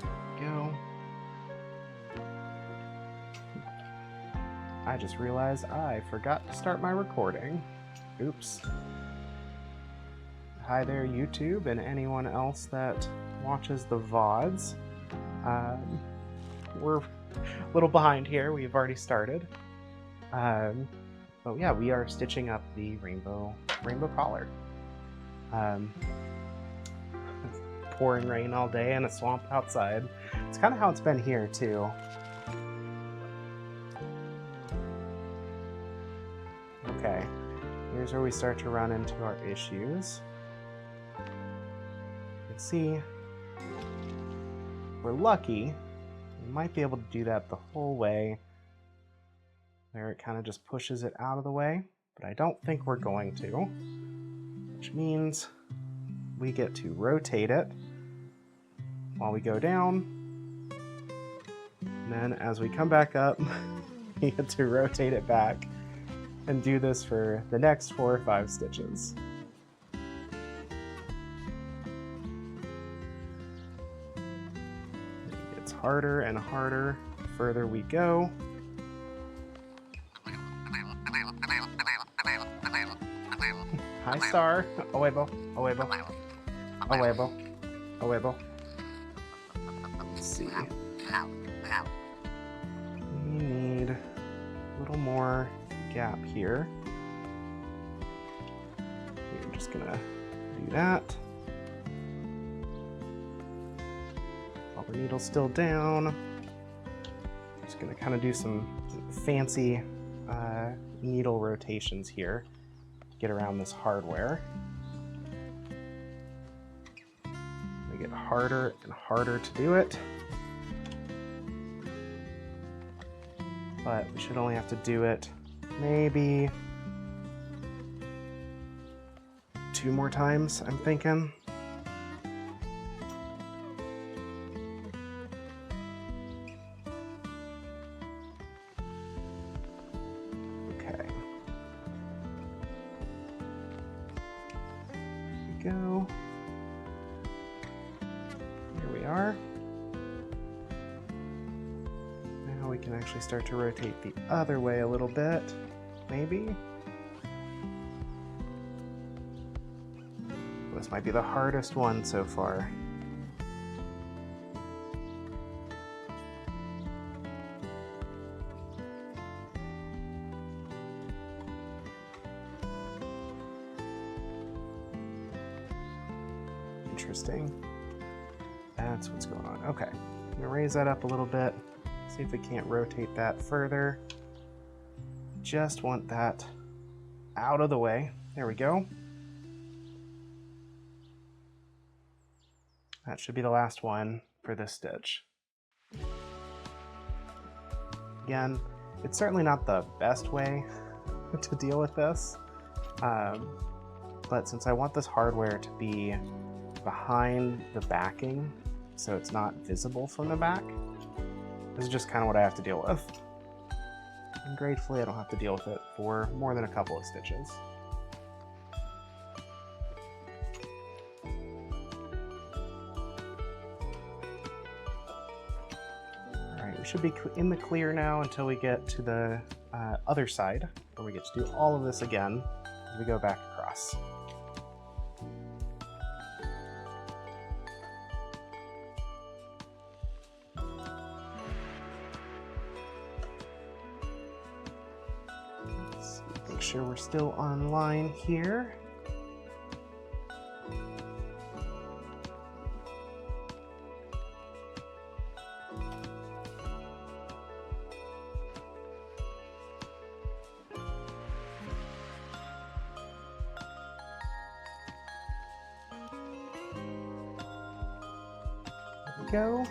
There we go. I just realized I forgot to start my recording. Oops. Hi there, YouTube, and anyone else that watches the VODs. We're a little behind here. We've already started. But yeah, we are stitching up the rainbow collar. Pouring rain all day in a swamp outside. It's kind of how it's been here too. Okay, here's where we start to run into our issues. You can see, we're lucky, we might be able to do that the whole way. There, it kind of just pushes it out of the way, but I don't think we're going to, which means we get to rotate it while we go down, and then as we come back up, we get to rotate it back and do this for the next 4 or 5 stitches. It gets harder and harder the further we go. Hi, Star. Oebo, oebo, oebo, oebo. Let's see. We need a little more gap here. We're just gonna do that. While the needle's still down, just gonna kind of do some fancy needle rotations here to get around this hardware. They get harder and harder to do it, but we should only have to do it maybe 2 more times, I'm thinking. Okay. Here we go. Here we are. Now we can actually start to rotate the other way a little bit. Maybe. This might be the hardest one so far. Interesting. That's what's going on. Okay, I'm gonna raise that up a little bit. See if we can't rotate that further. Just want that out of the way. There we go. That should be the last one for this stitch. Again, it's certainly not the best way to deal with this, but since I want this hardware to be behind the backing so it's not visible from the back, this is just kind of what I have to deal with. And gratefully I don't have to deal with it for more than a couple of stitches. Alright, we should be in the clear now until we get to the other side, where we get to do all of this again as we go back across. Make sure we're still on line here. There we go.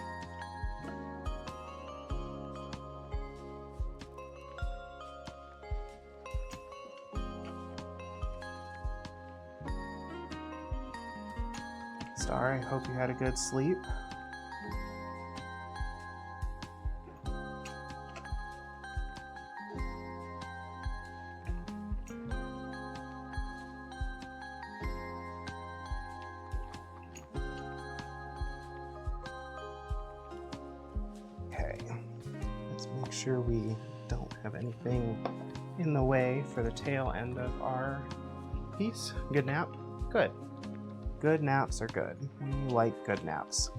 Star, I hope you had a good sleep. sure we don't have anything in the way for the tail end of our piece. Good nap? Good. Good naps are good. We like good naps.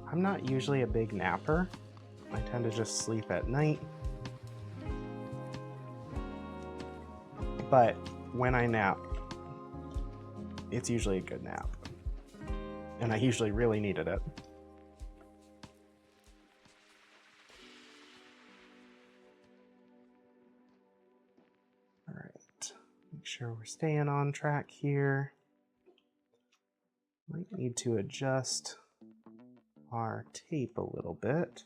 I'm not usually a big napper. I tend to just sleep at night. But when I nap, it's usually a good nap. And I usually really needed it. All right, make sure we're staying on track here. Might need to adjust our tape a little bit.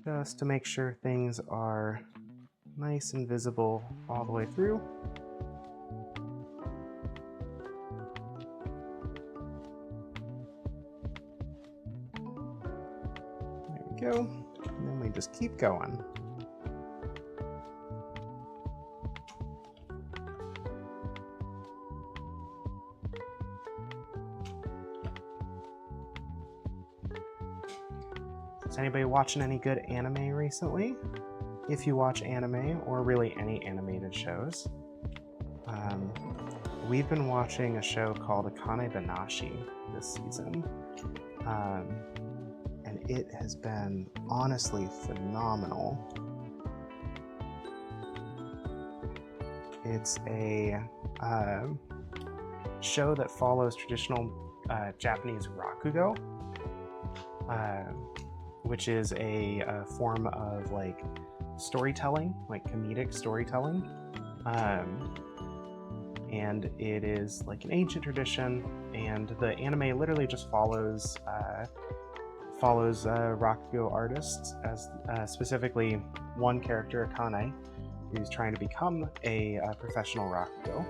Just to make sure things are nice and visible all the way through. There we go. And then we just keep going. Is anybody watching any good anime recently? If you watch anime, or really any animated shows, we've been watching a show called Akane Banashi this season, and it has been honestly phenomenal. It's a show that follows traditional Japanese rakugo, which is a form of like storytelling, like comedic storytelling. And it is like an ancient tradition, and the anime literally just follows rakugo artists, as specifically one character, Akane, who's trying to become a professional rakugo.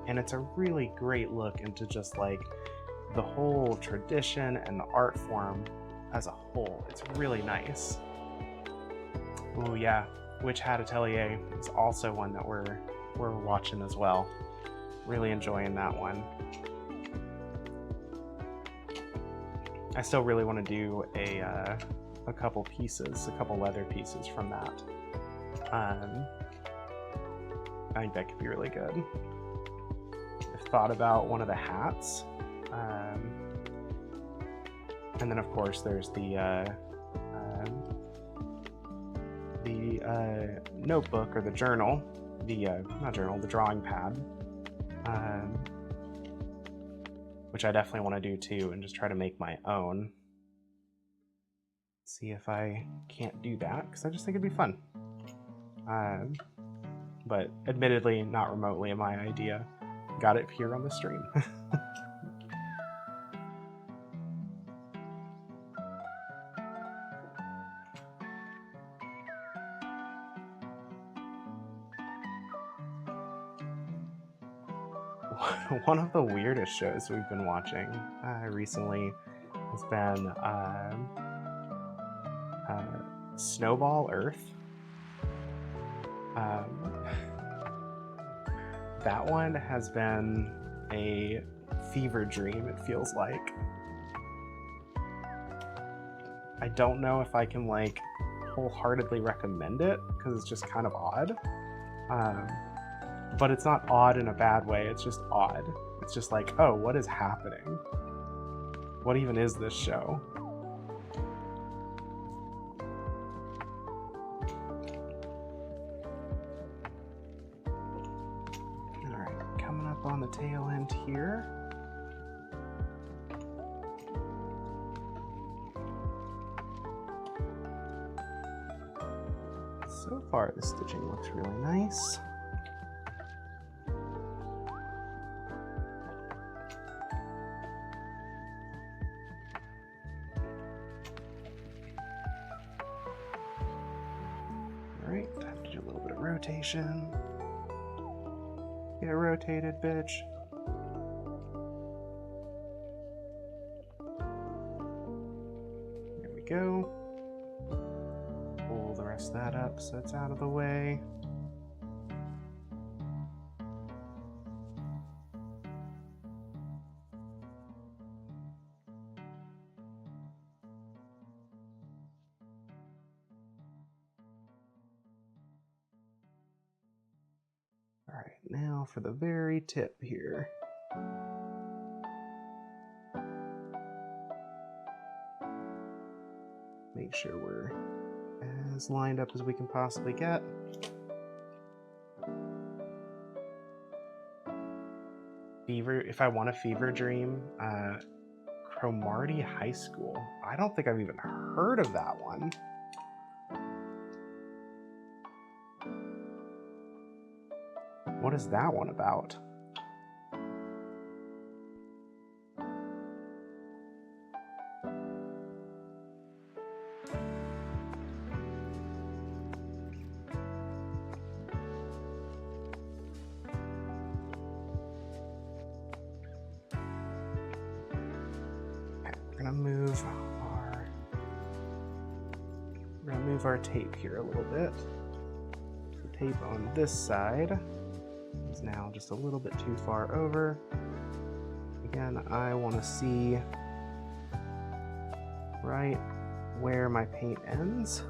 And it's a really great look into just like the whole tradition and the art form as a whole. It's really nice. Oh yeah, Witch Hat Atelier is also one that we're watching as well. Really enjoying that one. I still really want to do a couple pieces, a couple leather pieces from that. I think that could be really good. I've thought about one of the hats. And then of course there's the notebook or the journal, not journal, the drawing pad, which I definitely want to do too, and just try to make my own. See if I can't do that, because I just think it'd be fun. But admittedly, not remotely my idea. Got it here on the stream. One of the weirdest shows we've been watching recently has been Snowball Earth. That one has been a fever dream, it feels like. I don't know if I can like wholeheartedly recommend it, because it's just kind of odd. But it's not odd in a bad way, it's just odd. It's just like, oh, what is happening? What even is this show? Alright, coming up on the tail end here. So far, the stitching looks really nice. Alright, time to do a little bit of rotation. Get rotated, bitch. There we go. Pull the rest of that up so it's out of the way. right, now for the very tip here. Make sure we're as lined up as we can possibly get. Fever, if I want a fever dream, Cromartie High School. I don't think I've even heard of that one. What is that one about? We're gonna move our tape here a little bit. The tape on this side is now just a little bit too far over. Again, I want to see right where my paint ends.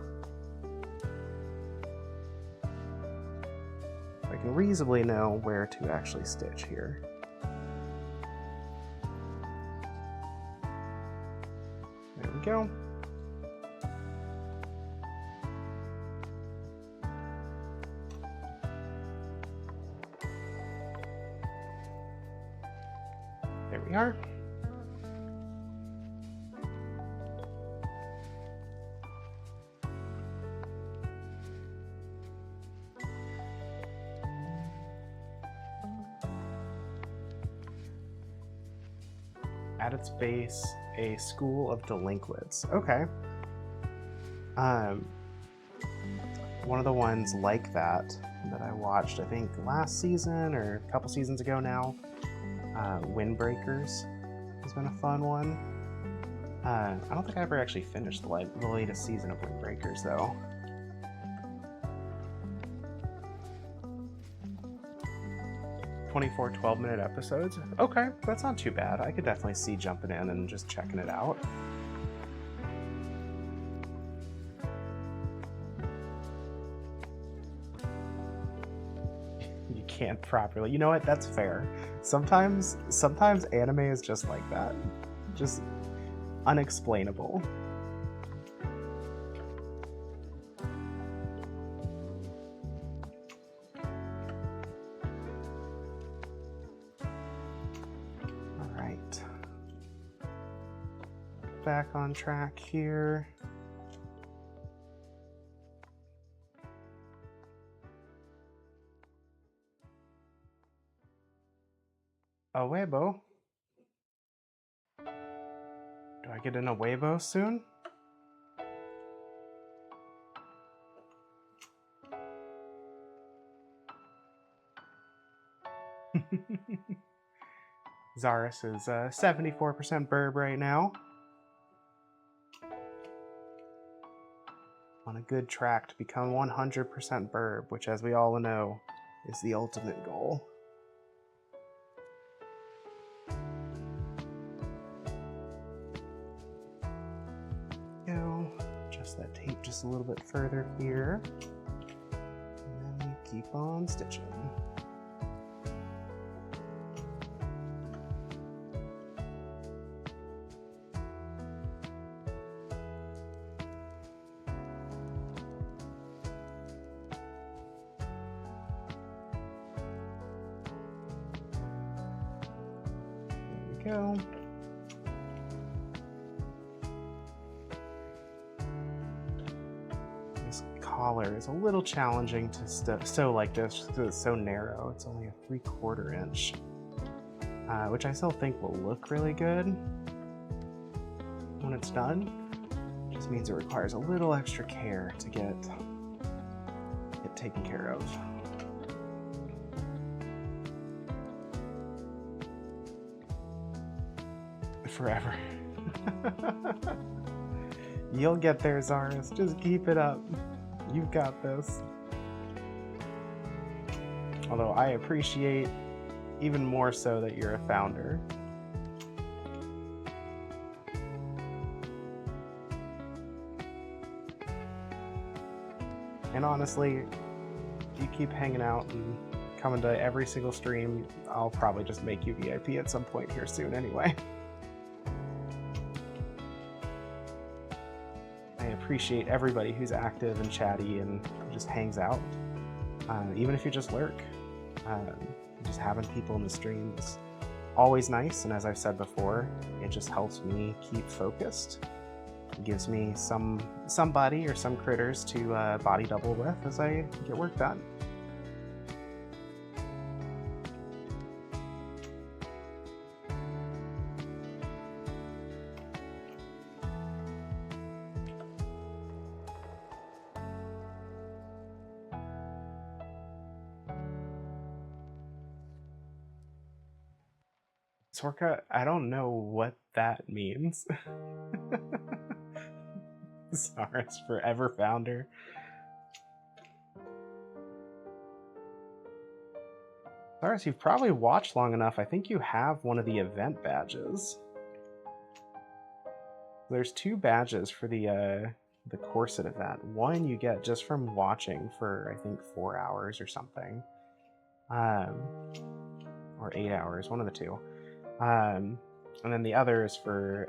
I can reasonably know where to actually stitch here. There we go. There we are. At its base, a school of delinquents. Okay. One of the ones like that I watched, I think last season or a couple seasons ago now, Windbreakers has been a fun one. I don't think I ever actually finished the latest season of Windbreakers though. "24 12-minute episodes." Okay, that's not too bad. I could definitely see jumping in and just checking it out. You can't properly. You know what? That's fair. Sometimes anime is just like that. Just unexplainable. Back on track here. A Weibo? Do I get in a Weibo soon? Zaris is 74% burb right now. On a good track to become 100% burb, which, as we all know, is the ultimate goal. Go, adjust that tape just a little bit further here, and then keep on stitching. Go. This collar is a little challenging to sew like this because it's so narrow. It's only a 3/4 inch, which I still think will look really good when it's done. Just means it requires a little extra care to get it taken care of. Forever. You'll get there, Zaris. Just keep it up. You've got this. Although I appreciate even more so that you're a founder. And honestly, you keep hanging out and coming to every single stream, I'll probably just make you VIP at some point here soon anyway. I appreciate everybody who's active and chatty and just hangs out. Even if you just lurk. Just having people in the stream is always nice, and as I've said before, it just helps me keep focused. It gives me somebody or some critters to body double with as I get work done. Sorka, I don't know what that means. Saurus Forever Founder. Saurus, you've probably watched long enough. I think you have one of the event badges. There's 2 badges for the corset event. One you get just from watching for, I think, 4 hours or something. Or 8 hours, one of the 2. And then the other is for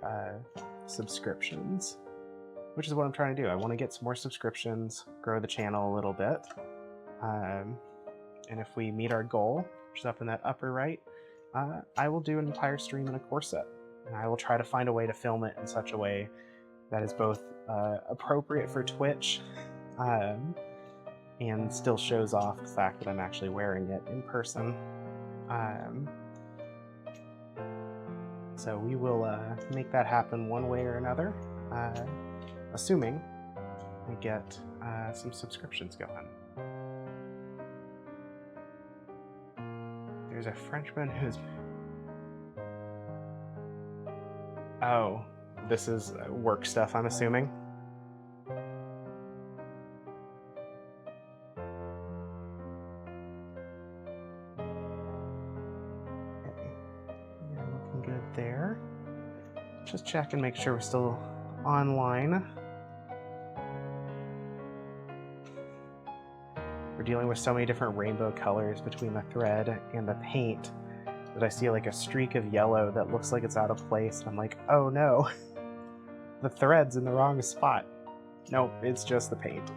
subscriptions, which is what I'm trying to do. I want to get some more subscriptions, grow the channel a little bit. And if we meet our goal, which is up in that upper right, I will do an entire stream in a corset. And I will try to find a way to film it in such a way that is both appropriate for Twitch and still shows off the fact that I'm actually wearing it in person. So we will make that happen one way or another, assuming we get some subscriptions going. There's a Frenchman who's... Oh, this is work stuff, I'm assuming. There. Just check and make sure we're still online. We're dealing with so many different rainbow colors between the thread and the paint that I see like a streak of yellow that looks like it's out of place. I'm like, oh no, the thread's in the wrong spot. Nope, it's just the paint.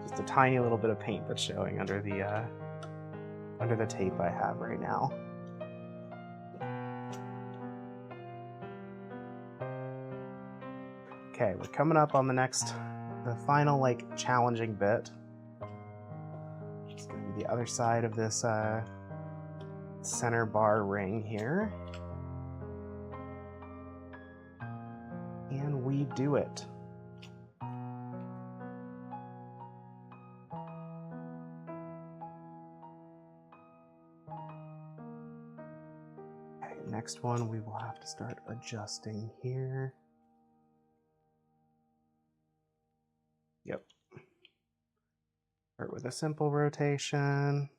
Just a tiny little bit of paint that's showing under the tape I have right now. Okay, we're coming up on the final like challenging bit. Just gonna be the other side of this center bar ring here. And we do it. Okay, next one we will have to start adjusting here. Yep. Start with a simple rotation.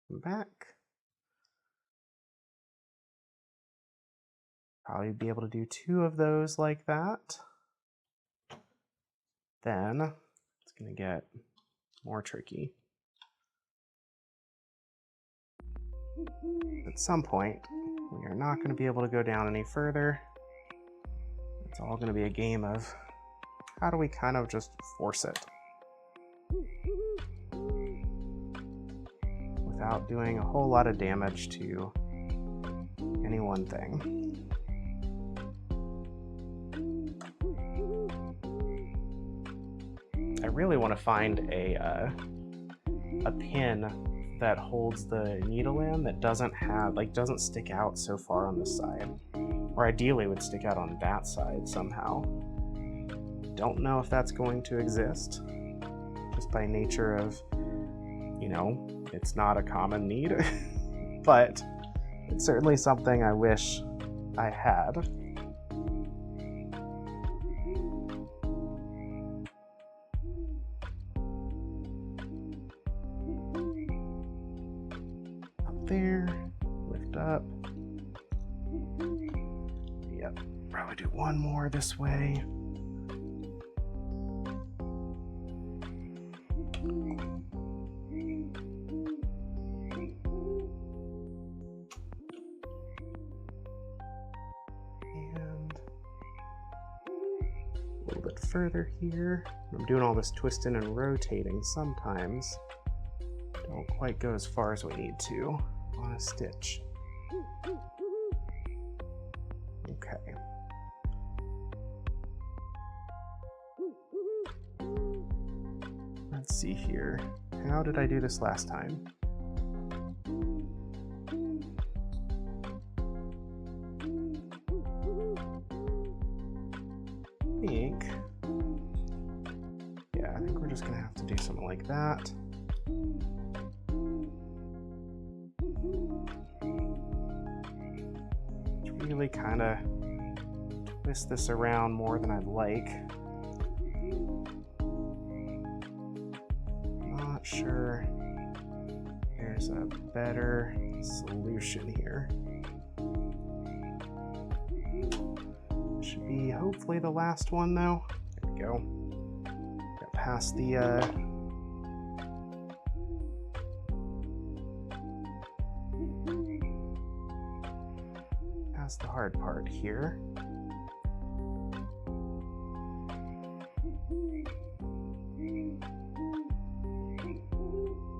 Back. Probably be able to do 2 of those like that. Then it's going to get more tricky. At some point, we are not going to be able to go down any further. It's all going to be a game of how do we kind of just force it without doing a whole lot of damage to any one thing. I really want to find a pin that holds the needle in that doesn't stick out so far on this side. Or ideally would stick out on that side somehow. Don't know if that's going to exist, just by nature of, you know, it's not a common need, but it's certainly something I wish I had. Up there, lift up. Yep, probably do one more this way. little bit further here. I'm doing all this twisting and rotating sometimes. Don't quite go as far as we need to on a stitch. Okay. Let's see here. How did I do this last time? I think we're just gonna have to do something like that. Really kind of twist this around more than I'd like. Not sure there's a better solution here. Should be hopefully the last one though. There we go. Got past the hard part here.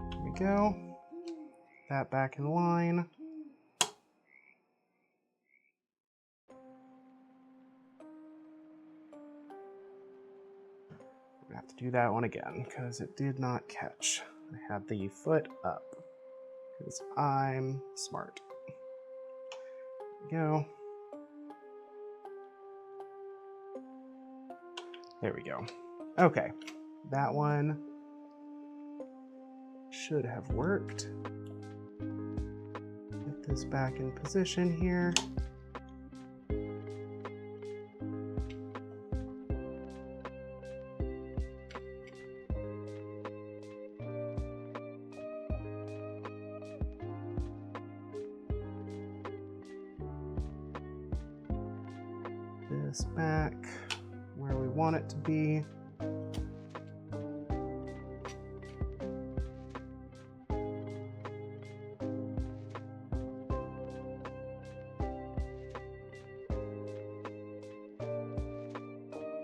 There we go. That back in line. We have to do that one again because it did not catch. I had the foot up because I'm smart. There we go. There we go. Okay, that one should have worked. Get this back in position here. This back where we want it to be.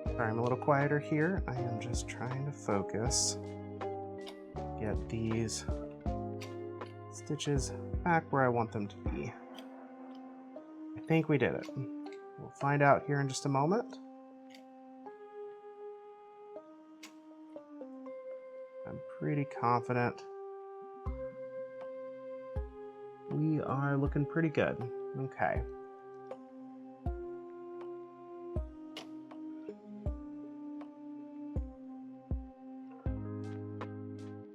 Sorry, I'm a little quieter here. I am just trying to focus. Get these stitches back where I want them to be. I think we did it. We'll find out here in just a moment. I'm pretty confident. We are looking pretty good. Okay.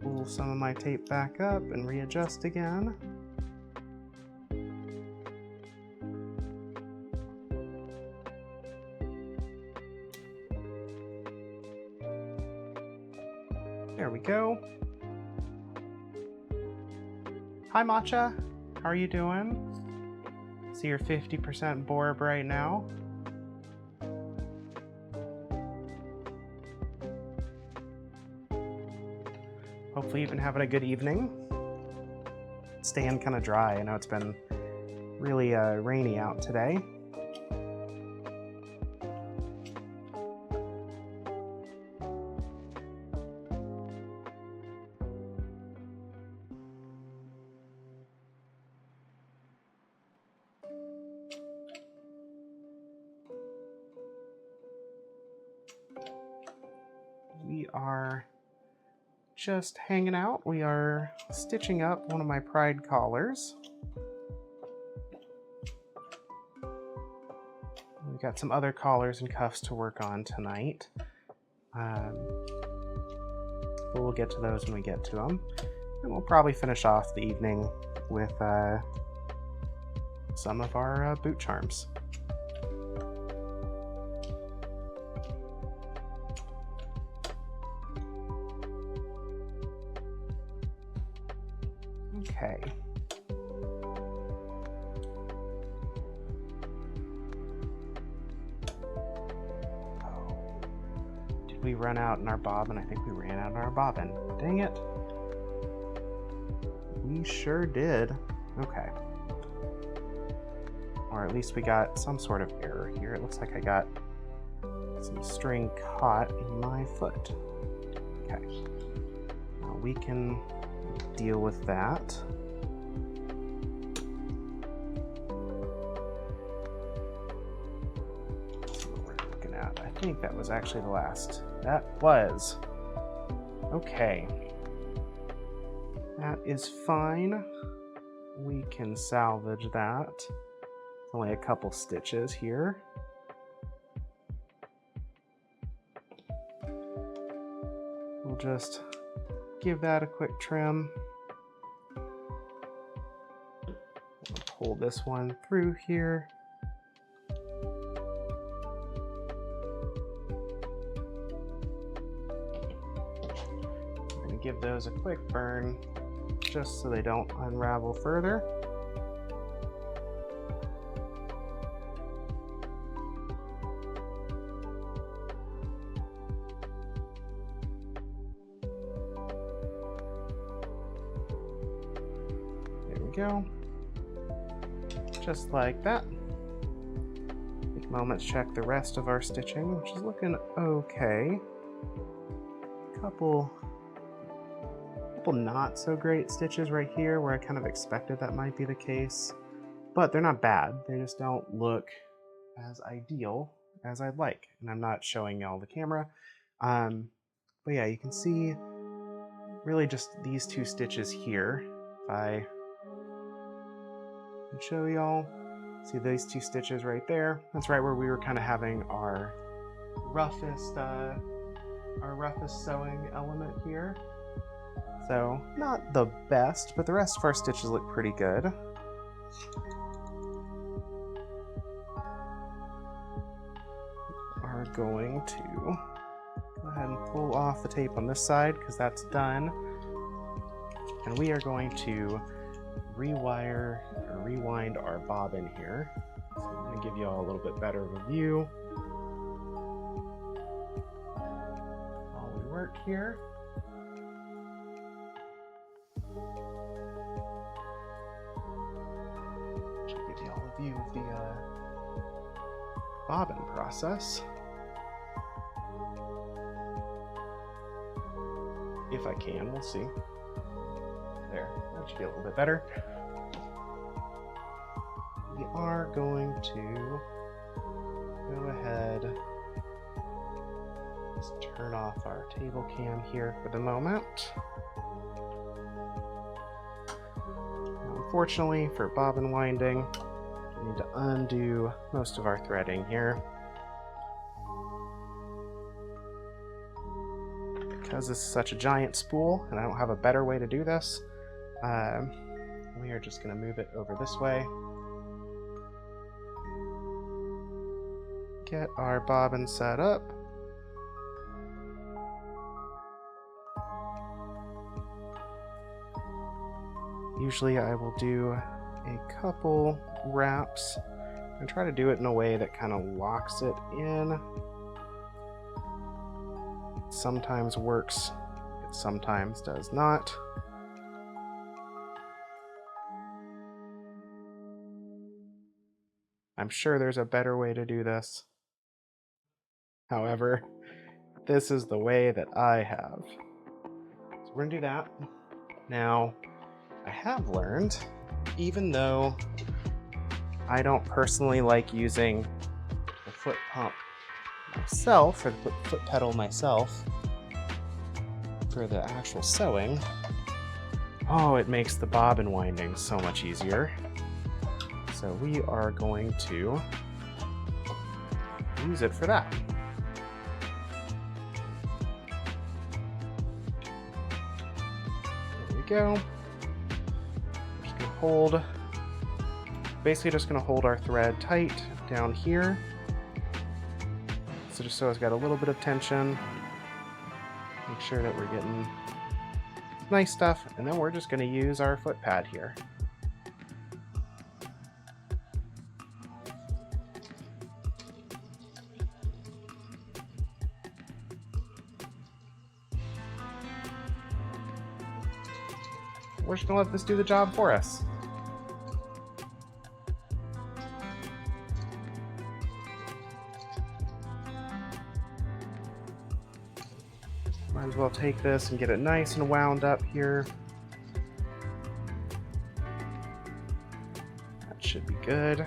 Pull some of my tape back up and readjust again. There we go. Hi Matcha, how are you doing? See you're 50% Borb right now. Hopefully you've been having a good evening. Staying kind of dry. I know it's been really rainy out today. We are just hanging out. We are stitching up one of my pride collars. We've got some other collars and cuffs to work on tonight. But we'll get to those when we get to them. And we'll probably finish off the evening with some of our boot charms. Okay. Oh. Did we run out in our bobbin? I think we ran out in our bobbin. Dang it. We sure did. Okay. Or at least we got some sort of error here. It looks like I got some string caught in my foot. Okay. Now we can deal with that. Let's see what we're looking at. I think that was actually the last. That was. Okay. That is fine. We can salvage that. It's only a couple stitches here. We'll just give that a quick trim. We'll pull this one through here. I'm going to give those a quick burn just so they don't unravel further. Go just like that. Take a moment to check the rest of our stitching, which is looking okay. Couple not so great stitches right here where I kind of expected that might be the case, but they're not bad. They just don't look as ideal as I'd like, and I'm not showing y'all the camera. But yeah, you can see really just these two stitches here. If I show y'all, see these two stitches right there? That's right where we were kind of having our roughest sewing element here. So not the best, but the rest of our stitches look pretty good. Are going to go ahead and pull off the tape on this side because that's done, and we are going to rewire or rewind our bobbin here. So I'm going to give you all a little bit better of a view while we work here. Should give you all a view of the bobbin process. If I can, we'll see. There, that should be a little bit better. We are going to go ahead, just turn off our table cam here for the moment. Now, unfortunately for bobbin winding, we need to undo most of our threading here. Because this is such a giant spool and I don't have a better way to do this, we are just going to move it over this way. Get our bobbin set up. Usually I will do a couple wraps and try to do it in a way that kind of locks it in. It sometimes works, it sometimes does not. I'm sure there's a better way to do this. However, this is the way that I have. So we're gonna do that. Now, I have learned, even though I don't personally like using the foot pump myself, or the foot pedal myself, for the actual sewing, oh, it makes the bobbin winding so much easier. So we are going to use it for that. There we go. Just gonna hold, basically just gonna hold our thread tight down here. So just so it's got a little bit of tension. Make sure that we're getting nice stuff, and then we're just gonna use our foot pad here. We're just gonna let this do the job for us. Might as well take this and get it nice and wound up here. That should be good.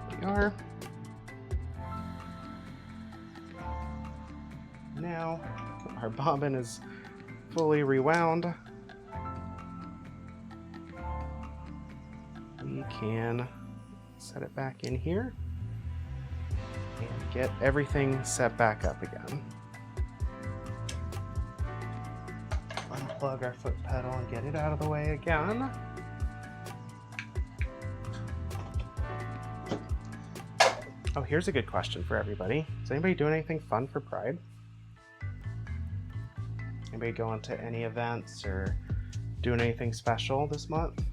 There we are. Now our bobbin is fully rewound. We can set it back in here and get everything set back up again. Unplug our foot pedal and get it out of the way again. Oh, here's a good question for everybody. Is anybody doing anything fun for Pride? Anybody going to any events or doing anything special this month?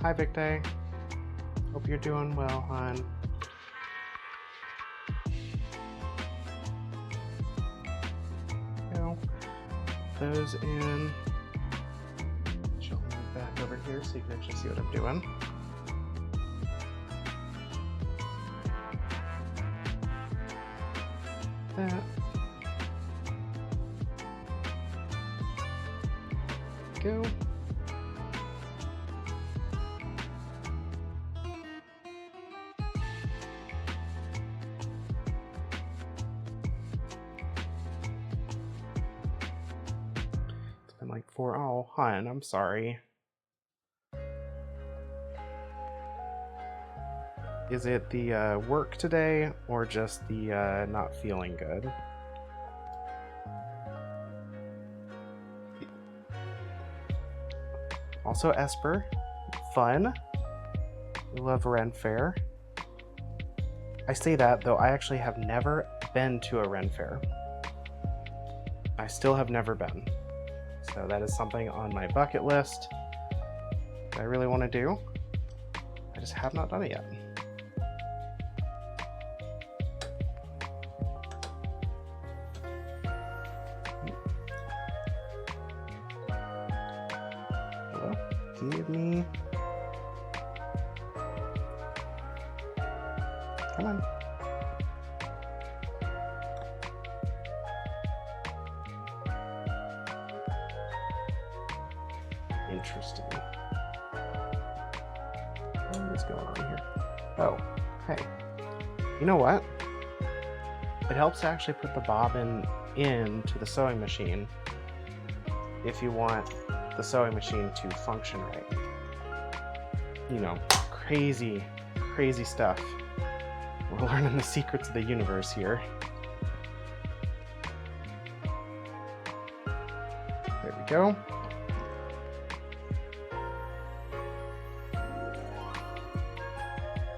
Hi Victor. Hope you're doing well, hon. Now, those in. She'll move back over here so you can actually see what I'm doing. That. Go. Like for oh hun, I'm sorry. Is it the work today or just the not feeling good? Also Esper, fun. We love Ren Fair. I say that though I actually have never been to a Ren Fair. I still have never been. So that is something on my bucket list that I really want to do. I just have not done it yet. Hello? Give me. Come on. Interesting. What is going on here? Oh, hey. You know what? It helps to actually put the bobbin into the sewing machine if you want the sewing machine to function right. You know, crazy, crazy stuff. We're learning the secrets of the universe here. There we go.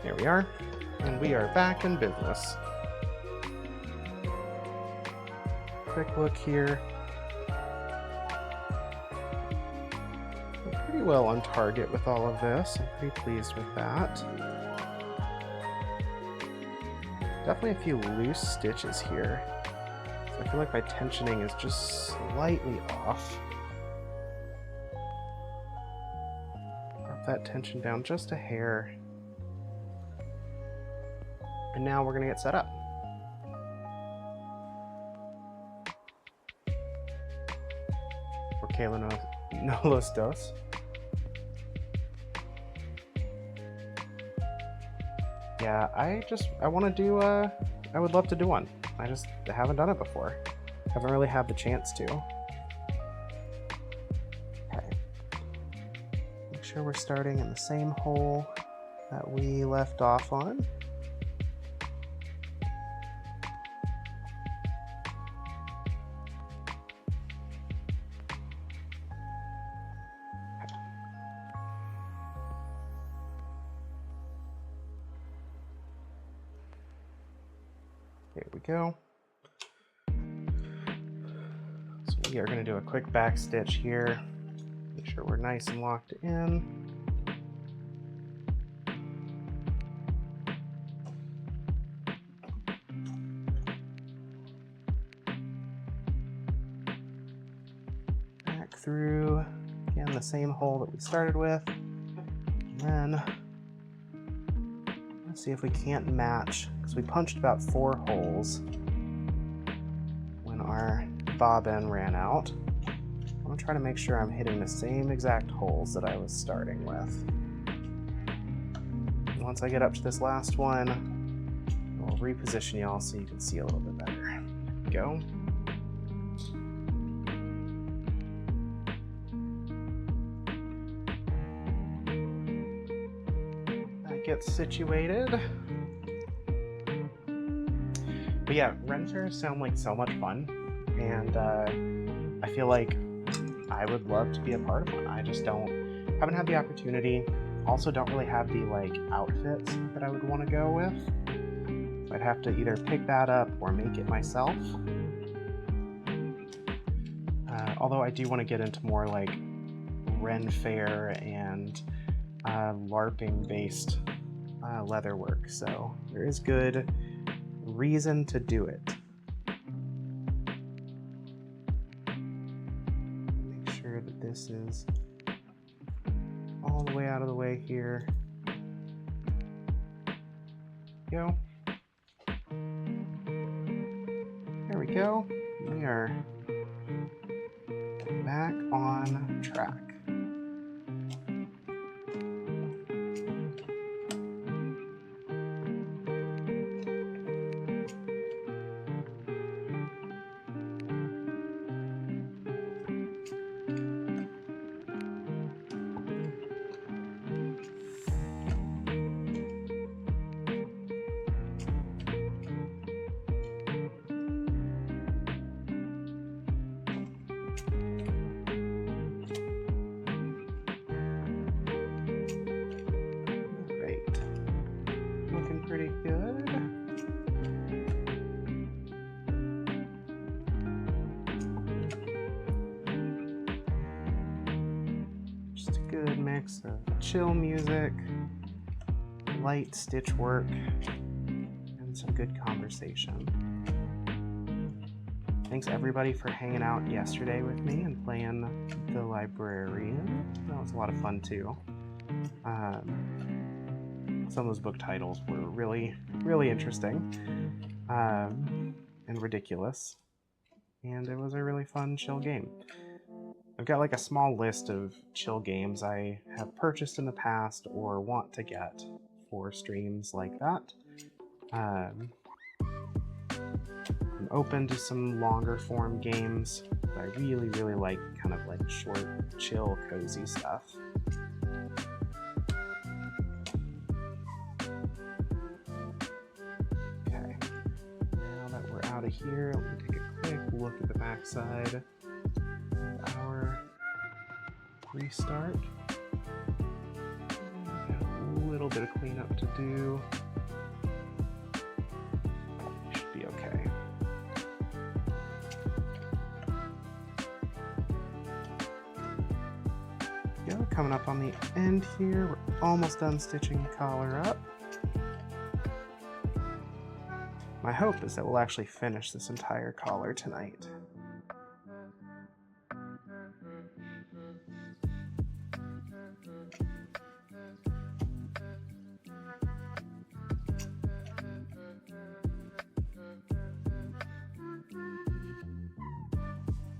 There we are, and we are back in business. Quick look here. We're pretty well on target with all of this. I'm pretty pleased with that. Definitely a few loose stitches here. So I feel like my tensioning is just slightly off. Drop that tension down just a hair. And now we're going to get set up. For Kayla no los dos. Yeah, I want to do I would love to do one. I just haven't done it before. Haven't really had the chance to. Okay. Make sure we're starting in the same hole that we left off on. There we go. So we are going to do a quick back stitch here. Make sure we're nice and locked in. through, again, the same hole that we started with. And then let's see if we can't match, because we punched about 4 holes when our bobbin ran out. I'm going to try to make sure I'm hitting the same exact holes that I was starting with. Once I get up to this last one, I'll reposition y'all so you can see a little bit better. There we go. That gets situated. But yeah, Ren fairs sound like so much fun, and I feel like I would love to be a part of one. I just haven't had the opportunity. Also don't really have the like outfits that I would want to go with. So I'd have to either pick that up or make it myself. Although I do want to get into more like Ren fair and LARPing based leather work. So there is good reason to do it. Make sure that this is all the way out of the way here. Go. There we go. We are back on track. Pretty good. Just a good mix of chill music, light stitch work, and some good conversation. Thanks everybody for hanging out yesterday with me and playing the librarian. That was a lot of fun too. Some of those book titles were really, really interesting and ridiculous, and it was a really fun, chill game. I've got like a small list of chill games I have purchased in the past or want to get for streams like that. I'm open to some longer form games, but I really, really like kind of like short, chill, cozy stuff. Out of here, let me take a quick look at the backside of our restart. Got a little bit of cleanup to do. Should be okay. Go, coming up on the end here, we're almost done stitching the collar up. My hope is that we'll actually finish this entire collar tonight.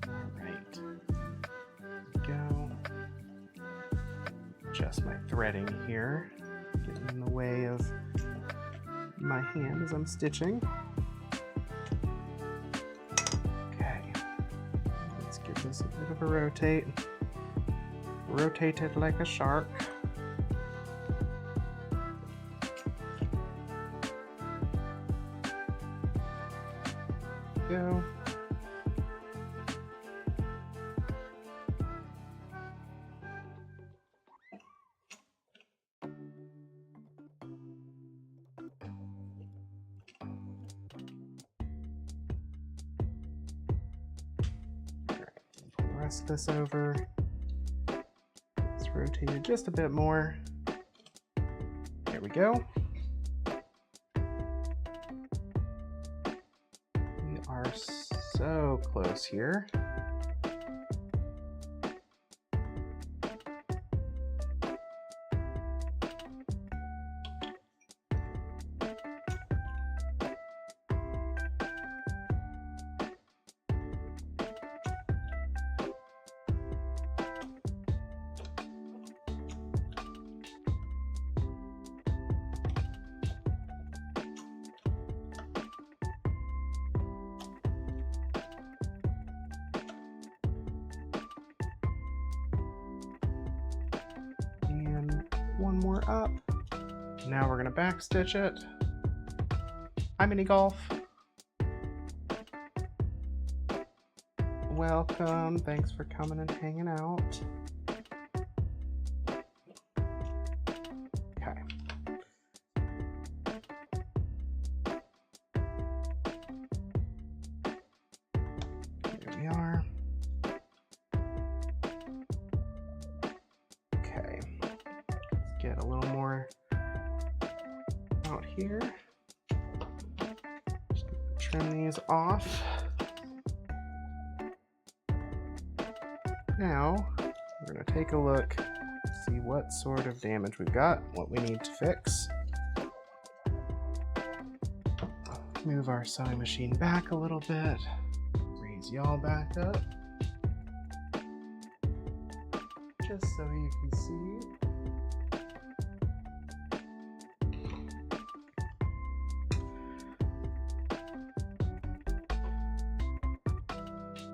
Alright. Go. Adjust my threading here. Getting in the way of my hand as I'm stitching. Okay, let's give this a bit of a rotate. Rotate it like a shark. Go. Press this over. Let's rotate it just a bit more. There we go. We are so close here. one more up. Now we're gonna backstitch it. Hi, Mini Golf. Welcome, thanks for coming and hanging out. Okay. Here we are. Okay, let's get a little more out here. Just trim these off. Now, we're going to take a look, see what sort of damage we've got, what we need to fix. Move our sewing machine back a little bit, raise y'all back up, just so you can see.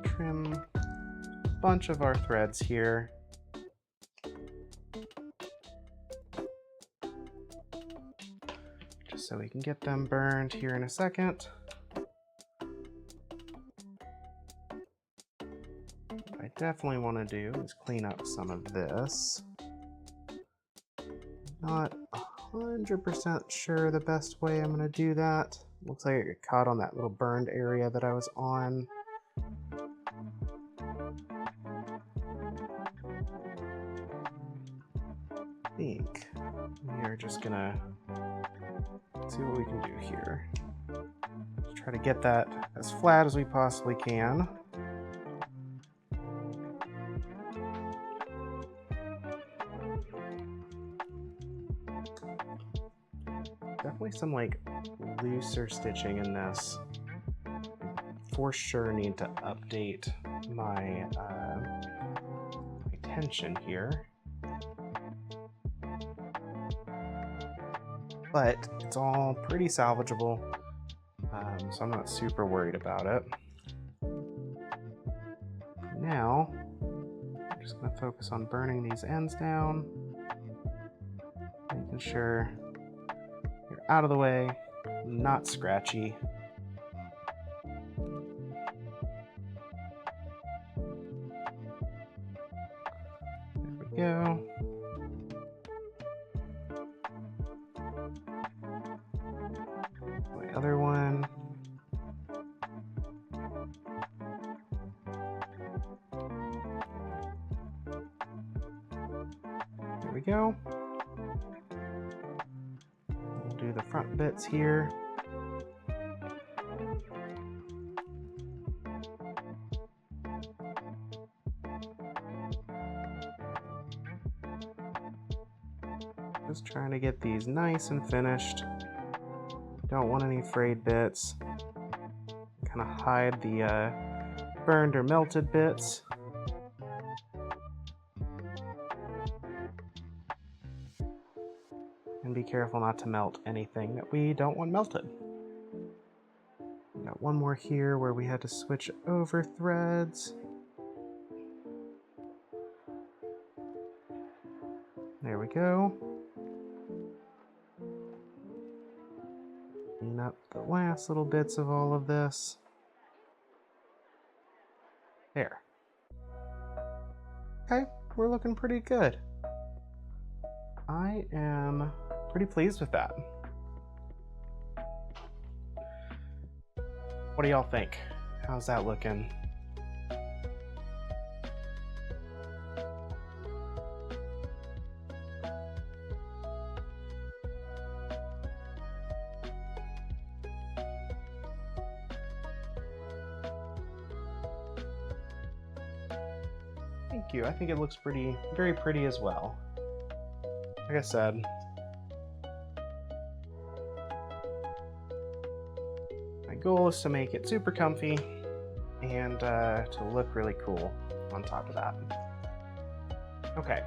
Trim bunch of our threads here. Just so we can get them burned here in a second. What I definitely want to do is clean up some of this. Not 100% sure the best way I'm going to do that. Looks like it got caught on that little burned area that I was on. I think we are just gonna see what we can do here. Just try to get that as flat as we possibly can. Definitely some like looser stitching in this. For sure need to update my, my tension here. But it's all pretty salvageable, so I'm not super worried about it. Now, I'm just going to focus on burning these ends down, making sure you're out of the way, not scratchy. There we go. Other one. There we go. We'll do the front bits here. Just trying to get these nice and finished. Don't want any frayed bits. Kind of hide the burned or melted bits. And be careful not to melt anything that we don't want melted. Got one more here where we had to switch over threads. There we go. Clean up the last little bits of all of this. There. Okay, we're looking pretty good. I am pretty pleased with that. What do y'all think? How's that looking? Thank you. I think it looks very pretty as well. Like I said, my goal is to make it super comfy and to look really cool on top of that. Okay.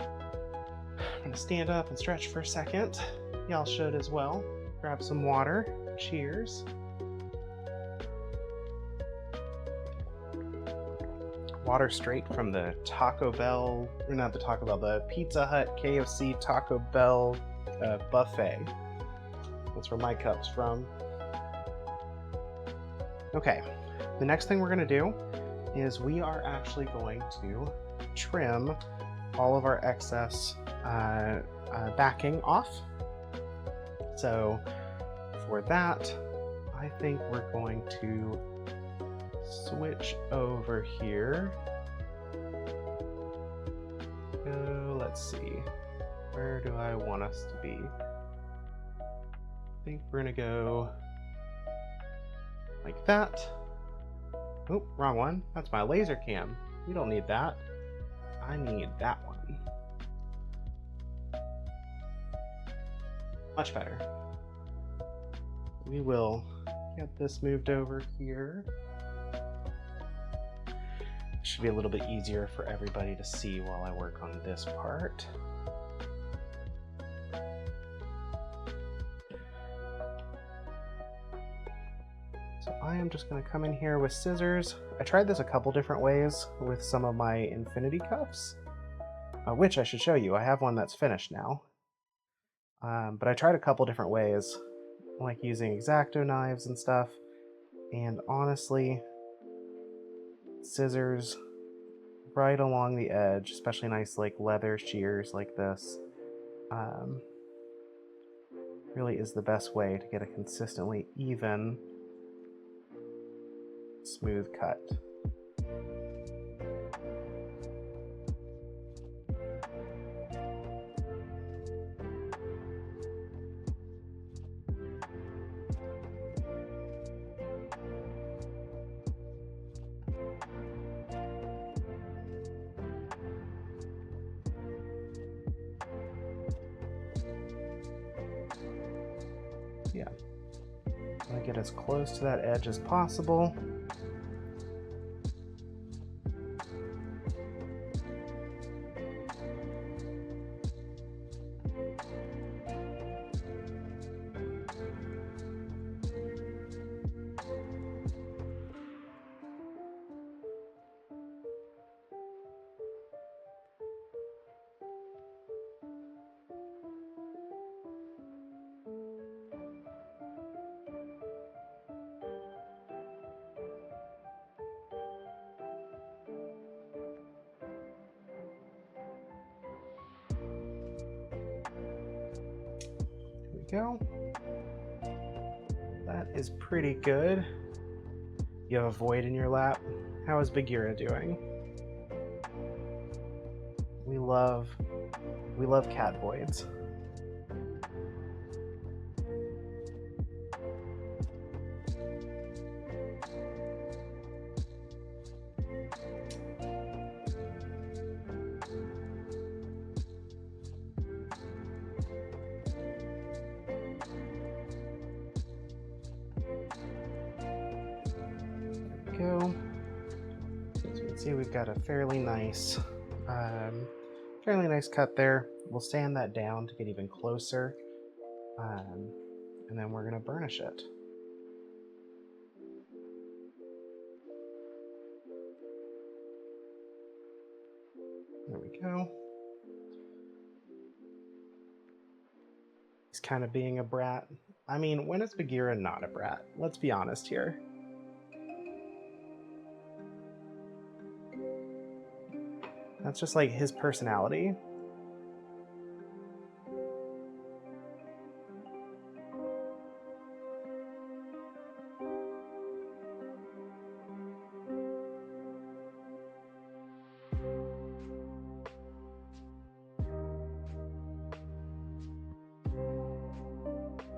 I'm gonna stand up and stretch for a second. Y'all should as well. Grab some water. Cheers. water straight from the Taco Bell, or not the Taco Bell, the Pizza Hut, KFC, Taco Bell buffet. That's where my cup's from. Okay, the next thing we're going to do is we are actually going to trim all of our excess backing off. So for that, I think we're going to switch over here. Let's see, where do I want us to be? I think we're gonna go like that. Oh, wrong one. That's my laser cam. We don't need that. I need that one. Much better. We will get this moved over here. Should be a little bit easier for everybody to see while I work on this part. So I am just going to come in here with scissors. I tried this a couple different ways with some of my infinity cuffs, which I should show you. I have one that's finished now. But I tried a couple different ways, like using X-Acto knives and stuff, and honestly, scissors right along the edge, especially nice like leather shears like this, really is the best way to get a consistently even, smooth cut. Yeah, I want to get as close to that edge as possible. Go. That is pretty good. You have a void in your lap. How is Bagheera doing? We love cat voids. Go. So you can see we've got a fairly nice cut there. We'll sand that down to get even closer, and then we're going to burnish it. There we go. He's kind of being a brat. I mean, when is Bagheera not a brat? Let's be honest here. That's just like his personality.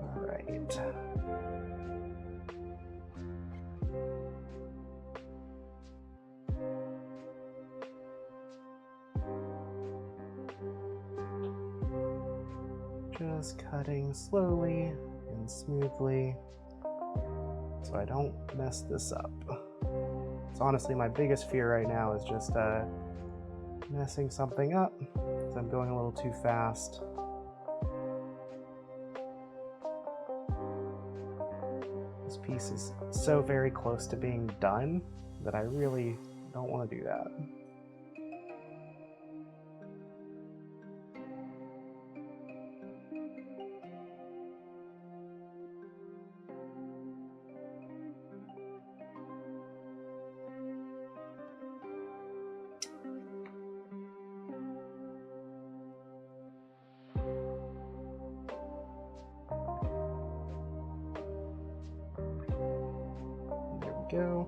All right. Just cutting slowly and smoothly so I don't mess this up. It's honestly my biggest fear right now is just messing something up because I'm going a little too fast. This piece is so very close to being done that I really Don't want to do that. There we go.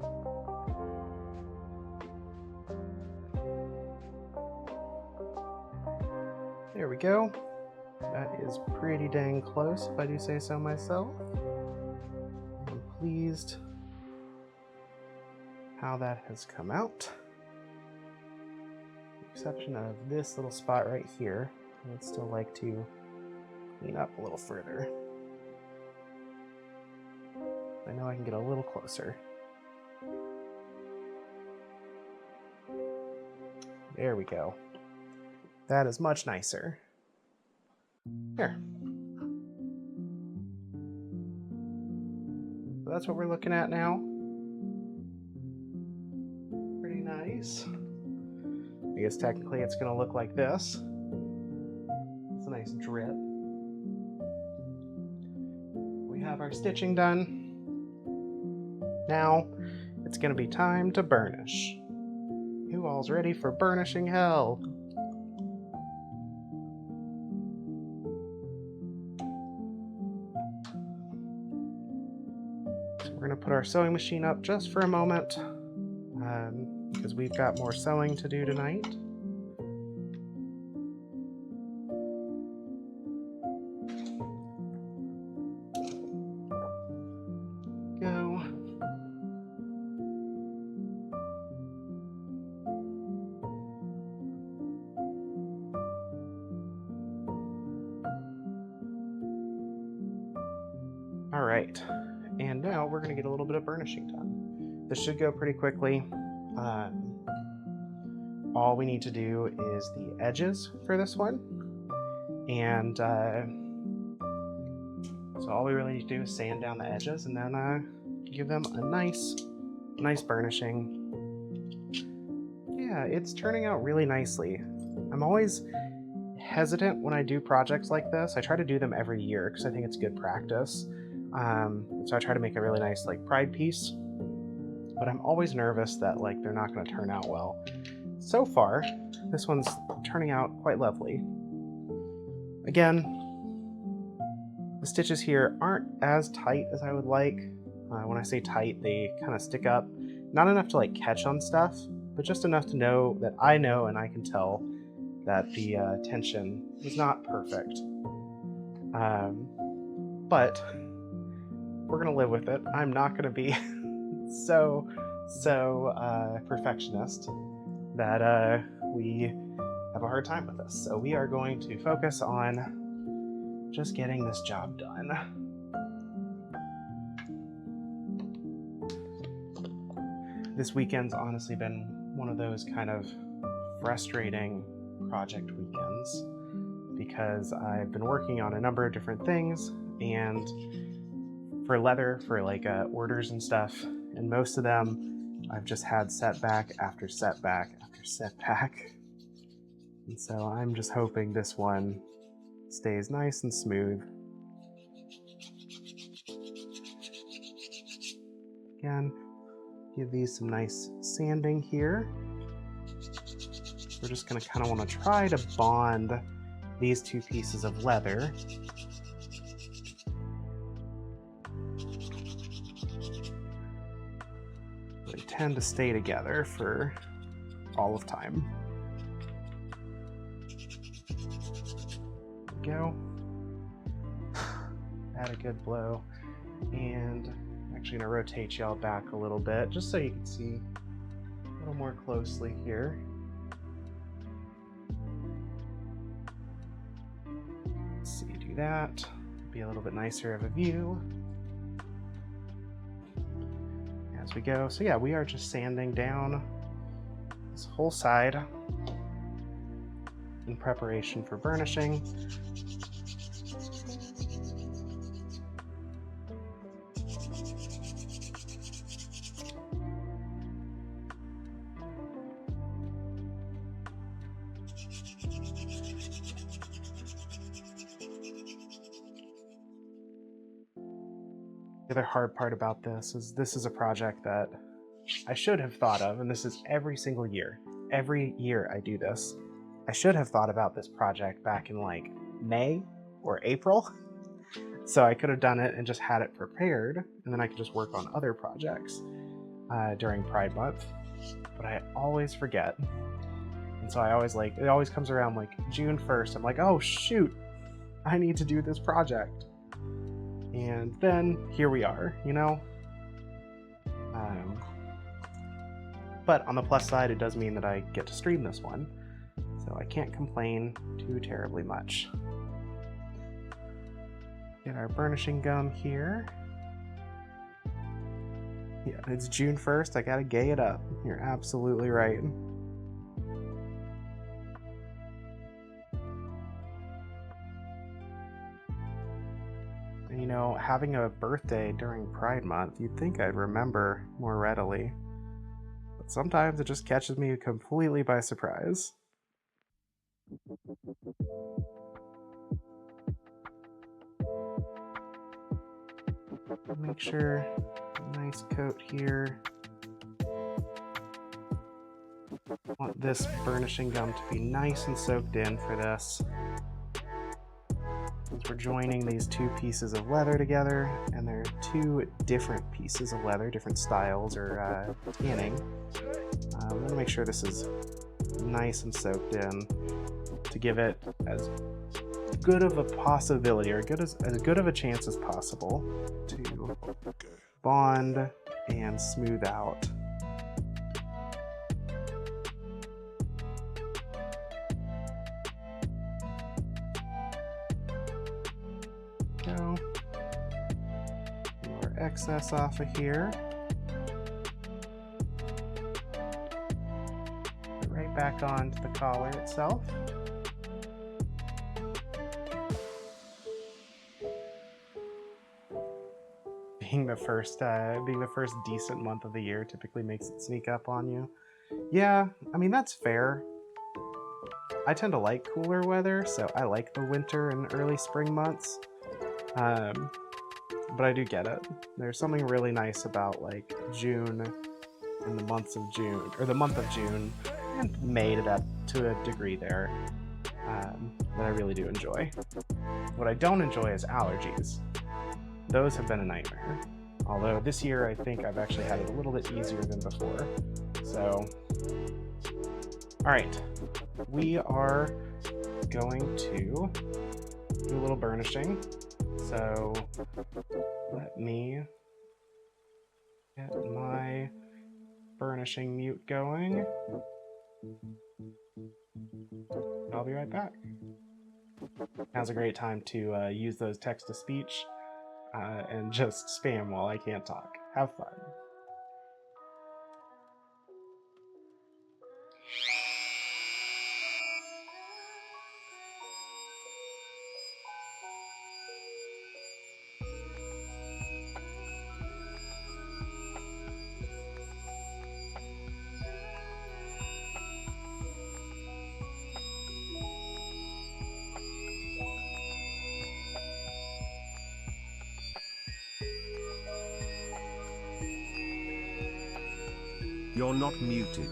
There we go. That is pretty dang close, if I do say so myself. I'm pleased how that has come out. With the exception of this little spot right here, I would still like to clean up a little further. I know I can get a little closer. There we go. That is much nicer. Here. So that's what we're looking at now. Pretty nice. I guess technically it's going to look like this. It's a nice drip. We have our stitching done. Now it's going to be time to burnish. Who all's ready for burnishing hell? We're going to put our sewing machine up just for a moment because we've got more sewing to do tonight. Go. All right. And now we're going to get a little bit of burnishing done. This should go pretty quickly. All we need to do is the edges for this one. And so all we really need to do is sand down the edges and then give them a nice burnishing. Yeah, it's turning out really nicely. I'm always hesitant when I do projects like this. I try to do them every year because I think it's good practice. So I try to make a really nice like pride piece, but I'm always nervous that like they're not going to turn out well. So far, this one's turning out quite lovely. Again, the stitches here aren't as tight as I would like. When I say tight, they kind of stick up. Not enough to like catch on stuff, but just enough to know that I know and I can tell that the tension was not perfect. But we're gonna live with it. I'm not gonna be so perfectionist that we have a hard time with this. So we are going to focus on just getting this job done. This weekend's honestly been one of those kind of frustrating project weekends because I've been working on a number of different things and for leather, for like orders and stuff, and most of them I've just had setback after setback after setback. And so I'm just hoping this one stays nice and smooth. Again, give these some nice sanding here. We're just going to kind of want to try to bond these two pieces of leather. They tend to stay together for all of time. There we go. Add a good blow. And I'm actually going to rotate y'all back a little bit just so you can see a little more closely here. Let's see, do that. Be a little bit nicer of a view as we go. So yeah, we are just sanding down this whole side in preparation for burnishing. The other hard part about this is a project that I should have thought of, and this is every single year. Every year I do this. I should have thought about this project back in like May or April. So I could have done it and just had it prepared, and then I could just work on other projects during Pride Month. But I always forget. And so I always it always comes around like June 1st. I'm like, oh shoot, I need to do this project. And then here we are, you know? But on the plus side, it does mean that I get to stream this one. So I can't complain too terribly much. Get our burnishing gum here. Yeah, it's June 1st. I gotta gay it up. You're absolutely right. You know, having a birthday during Pride Month, you'd think I'd remember more readily. But sometimes it just catches me completely by surprise. Make sure, nice coat here. I want this burnishing gum to be nice and soaked in for this. Since we're joining these two pieces of leather together, and they're two different pieces of leather, different styles or tanning, I'm going to make sure this is nice and soaked in to give it as good of a possibility, or as good of a chance as possible to bond and smooth out. Go. More excess off of here. Right back onto the collar itself. Being the first decent month of the year typically makes it sneak up on you. Yeah, I mean, that's fair. I tend to like cooler weather, so I like the winter and early spring months. But I do get it. There's something really nice about like June and the month of June and May to a degree there that I really do enjoy. What I don't enjoy is allergies. Those have been a nightmare. Although this year I think I've actually had it a little bit easier than before. So, all right, we are going to do a little burnishing. So let me get my burnishing mute going. I'll be right back. Now's a great time to use those text-to-speech and just spam while I can't talk. Have fun. You're not muted.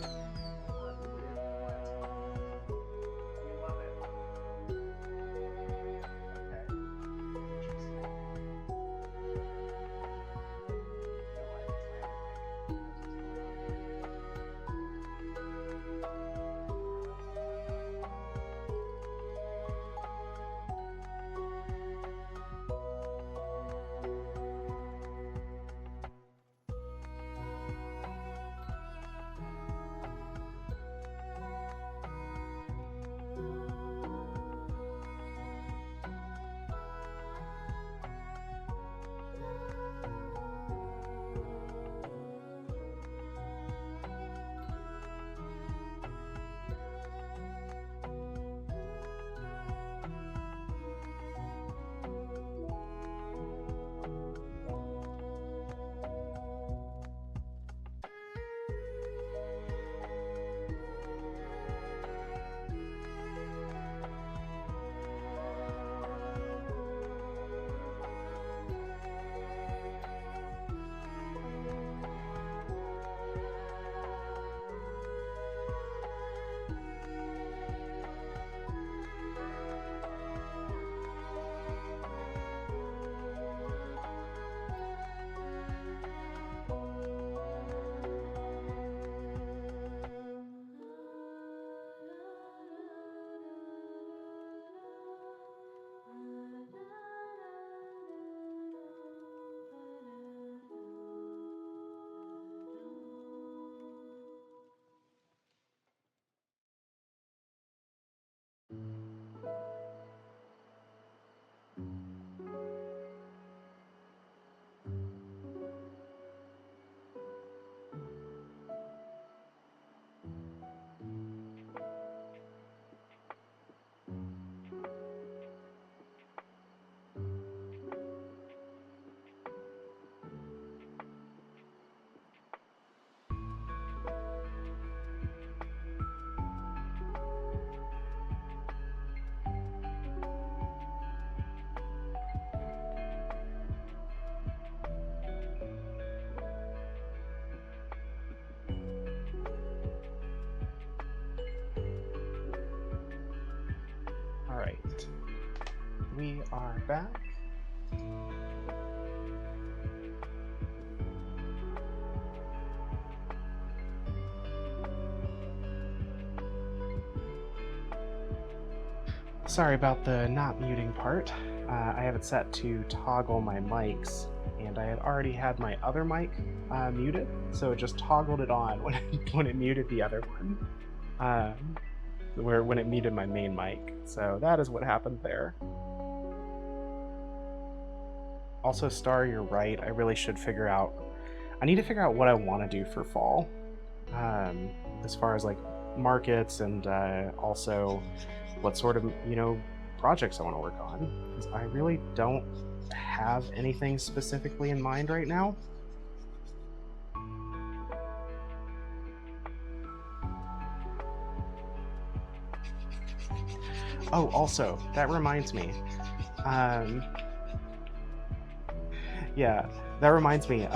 are back. Sorry about the not muting part. I have it set to toggle my mics, and I had already had my other mic muted, so it just toggled it on when it muted the other one, when it muted my main mic. So that is what happened there. Also, Star, you're right. I really should figure out. I need to figure out what I want to do for fall, as far as like markets and also what sort of projects I want to work on, because I really don't have anything specifically in mind right now. Oh, also, that reminds me. Yeah, that reminds me.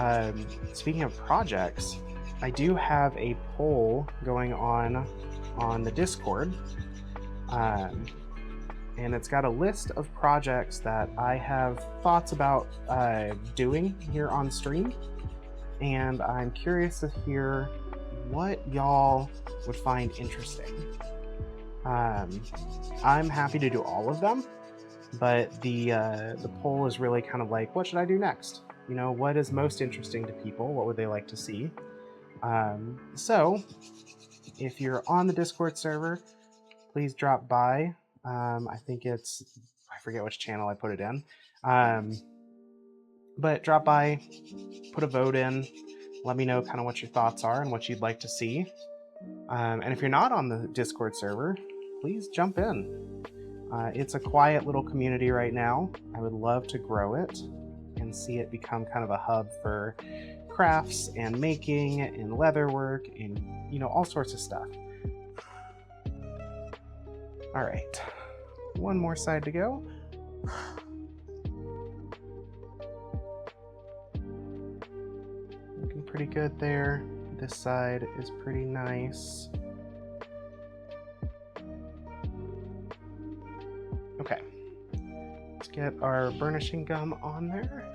Speaking of projects, I do have a poll going on the Discord. And it's got a list of projects that I have thoughts about doing here on stream, and I'm curious to hear what y'all would find interesting. I'm happy to do all of them, but the poll is really kind of like, what should I do next? What is most interesting to people? What would they like to see? So if you're on the Discord server, please drop by. I think I forget which channel I put it in. But drop by, put a vote in, let me know kind of what your thoughts are and what you'd like to see. And if you're not on the Discord server, please jump in. It's a quiet little community right now. I would love to grow it and see it become kind of a hub for crafts and making and leatherwork and all sorts of stuff. All right, one more side to go. Looking pretty good there. This side is pretty nice. Okay, let's get our burnishing gum on there.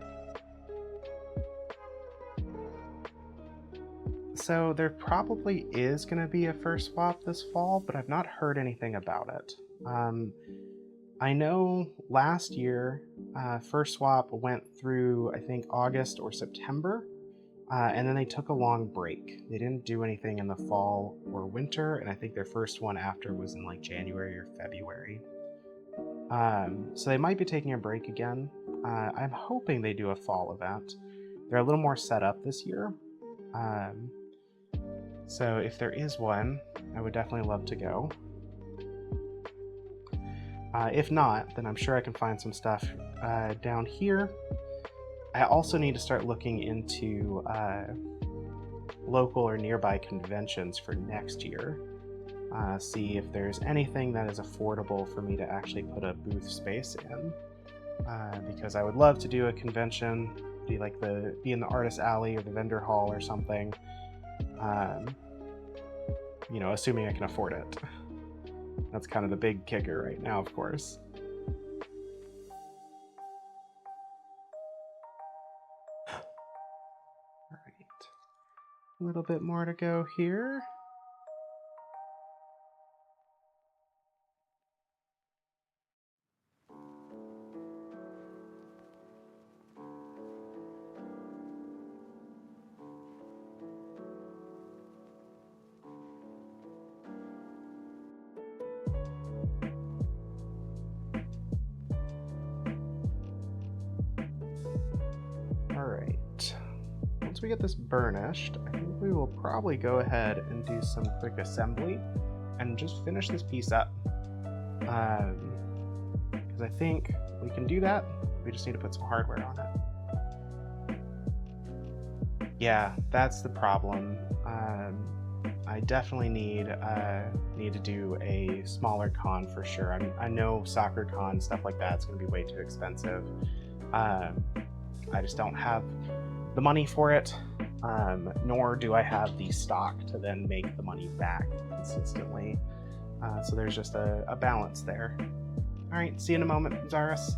So there probably is going to be a first swap this fall, but I've not heard anything about it. I know last year, first swap went through, I think, August or September, and then they took a long break. They didn't do anything in the fall or winter, and I think their first one after was in like January or February. So they might be taking a break again. I'm hoping they do a fall event. They're a little more set up this year. So if there is one, I would definitely love to go. If not, then I'm sure I can find some stuff down here. I also need to start looking into local or nearby conventions for next year. See if there's anything that is affordable for me to actually put a booth space in. Because I would love to do a convention, be in the artist alley or the vendor hall or something. Assuming I can afford it. That's kind of the big kicker right now, of course. All right, a little bit more to go here. Once we get this burnished, I think we will probably go ahead and do some quick assembly and just finish this piece up. Because I think we can do that. We just need to put some hardware on it. Yeah, that's the problem. I definitely need to do a smaller con for sure. I know soccer con, stuff like that, is going to be way too expensive. I just don't have the money for it, nor do I have the stock to then make the money back consistently. So there's just a balance there. All right, see you in a moment, Zaris.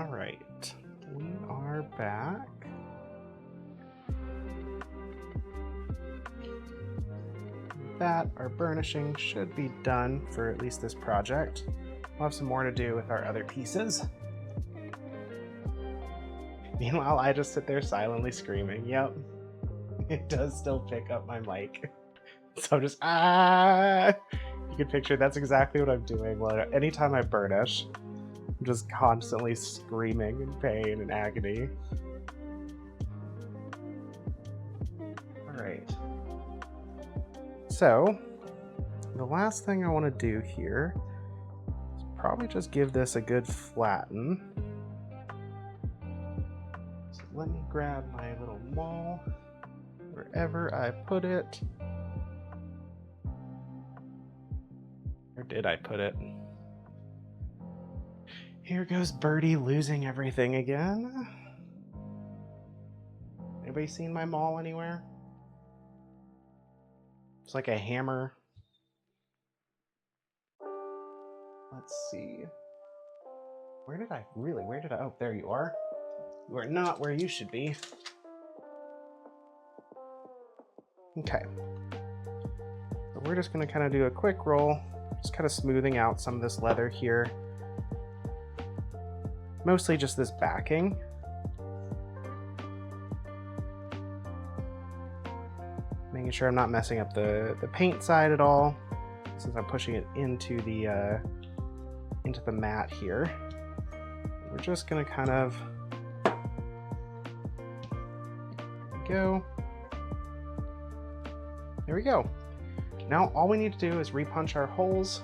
All right, we are back. That our burnishing should be done for at least this project. We'll have some more to do with our other pieces. Meanwhile, I just sit there silently screaming. Yep, it does still pick up my mic. So I'm just, ah! You can picture that's exactly what I'm doing. Well, anytime I burnish, I'm just constantly screaming in pain and agony. All right. So, the last thing I want to do here is probably just give this a good flatten. So let me grab my little maul wherever I put it. Where did I put it? Here goes Birdie losing everything again. Anybody seen my maul anywhere? It's like a hammer. Let's see. Where did I? Oh, there you are. You are not where you should be. Okay. So we're just going to kind of do a quick roll, just kind of smoothing out some of this leather here. Mostly just this backing. Making sure I'm not messing up the paint side at all, since I'm pushing it into the mat here. We're just gonna kind of go. There we go. Now all we need to do is repunch our holes,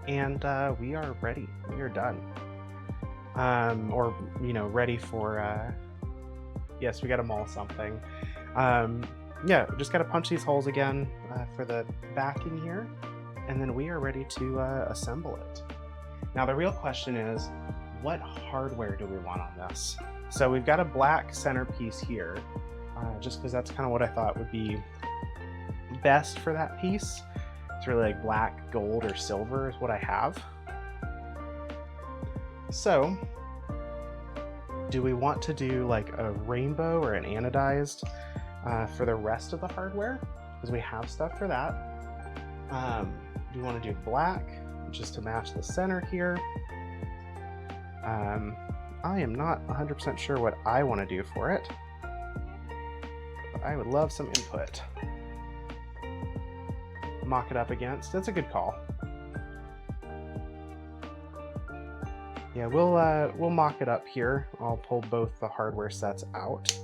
and we are ready. We are done. Or ready for. Yes, we got to maul something. Yeah, just got to punch these holes again for the backing here, and then we are ready to assemble it. Now the real question is, what hardware do we want on this? So we've got a black centerpiece here, just because that's kind of what I thought would be best for that piece. It's really like black, gold, or silver is what I have. So do we want to do like a rainbow or an anodized for the rest of the hardware? Because we have stuff for that. Do we want to do black just to match the center here? I am not 100% sure what I want to do for it, but I would love some input. Mock it up against. That's a good call. Yeah, we'll mock it up here. I'll pull both the hardware sets out.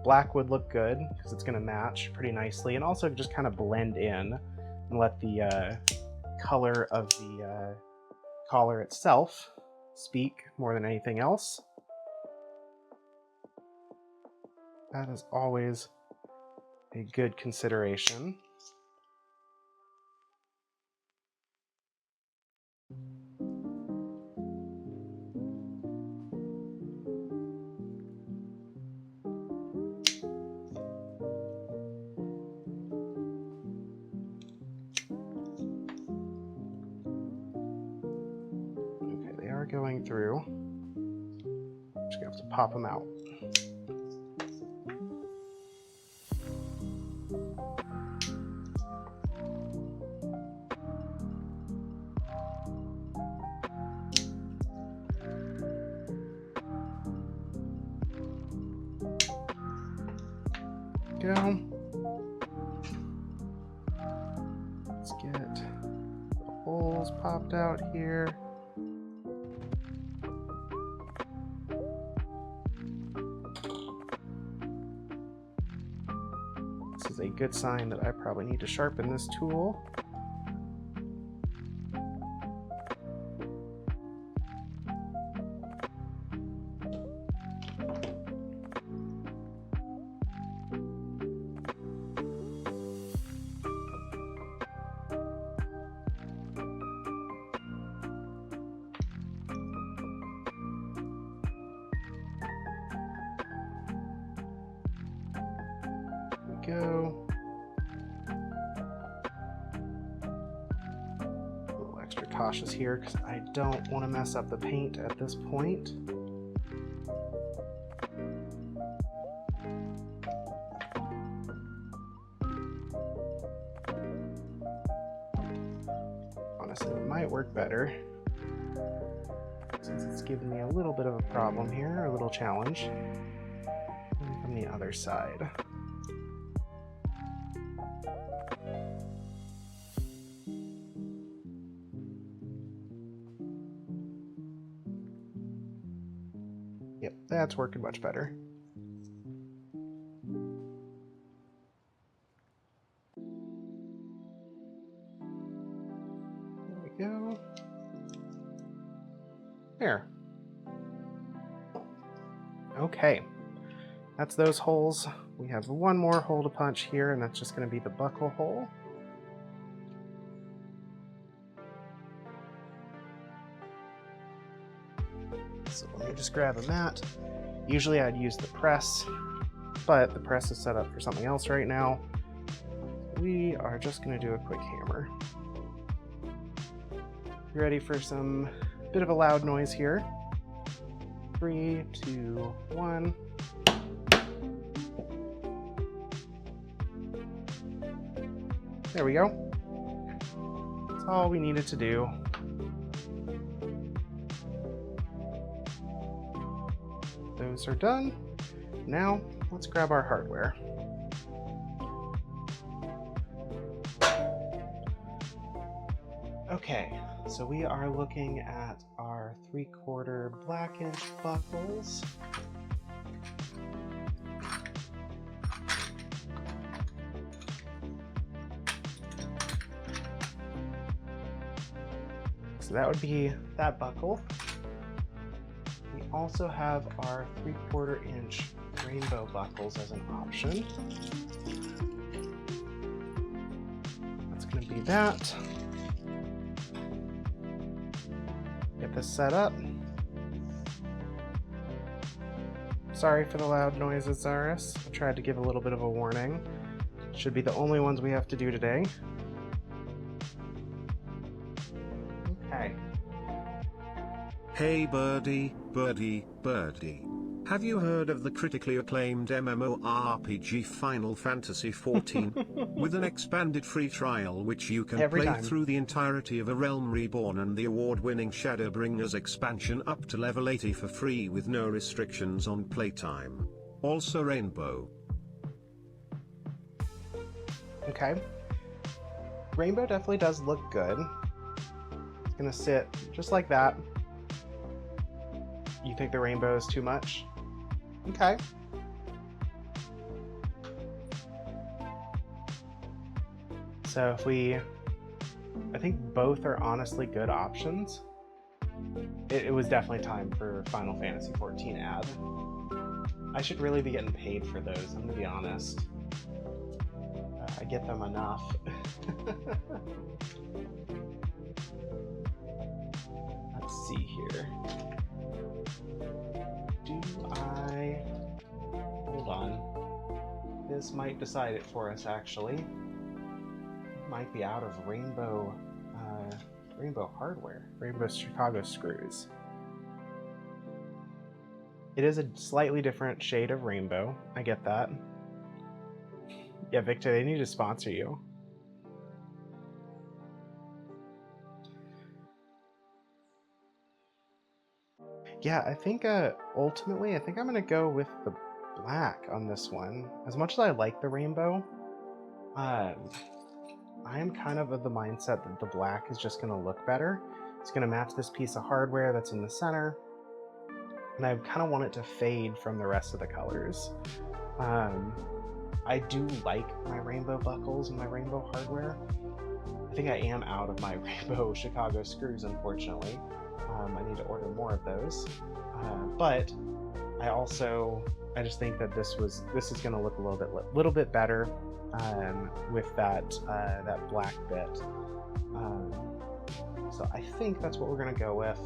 Black would look good because it's going to match pretty nicely, and also just kind of blend in and let the color of the collar itself speak more than anything else. That is always a good consideration. Okay, they are going through. Just gonna have to pop them out. Go. Let's get the holes popped out here. This is a good sign that I probably need to sharpen this tool. Go. cautious here because I don't want to mess up the paint at this point. Honestly, it might work better since it's giving me a little bit of a problem here, a little challenge. From the other side. Yep, that's working much better. There we go. There. Okay. That's those holes. We have one more hole to punch here, and that's just going to be the buckle hole. So let me just grab a mat. Usually I'd use the press, but the press is set up for something else right now. We are just going to do a quick hammer. You ready for some bit of a loud noise here? 3, 2, 1. There we go. That's all we needed to do. Those are done. Now, let's grab our hardware. Okay, so we are looking at our 3/4 blackened buckles. So that would be that buckle. We also have our 3/4 inch rainbow buckles as an option. That's going to be that. Get this set up. Sorry for the loud noises, Zaris. I tried to give a little bit of a warning. Should be the only ones we have to do today. Okay. Hey birdie, birdie, birdie. Have you heard of the critically acclaimed MMORPG Final Fantasy XIV? With an expanded free trial which you can play through the entirety of A Realm Reborn and the award-winning Shadowbringers expansion up to level 80 for free with no restrictions on playtime. Also Rainbow. Okay. Rainbow definitely does look good. It's gonna sit just like that. You think the rainbow is too much? Okay. So if I think both are honestly good options. It was definitely time for Final Fantasy XIV ad. I should really be getting paid for those, I'm gonna be honest. I get them enough. Let's see here. Hold on. This might decide it for us, actually. Might be out of rainbow hardware. Rainbow Chicago screws. It is a slightly different shade of rainbow. I get that. Yeah, Victor, they need to sponsor you. Yeah, I think ultimately, I think I'm gonna go with the black on this one. As much as I like the rainbow, I am kind of the mindset that the black is just gonna look better. It's gonna match this piece of hardware that's in the center, and I kind of want it to fade from the rest of the colors. I do like my rainbow buckles and my rainbow hardware. I think I am out of my rainbow Chicago screws, unfortunately. I need to order more of those, but I just think that this is going to look a little bit better with that black bit. So I think that's what we're going to go with.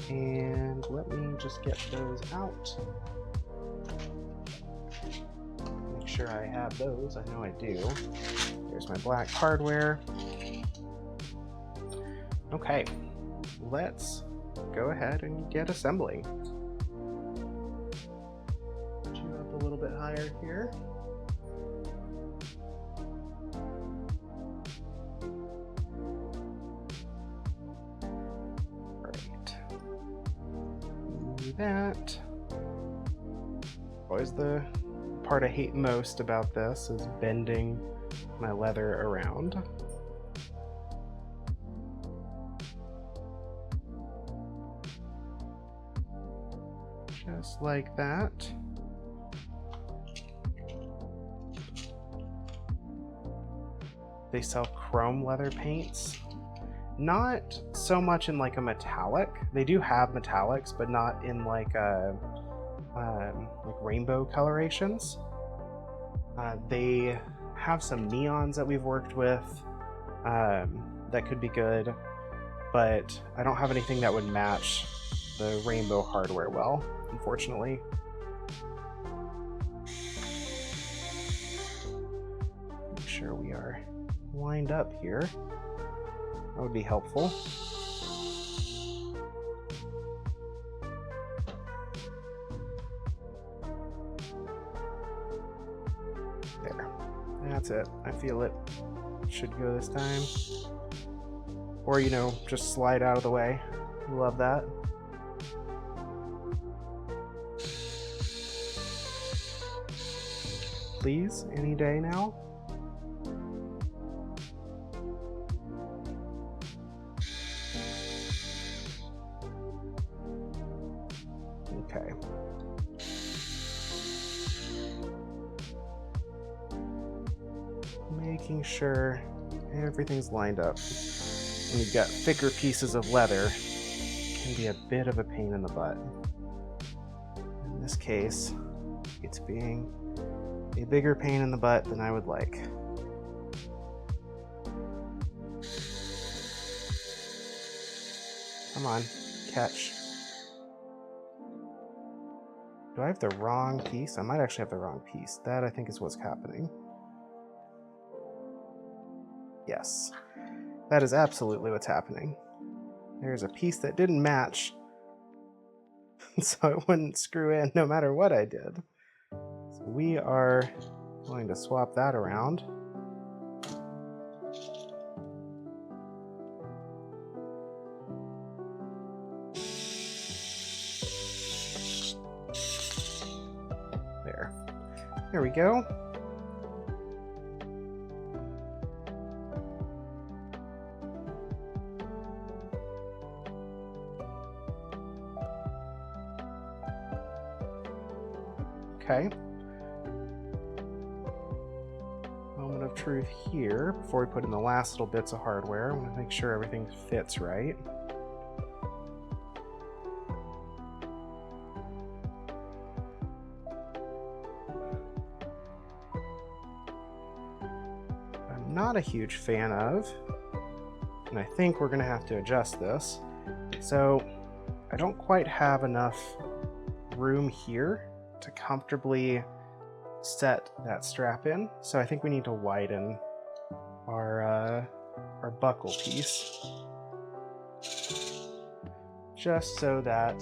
And let me just get those out. Make sure I have those. I know I do. There's my black hardware. Okay, let's go ahead and get assembling. Put you up a little bit higher here. Right. Do that. Always the part I hate most about this is bending my leather around. Just like that. They sell chrome leather paints. Not so much in like a metallic. They do have metallics, but not in like like rainbow colorations. They have some neons that we've worked with that could be good, but I don't have anything that would match the rainbow hardware well, unfortunately. Make sure we are lined up here. That would be helpful. There. That's it. I feel it should go this time. Or, you know, just slide out of the way. Love that. Please, any day now. Okay. Making sure everything's lined up. When you've got thicker pieces of leather, it can be a bit of a pain in the butt. In this case, it's being a bigger pain in the butt than I would like. Come on, catch. Do I have the wrong piece? I might actually have the wrong piece. That, I think, is what's happening. Yes, that is absolutely what's happening. There's a piece that didn't match, so it wouldn't screw in no matter what I did. So we are going to swap that around. There we go. Okay. Moment of truth here before we put in the last little bits of hardware. I want to make sure everything fits right. Not a huge fan of, and I think we're going to have to adjust this. So I don't quite have enough room here to comfortably set that strap in, so I think we need to widen our buckle piece just so that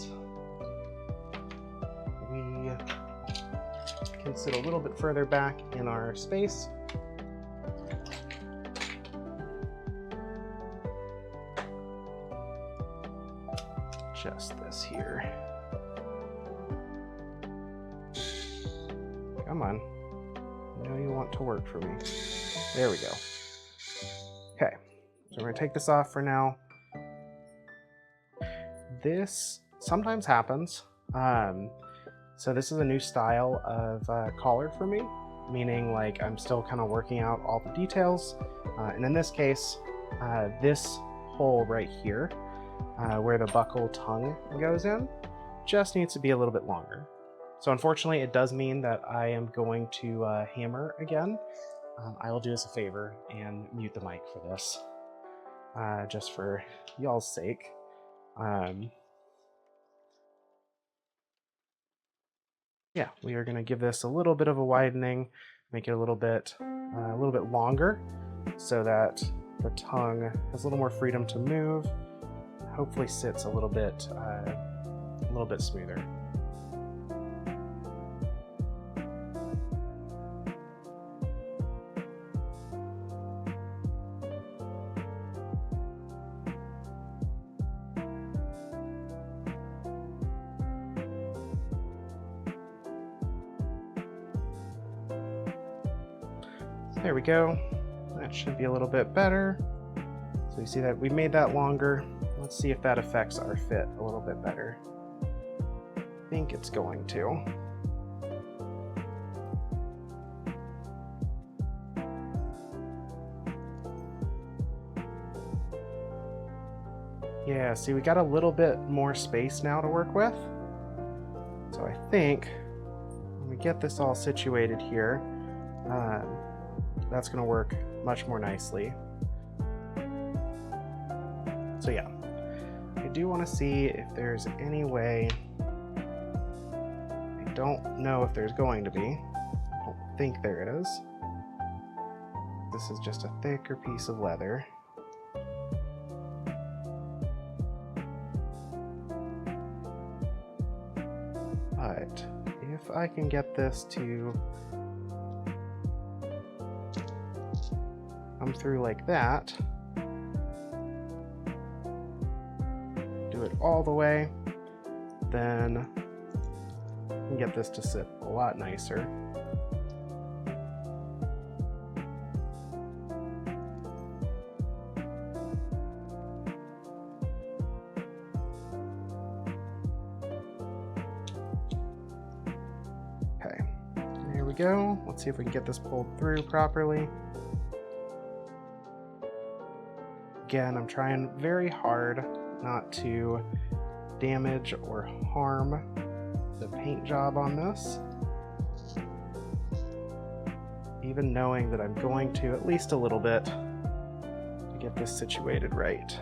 we can sit a little bit further back in our space. Just this here. Come on. I know you want to work for me. There we go. Okay, so we're going to take this off for now. This sometimes happens. So this is a new style of collar for me, meaning like I'm still kind of working out all the details. And in this case, this hole right here, where the buckle tongue goes in, just needs to be a little bit longer. So unfortunately, it does mean that I am going to hammer again. I will do us a favor and mute the mic for this, just for y'all's sake. Yeah, we are going to give this a little bit of a widening. make it a little bit longer so that the tongue has a little more freedom to move. Hopefully sits a little bit smoother. There we go. That should be a little bit better. So you see that we made that longer. Let's see if that affects our fit a little bit better. I think it's going to. Yeah, see, we got a little bit more space now to work with. So I think when we get this all situated here, that's going to work much more nicely. So yeah, I do want to see if there's any way. I don't know if there's going to be. I don't think there is. This is just a thicker piece of leather. But if I can get this to come through like that, do it all the way, then I can get this to sit a lot nicer. Okay, there we go. Let's see if we can get this pulled through properly. Again, I'm trying very hard not to damage or harm the paint job on this, even knowing that I'm going to at least a little bit to get this situated right.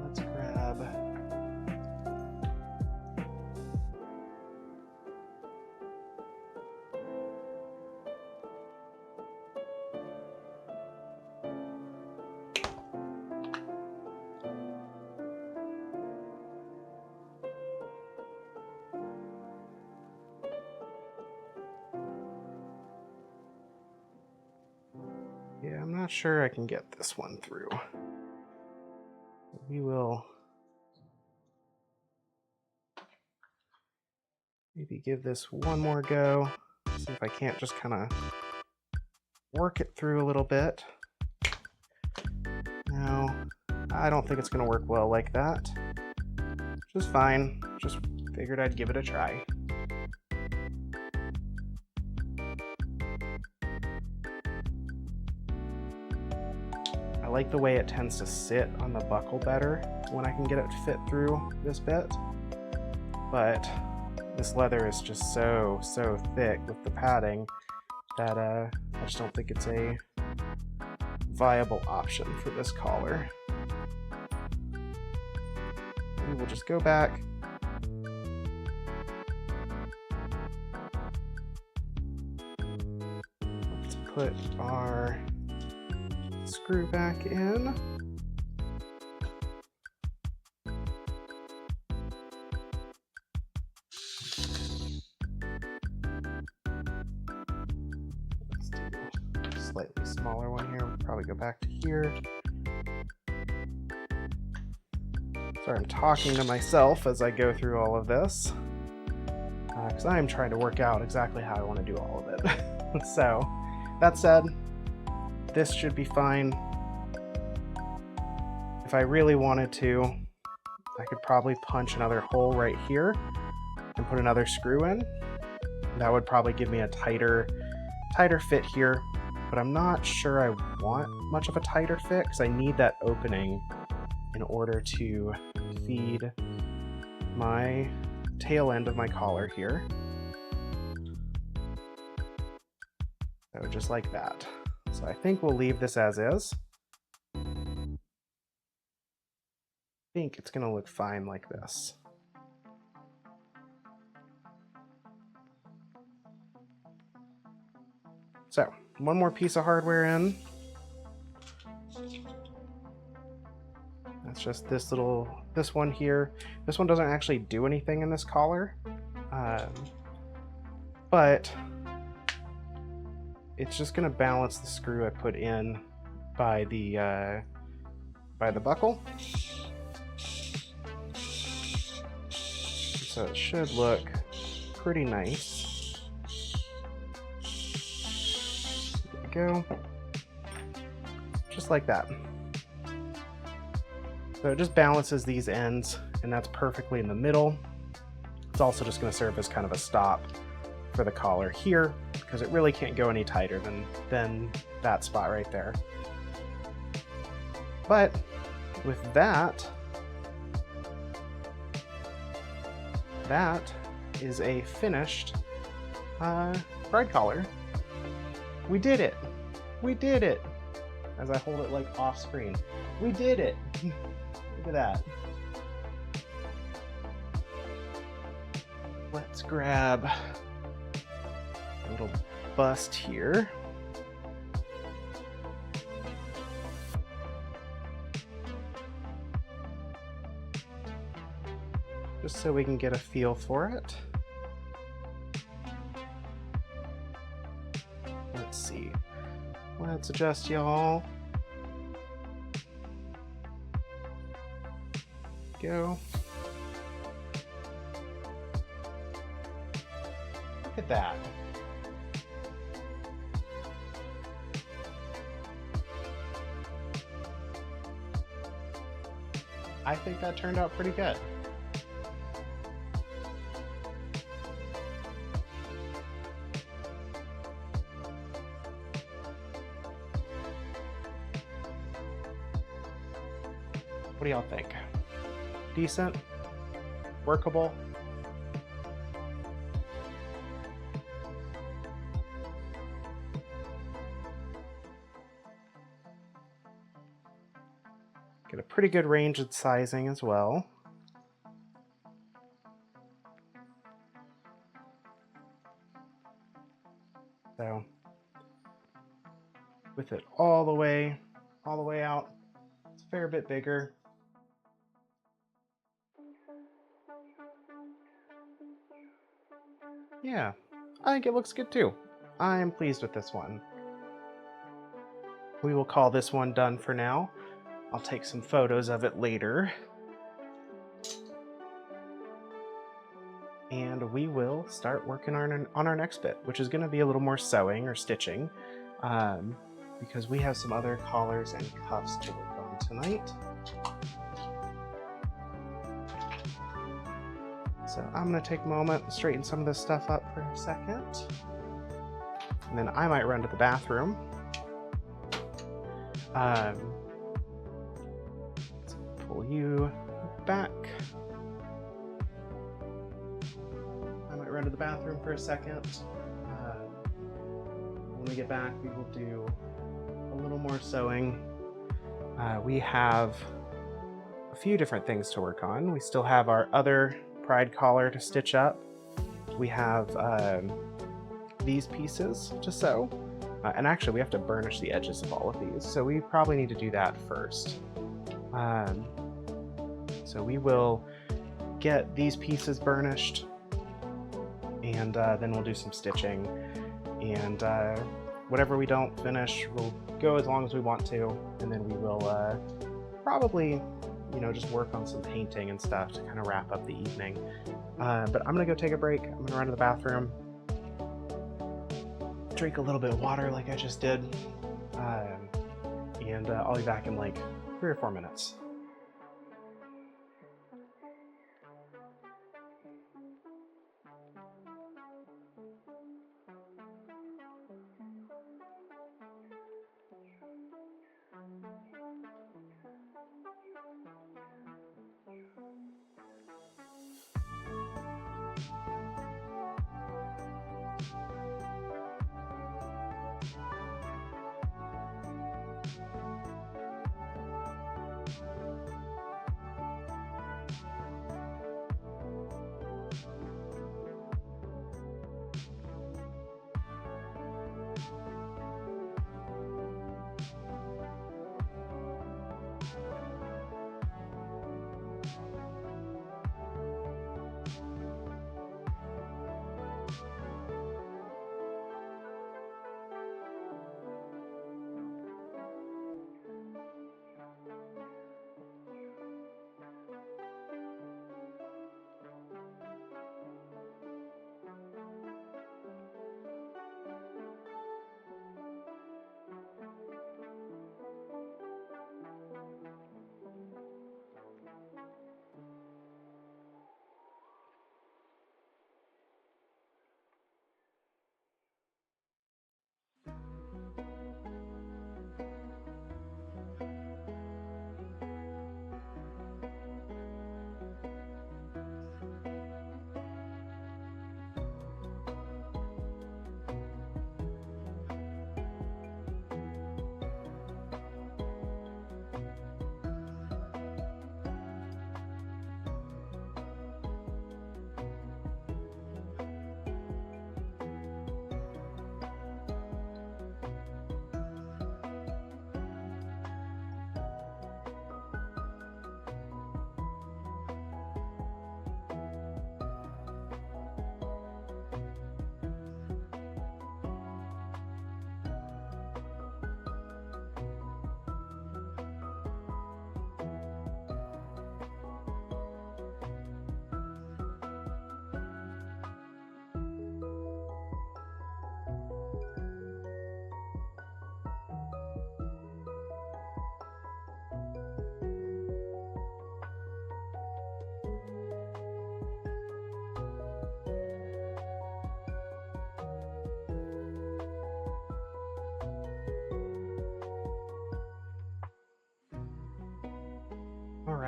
Let's grab yeah, I'm not sure I can get this one through. We will maybe give this one more go. See if I can't just kind of work it through a little bit. No, I don't think it's going to work well like that. Which is fine. Just figured I'd give it a try. I like the way it tends to sit on the buckle better when I can get it to fit through this bit. But this leather is just so thick with the padding that I just don't think it's a viable option for this collar. We will just go back. Let's put our screw back in. Let's do a slightly smaller one here. We'll probably go back to here. Sorry, I'm talking to myself as I go through all of this, because I am trying to work out exactly how I want to do all of it. So, that said, this should be fine. If I really wanted to, I could probably punch another hole right here and put another screw in. That would probably give me a tighter fit here, but I'm not sure I want much of a tighter fit because I need that opening in order to feed my tail end of my collar here. So just like that. So I think we'll leave this as is. I think it's going to look fine like this. So, one more piece of hardware in. That's just this one here. This one doesn't actually do anything in this collar, but it's just going to balance the screw I put in by the buckle. So it should look pretty nice. There we go. Just like that. So it just balances these ends, and that's perfectly in the middle. It's also just going to serve as kind of a stop for the collar here, because it really can't go any tighter than that spot right there. But with that is a finished bride collar. We did it! We did it! As I hold it like off screen. We did it! Look at that. Let's grab a little bust here. Just so we can get a feel for it. Let's see. Let's adjust y'all. Go. Look at that. I think that turned out pretty good. What do y'all think? Decent? Workable? Get a pretty good range of sizing as well. So, with it all the way out, it's a fair bit bigger. Yeah, I think it looks good too. I'm pleased with this one. We will call this one done for now. I'll take some photos of it later. And we will start working on our next bit, which is going to be a little more sewing or stitching, because we have some other collars and cuffs to work on tonight. So I'm going to take a moment and straighten some of this stuff up for a second. And then I might run to the bathroom. Let's pull you back. I might run to the bathroom for a second. When we get back, we will do a little more sewing. We have a few different things to work on. We still have our other pride collar to stitch up. We have these pieces to sew. And actually, we have to burnish the edges of all of these, so we probably need to do that first. So we will get these pieces burnished, and then we'll do some stitching. And whatever we don't finish, we'll go as long as we want to, and then we will probably, just work on some painting and stuff to kind of wrap up the evening. But I'm gonna go take a break. I'm gonna run to the bathroom, drink a little bit of water like I just did, and I'll be back in like 3 or 4 minutes.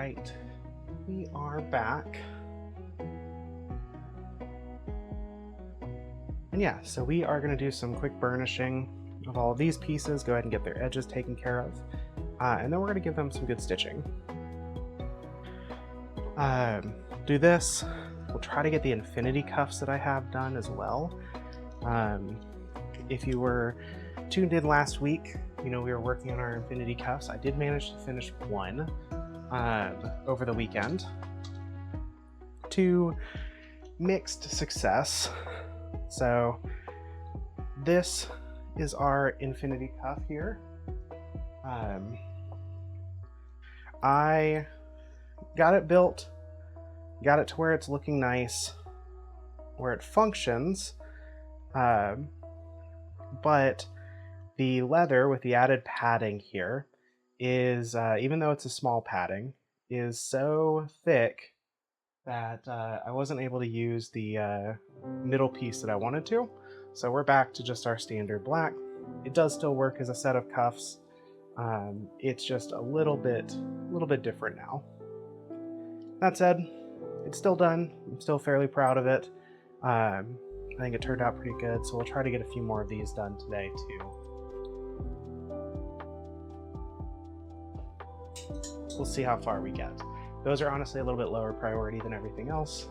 Alright, we are back. And yeah, so we are going to do some quick burnishing of all of these pieces, go ahead and get their edges taken care of, and then we're going to give them some good stitching. Do this. We'll try to get the infinity cuffs that I have done as well. If you were tuned in last week, you know we were working on our infinity cuffs. I did manage to finish one over the weekend to mixed success. So this is our infinity cuff here. I got it built, got it to where it's looking nice, where it functions, but the leather with the added padding here is, even though it's a small padding, is so thick that I wasn't able to use the middle piece that I wanted to. So we're back to just our standard black. It does still work as a set of cuffs. It's just a little bit different now. That said, it's still done. I'm still fairly proud of it. I think it turned out pretty good, so we'll try to get a few more of these done today too. We'll see how far we get. Those are honestly a little bit lower priority than everything else.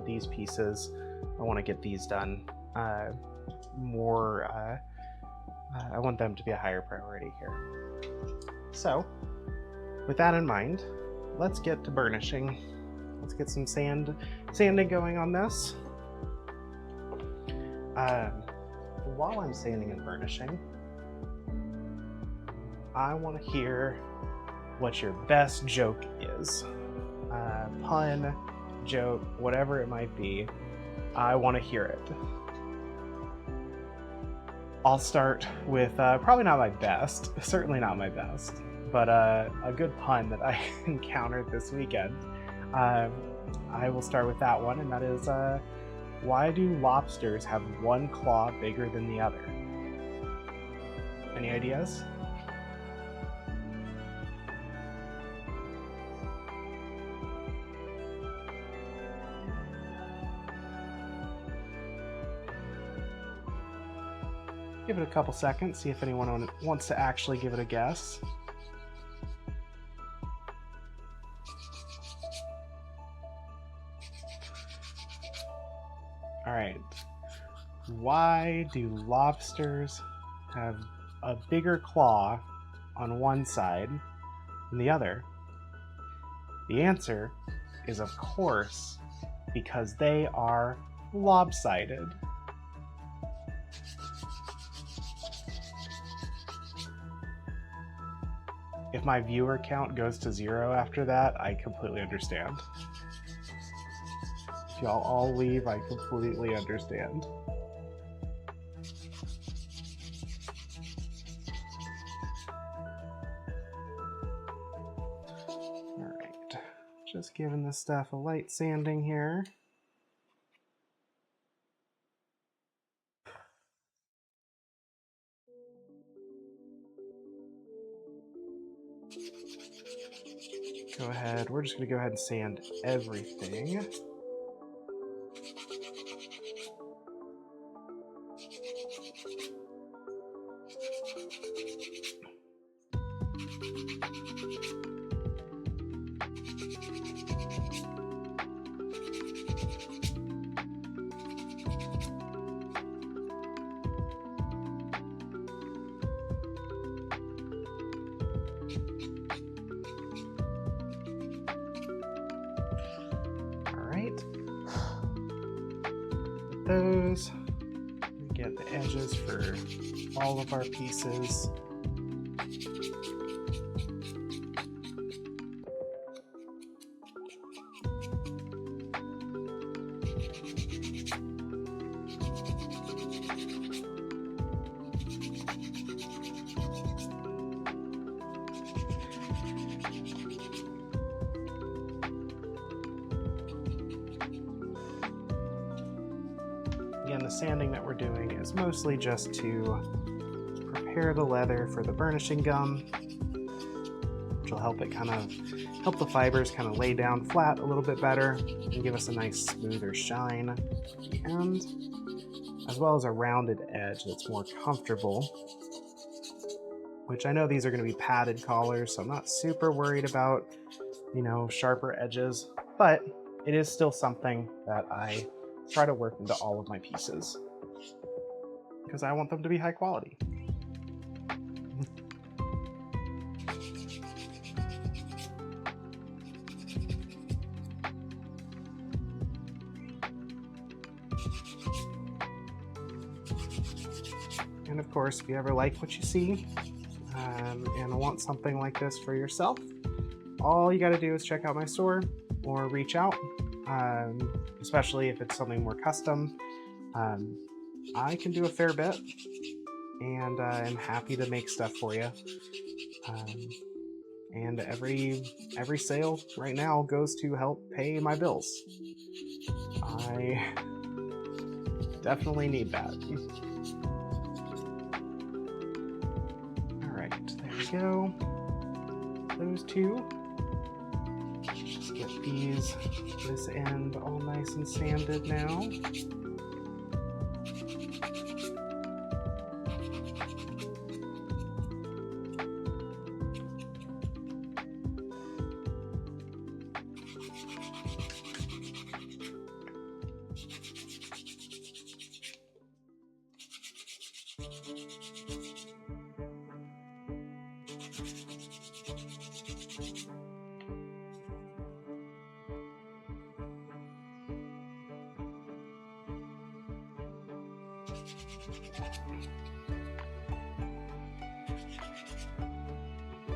These pieces, I want to get these done more. I want them to be a higher priority here. So, with that in mind, let's get to burnishing. Let's get some sanding going on this. While I'm sanding and burnishing, I want to hear what your best joke is. Pun, joke, whatever it might be, I want to hear it. I'll start with probably not my best, certainly not my best, but a good pun that I encountered this weekend. I will start with that one, and that is, why do lobsters have one claw bigger than the other? Any ideas? Give it a couple seconds, see if anyone wants to actually give it a guess. All right. Why do lobsters have a bigger claw on one side than the other? The answer is, of course, because they are lopsided. If my viewer count goes to 0 after that, I completely understand. If y'all all leave, I completely understand. Alright, just giving this stuff a light sanding here. We're just going to go ahead and sand everything. Those. We get the edges for all of our pieces. Again, the sanding that we're doing is mostly just to prepare the leather for the burnishing gum. which will help it help the fibers kind of lay down flat a little bit better and give us a nice smoother shine at the end, as well as a rounded edge that's more comfortable, which I know these are going to be padded collars, so I'm not super worried about, sharper edges, but it is still something that I try to work into all of my pieces because I want them to be high quality. And of course, if you ever like what you see and want something like this for yourself, all you got to do is check out my store or reach out, especially if it's something more custom. I can do a fair bit, and I'm happy to make stuff for you. And every sale right now goes to help pay my bills. I definitely need that. All right, there we go. Those two. Just get this end all nice and sanded now.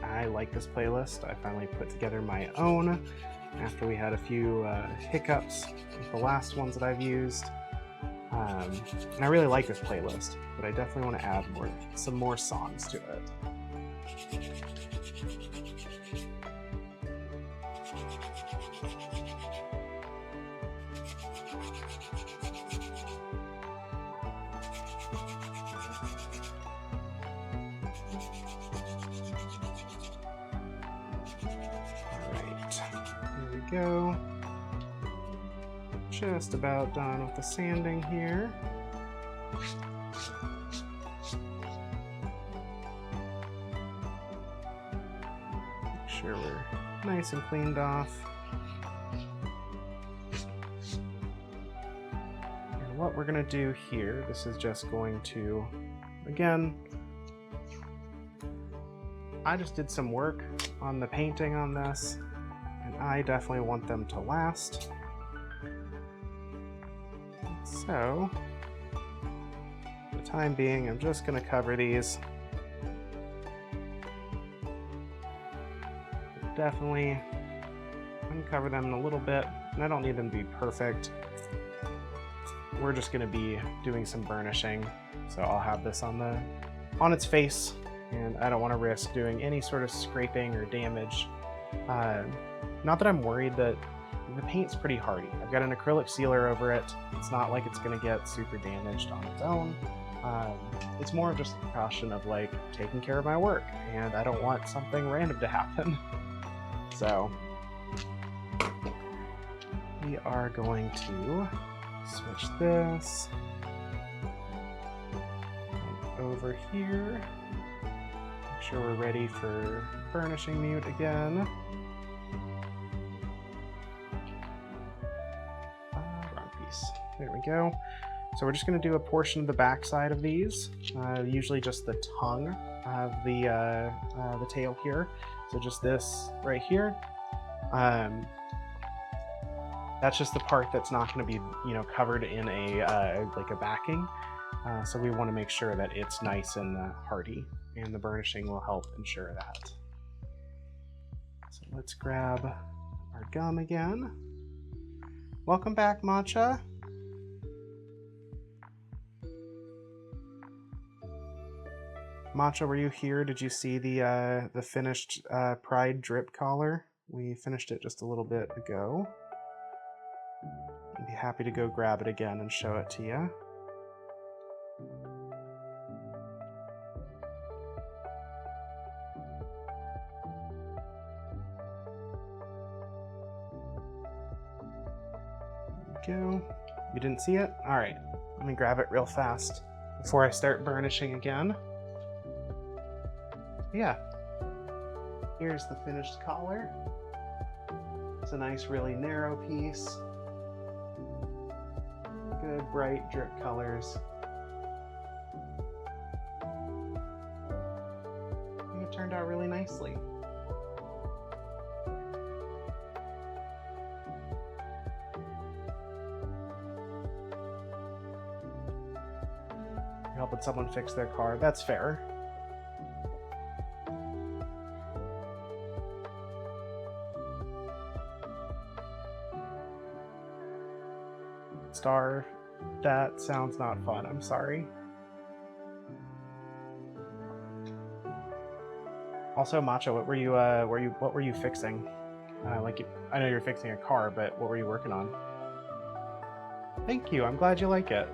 I like this playlist. I finally put together my own after we had a few hiccups with the last ones that I've used. And I really like this playlist, but I definitely want to add some more songs to it. Go. Just about done with the sanding here. Make sure we're nice and cleaned off. And what we're going to do here, this is just going to, again, I just did some work on the painting on this. I definitely want them to last. So, for the time being, I'm just going to cover these. Definitely uncover them in a little bit, and I don't need them to be perfect. We're just going to be doing some burnishing, so I'll have this on its face, and I don't want to risk doing any sort of scraping or damage. Not that I'm worried that the paint's pretty hardy. I've got an acrylic sealer over it. It's not like it's going to get super damaged on its own. It's more of just a precaution of like taking care of my work, and I don't want something random to happen. So we are going to switch this over here. Make sure we're ready for burnishing mute again. There we go. So we're just going to do a portion of the back side of these, usually just the tongue of the tail here. So just this right here. That's just the part that's not going to be, covered in like a backing. So we want to make sure that it's nice and hardy, and the burnishing will help ensure that. So let's grab our gum again. Welcome back, Matcha. Matcha, were you here? Did you see the finished Pride drip collar? We finished it just a little bit ago. I'd be happy to go grab it again and show it to you. go. You didn't see it? All right, let me grab it real fast before I start burnishing again. Yeah, here's the finished collar. It's a nice, really narrow piece. Good, bright drip colors. I think it turned out really nicely. You're helping someone fix their car. That's fair. Star, that sounds not fun. I'm sorry. Also, Macho, what were you fixing? Like, I know you're fixing a car, but what were you working on? Thank you. I'm glad you like it.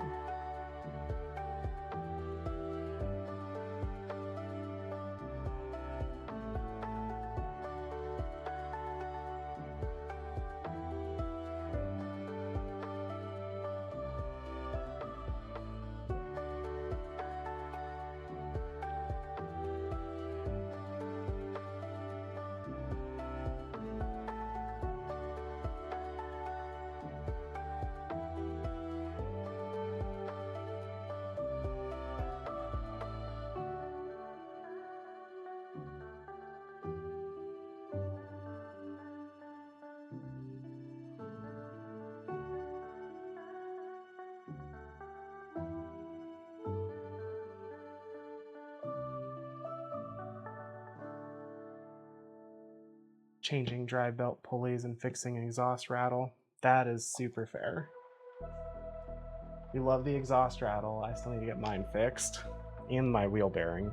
Changing drive belt pulleys and fixing an exhaust rattle. That is super fair. We love the exhaust rattle. I still need to get mine fixed. And my wheel bearing.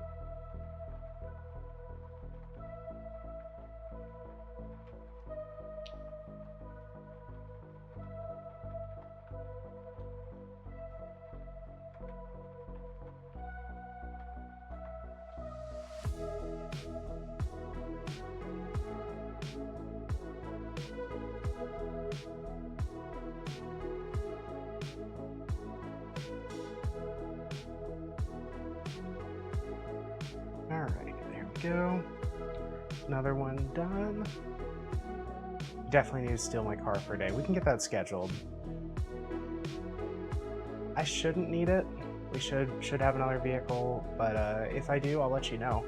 Alright, there we go. Another one done. Definitely need to steal my car for a day. We can get that scheduled. I shouldn't need it. We should have another vehicle, but if I do, I'll let you know.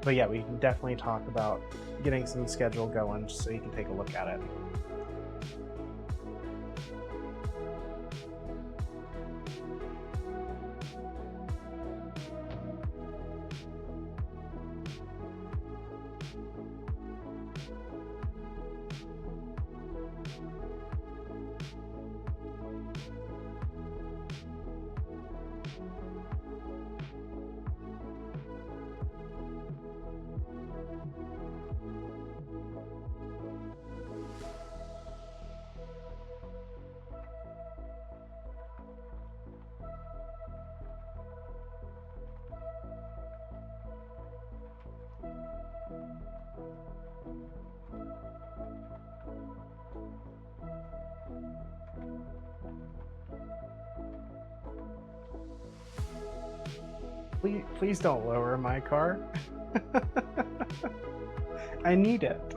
But yeah, we can definitely talk about getting some schedule going so you can take a look at it. Please don't lower my car. I need it.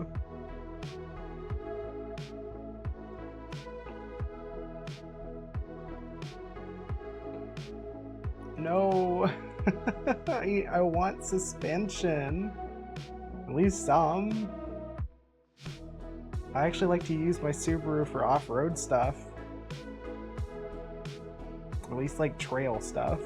No. I want suspension. At least some. I actually like to use my Subaru for off-road stuff. At least like trail stuff.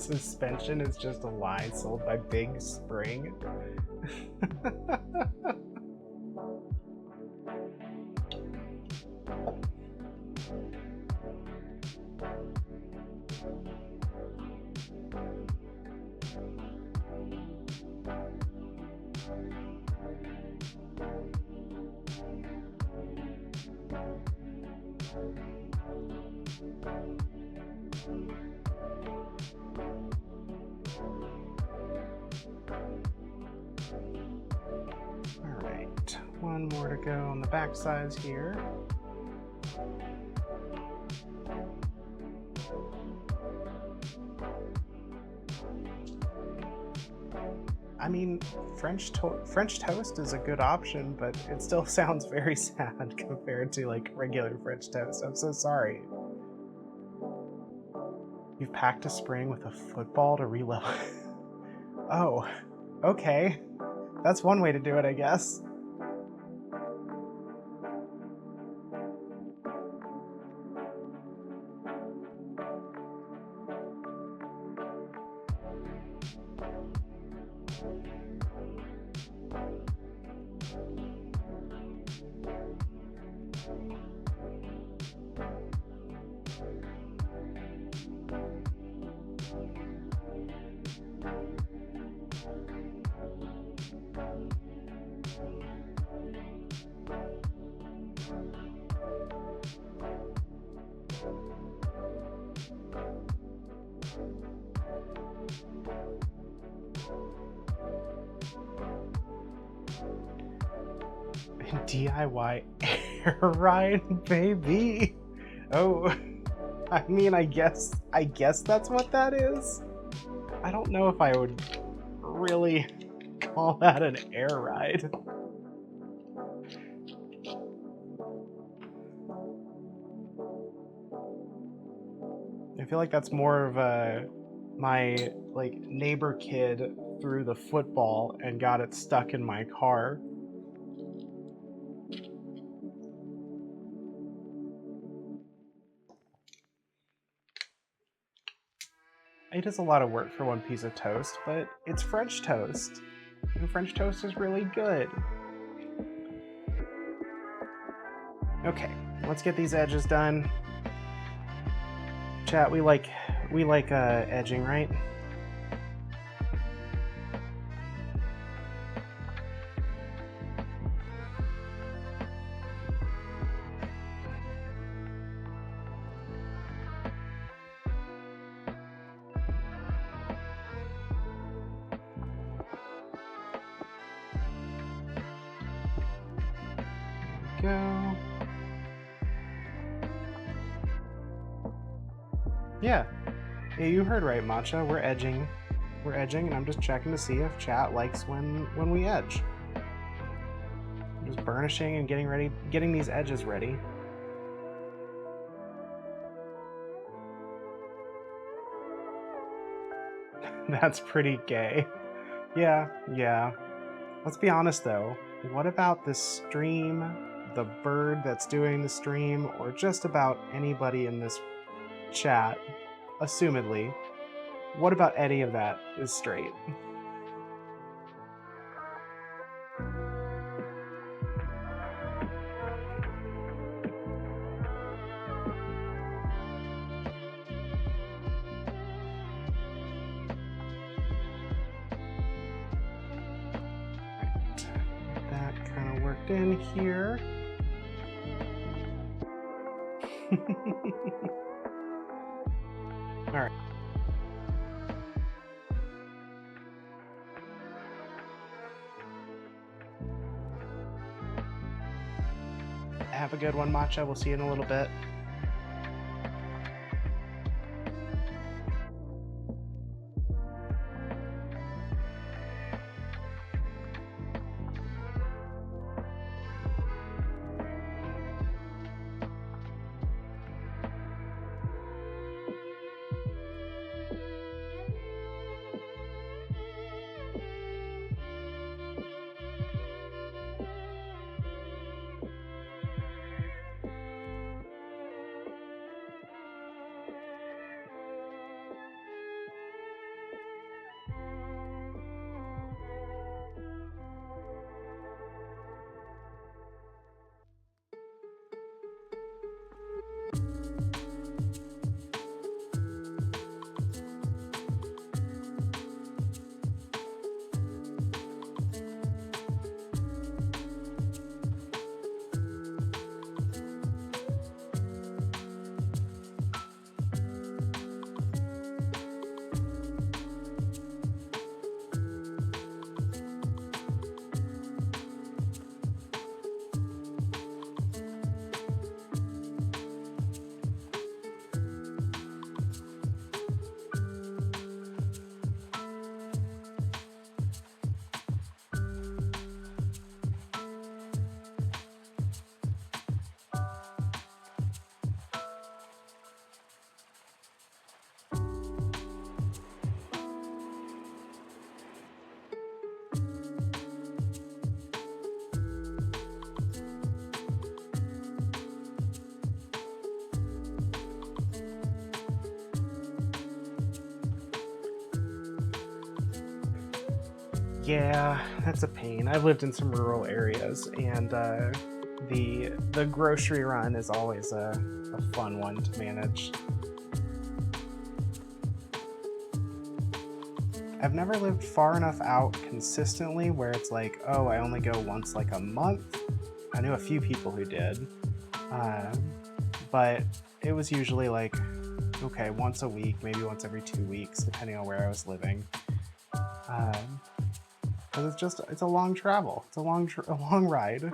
suspension is just a lie sold by Big Spring. Alright, one more to go on the back sides here. I mean, French toast is a good option, but it still sounds very sad compared to like regular French toast. I'm so sorry. You've packed a spring with a football to reload. Oh, okay. That's one way to do it, I guess. DIY air ride, baby. Oh, I mean, I guess that's what that is. I don't know if I would really call that an air ride. I feel like that's more of a my like neighbor kid threw the football and got it stuck in my car. It is a lot of work for one piece of toast, but it's French toast. And French toast is really good. Okay, let's get these edges done. Chat, we like edging, right? Go. Yeah, you heard right, Matcha. We're edging, and I'm just checking to see if chat likes when we edge. I'm just burnishing and getting these edges ready. That's pretty gay. Yeah. Let's be honest though. What about the stream, the bird that's doing the stream, or just about anybody in this chat, assumedly? What about any of that is straight? In here. All right. Have a good one, Matcha. We'll see you in a little bit. Yeah, that's a pain. I've lived in some rural areas, and the grocery run is always a fun one to manage. I've never lived far enough out consistently where it's like, oh, I only go once like a month. I knew a few people who did, but it was usually like, okay, once a week, maybe once every 2 weeks, depending on where I was living. Because it's a long travel. It's a long ride.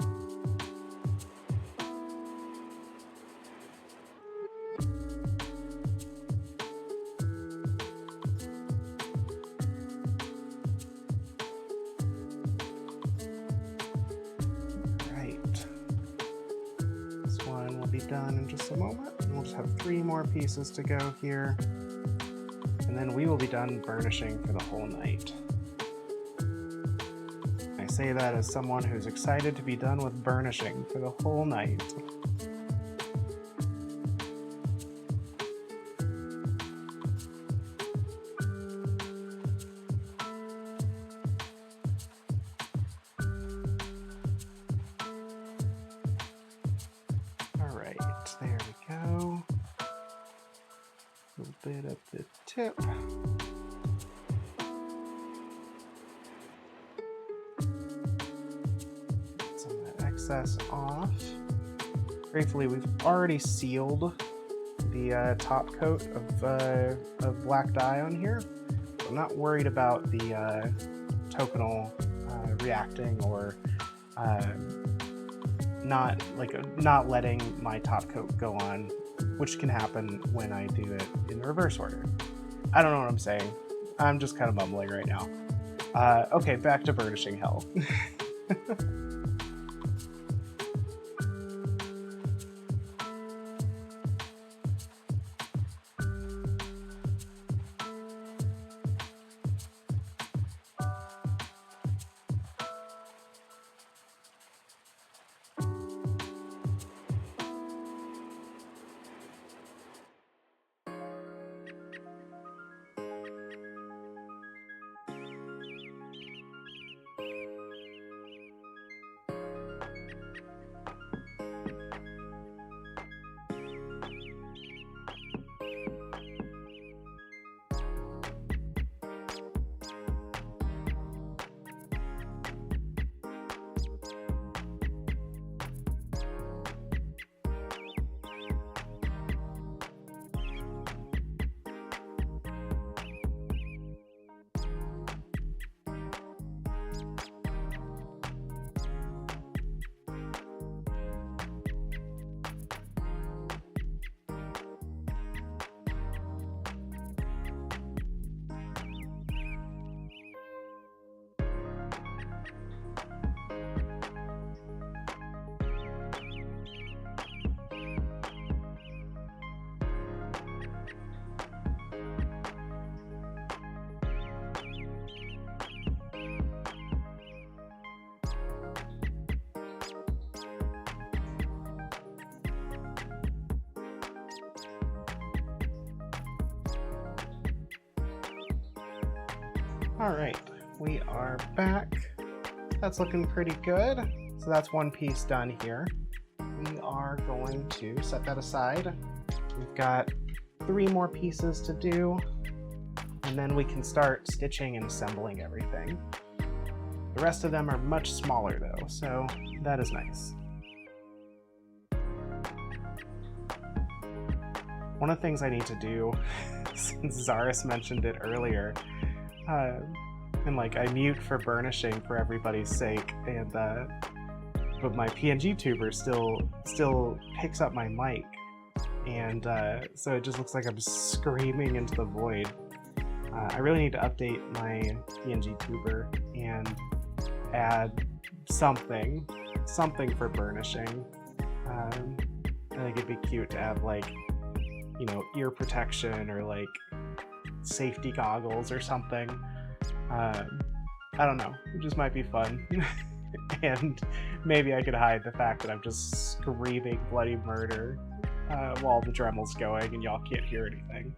Done in just a moment, and we'll just have 3 more pieces to go here, and then we will be done burnishing for the whole night. I say that as someone who's excited to be done with burnishing for the whole night. There we go. A little bit of the tip. Get some of that excess off. Gratefully, we've already sealed the top coat of black dye on here. So I'm not worried about the tokenol reacting or not letting my top coat go on, which can happen when I do it in the reverse order. I don't know what I'm saying. I'm just kind of mumbling right now. Okay, back to burnishing hell. All right, we are back. That's looking pretty good. So that's one piece done here. We are going to set that aside. We've got 3 more pieces to do, and then we can start stitching and assembling everything. The rest of them are much smaller though, so that is nice. One of the things I need to do, since Zaris mentioned it earlier, and like I mute for burnishing for everybody's sake, and but my PNG tuber still picks up my mic, and so it just looks like I'm screaming into the void. I really need to update my PNG tuber and add something for burnishing. I think it'd be cute to have, like, you know, ear protection or like safety goggles or something. I don't know, it just might be fun. And maybe I could hide the fact that I'm just screaming bloody murder while the Dremel's going and y'all can't hear anything. .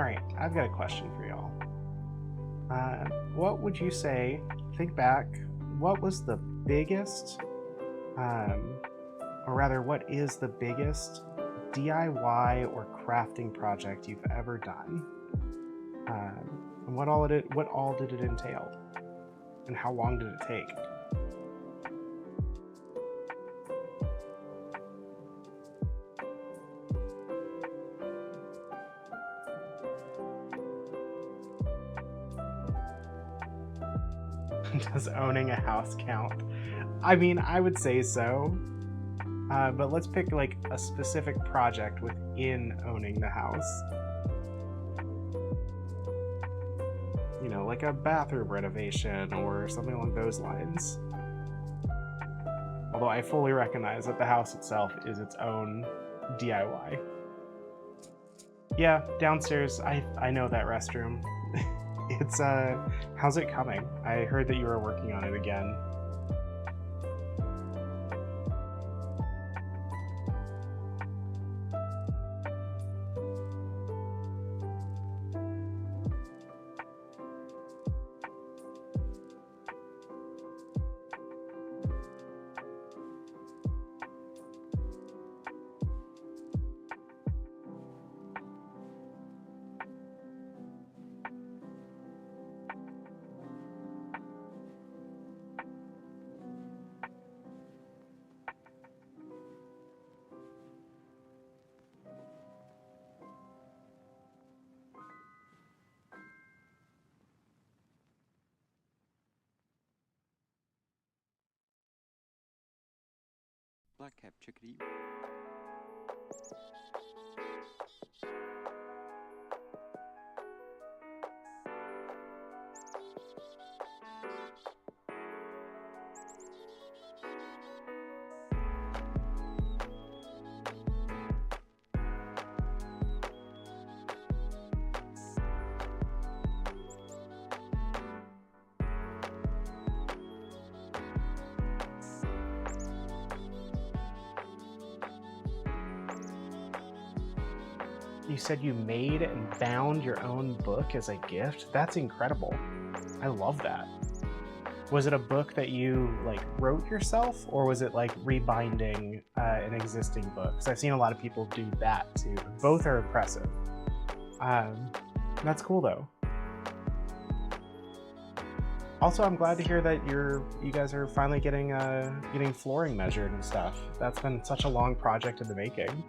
Alright, I've got a question for y'all. What would you say, think back, what was the biggest, or rather, what is the biggest DIY or crafting project you've ever done? And what all did it entail? And how long did it take? Does owning a house count? I mean, I would say so. But let's pick like a specific project within owning the house. You know, like a bathroom renovation or something along those lines. Although I fully recognize that the house itself is its own DIY. Yeah, downstairs, I know that restroom. It's, how's it coming? I heard that you were working on it again. Black-cap chickadee. You said you made and bound your own book as a gift? That's incredible. I love that. Was it a book that you like wrote yourself, or was it like rebinding an existing book? Because I've seen a lot of people do that too. Both are impressive. That's cool though. Also, I'm glad to hear that you guys are finally getting flooring measured and stuff. That's been such a long project in the making.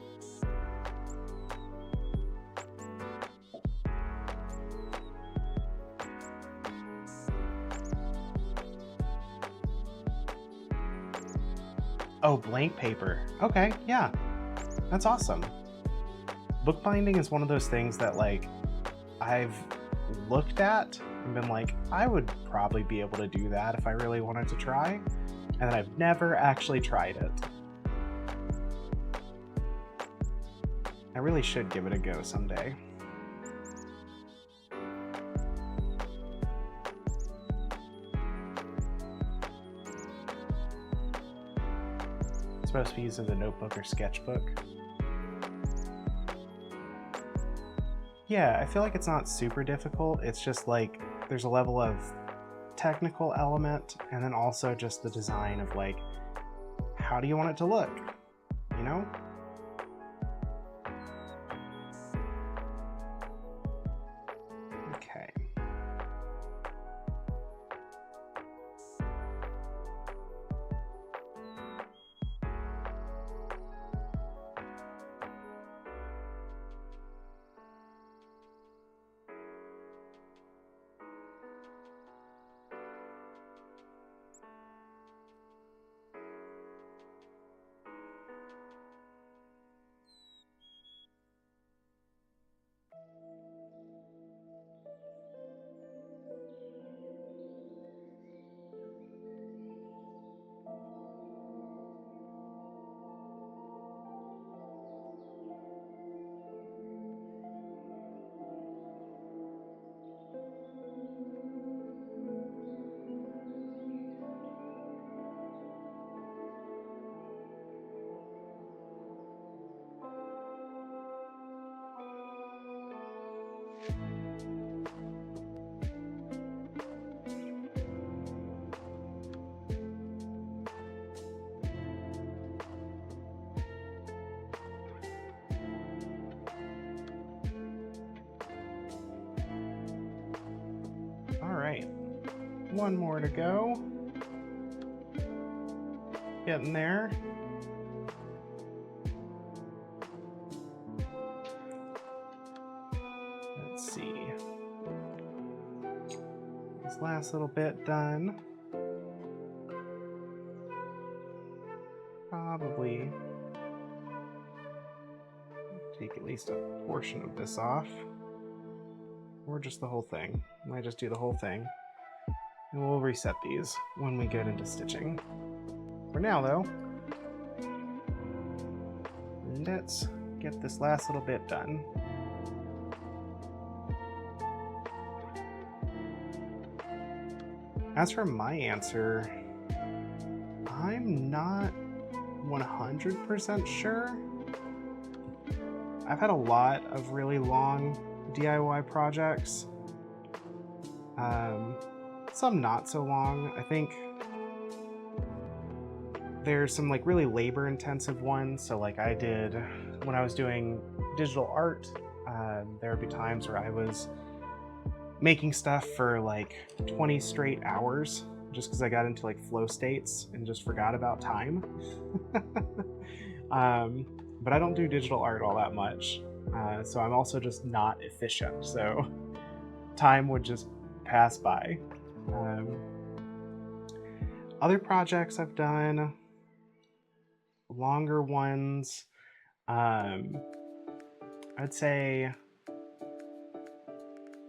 Oh, blank paper. Okay, yeah. That's awesome. Bookbinding is one of those things that, like, I've looked at and been like, I would probably be able to do that if I really wanted to try, and then I've never actually tried it. I really should give it a go someday. It's supposed to be used as a notebook or sketchbook. Yeah, I feel like it's not super difficult. It's just like there's a level of technical element and then also just the design of like, how do you want it to look? You know? Okay. All right, one more to go. Getting there. Let's see. This last little bit done. Probably take at least a portion of this off. Or just the whole thing. I might just do the whole thing. And we'll reset these when we get into stitching. For now, though, let's get this last little bit done. As for my answer, I'm not 100% sure. I've had a lot of really long DIY projects. Some not so long. I think there's some like really labor intensive ones. So like I did when I was doing digital art, there would be times where I was making stuff for like 20 straight hours just because I got into like flow states and just forgot about time. But I don't do digital art all that much. So I'm also just not efficient. So time would just pass by. Other projects I've done, longer ones, I'd say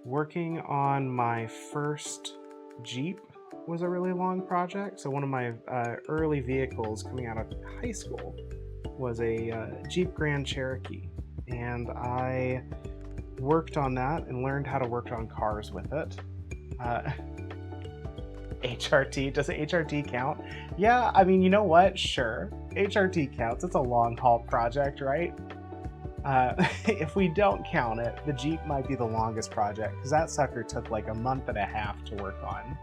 working on my first Jeep was a really long project. So one of my early vehicles coming out of high school was a Jeep Grand Cherokee. And I worked on that and learned how to work on cars with it. HRT, does HRT count? Yeah, I mean, you know what? Sure, HRT counts. It's a long haul project, right? If we don't count it, the Jeep might be the longest project because that sucker took like a month and a half to work on.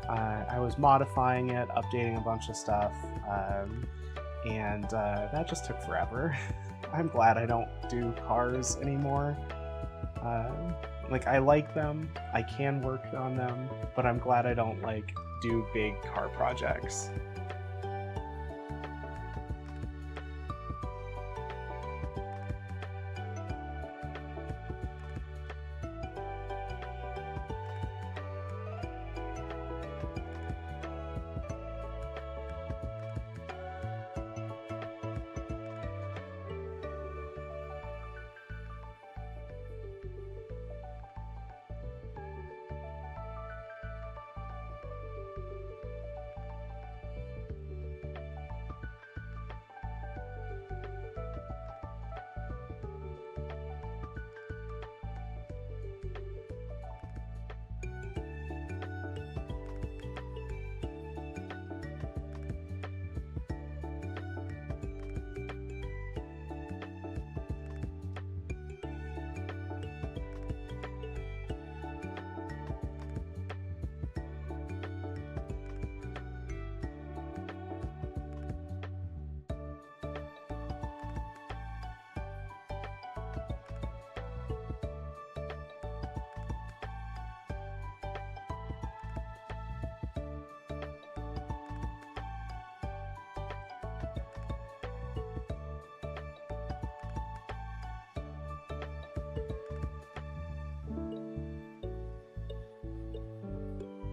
I was modifying it, updating a bunch of stuff, and that just took forever. I'm glad I don't do cars anymore. Like, I like them, I can work on them, but I'm glad I don't like do big car projects.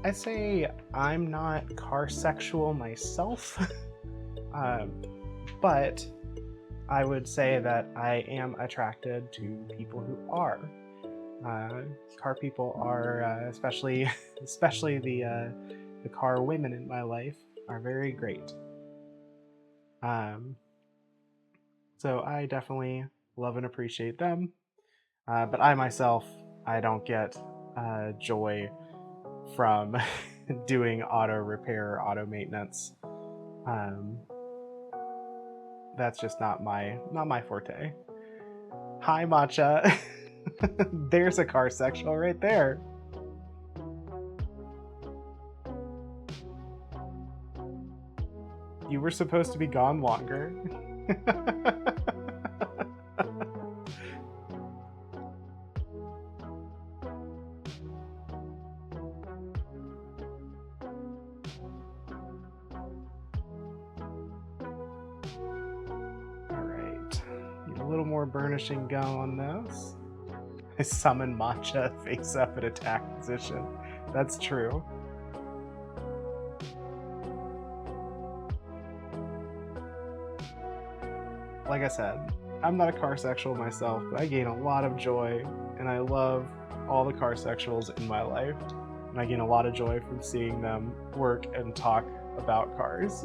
I say I'm not car sexual myself, but I would say that I am attracted to people who are. Car people are, especially the car women in my life, are very great. So I definitely love and appreciate them, but I myself, I don't get joy from doing auto repair or auto maintenance. That's just not my forte. Hi, Matcha. There's a car sexual right there. You were supposed to be gone longer. little more burnishing go on this. I summon Matcha face up at attack position. That's true. Like I said, I'm not a car sexual myself, but I gain a lot of joy, and I love all the car sexuals in my life, and I gain a lot of joy from seeing them work and talk about cars.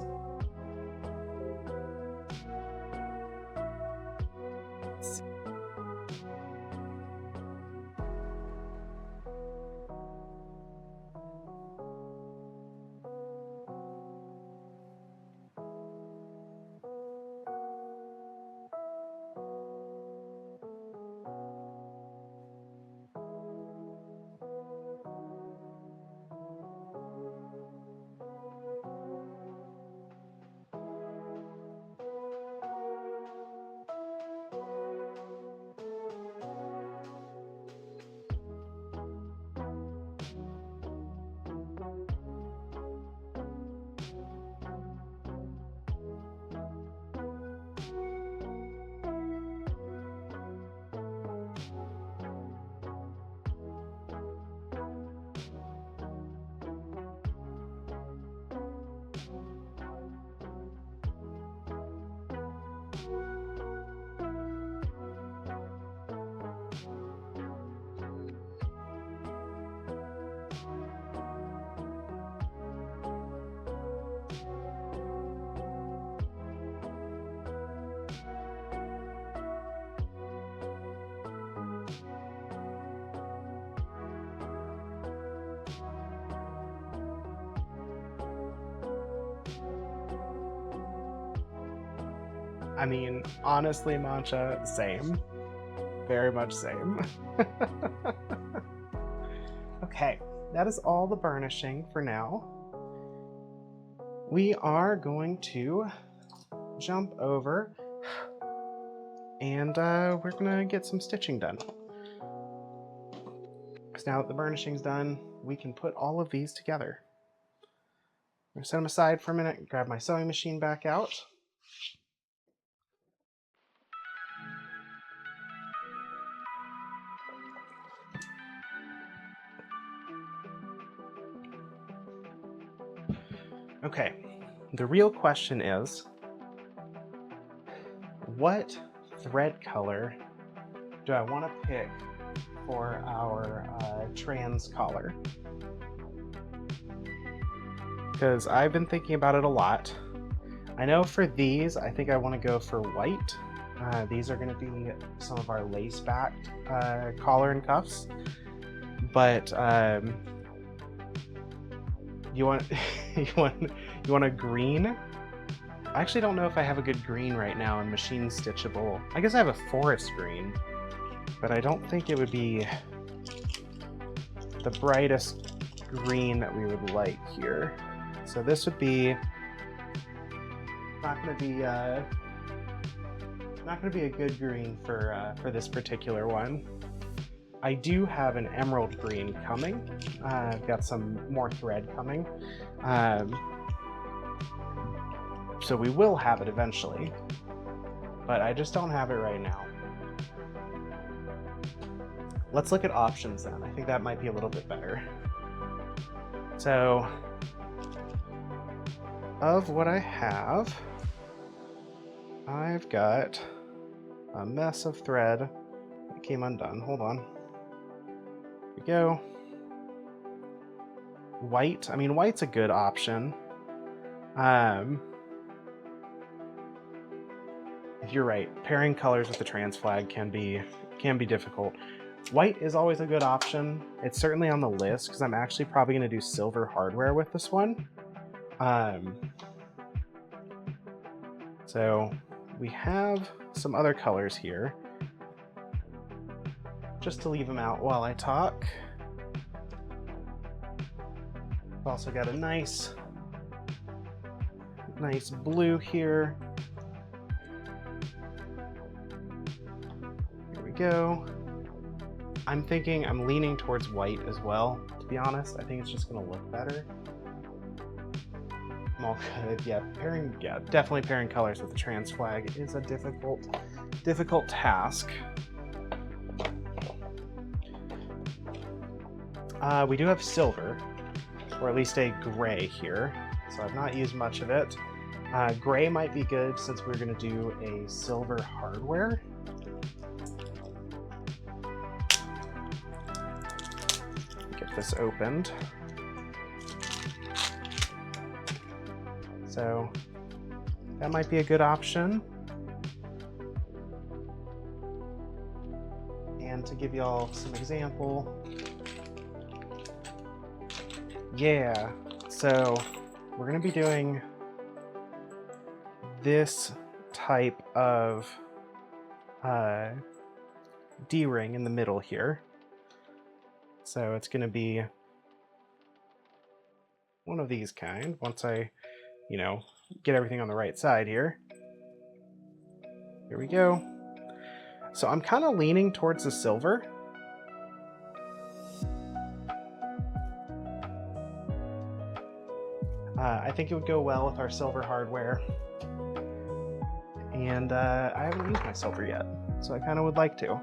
I mean, honestly, Matcha, same. Very much same. Okay, that is all the burnishing for now. We are going to jump over and we're gonna get some stitching done. Because now that the burnishing's done, we can put all of these together. I'm gonna set them aside for a minute and grab my sewing machine back out. Okay, the real question is, what thread color do I want to pick for our trans collar? Because I've been thinking about it a lot. I know for these, I think I want to go for white. These are going to be some of our lace-backed collar and cuffs. But you want you want a green? I actually don't know if I have a good green right now in machine stitchable. I guess I have a forest green, but I don't think it would be the brightest green that we would like here. So this would be not going to be a good green for this particular one. I do have an emerald green coming. I've got some more thread coming. So we will have it eventually, but I just don't have it right now. Let's look at options then. I think that might be a little bit better. So, of what I have, I've got a mess of thread that came undone. Hold on. Here we go. White. I mean, white's a good option. You're right. Pairing colors with the trans flag can be difficult. White is always a good option. It's certainly on the list because I'm actually probably going to do silver hardware with this one. So we have some other colors here. Just to leave them out while I talk. I've also got a nice blue here. Here we go. I'm leaning towards white as well, to be honest. I think it's just gonna look better. I'm all good. Yeah, definitely pairing colors with the trans flag is a difficult task. We do have silver, or at least a gray here, so I've not used much of it. Gray might be good since we're going to do a silver hardware. Get this opened. So that might be a good option. And to give y'all some example, yeah, so we're going to be doing this type of D-ring in the middle here. So it's going to be one of these kind once I, get everything on the right side here. Here we go. So I'm kind of leaning towards the silver. I think it would go well with our silver hardware. And I haven't used my silver yet, so I kind of would like to.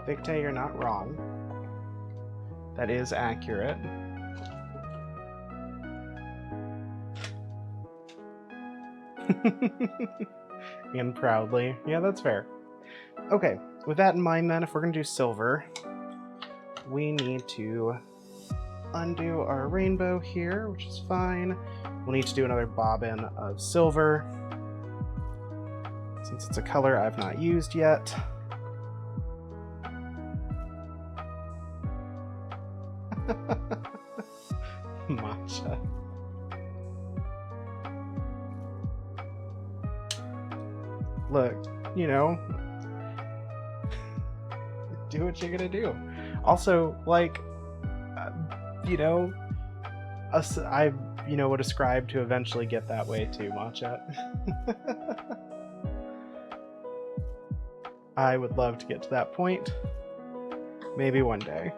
Victe, you're not wrong. That is accurate. And proudly. Yeah, that's fair. Okay, with that in mind then, if we're going to do silver, we need to undo our rainbow here, which is fine. We'll need to do another bobbin of silver, since it's a color I've not used yet. Matcha. Look, do what you're gonna do. Also, like, I, would ascribe to eventually get that way too, Matcha. I would love to get to that point. Maybe one day.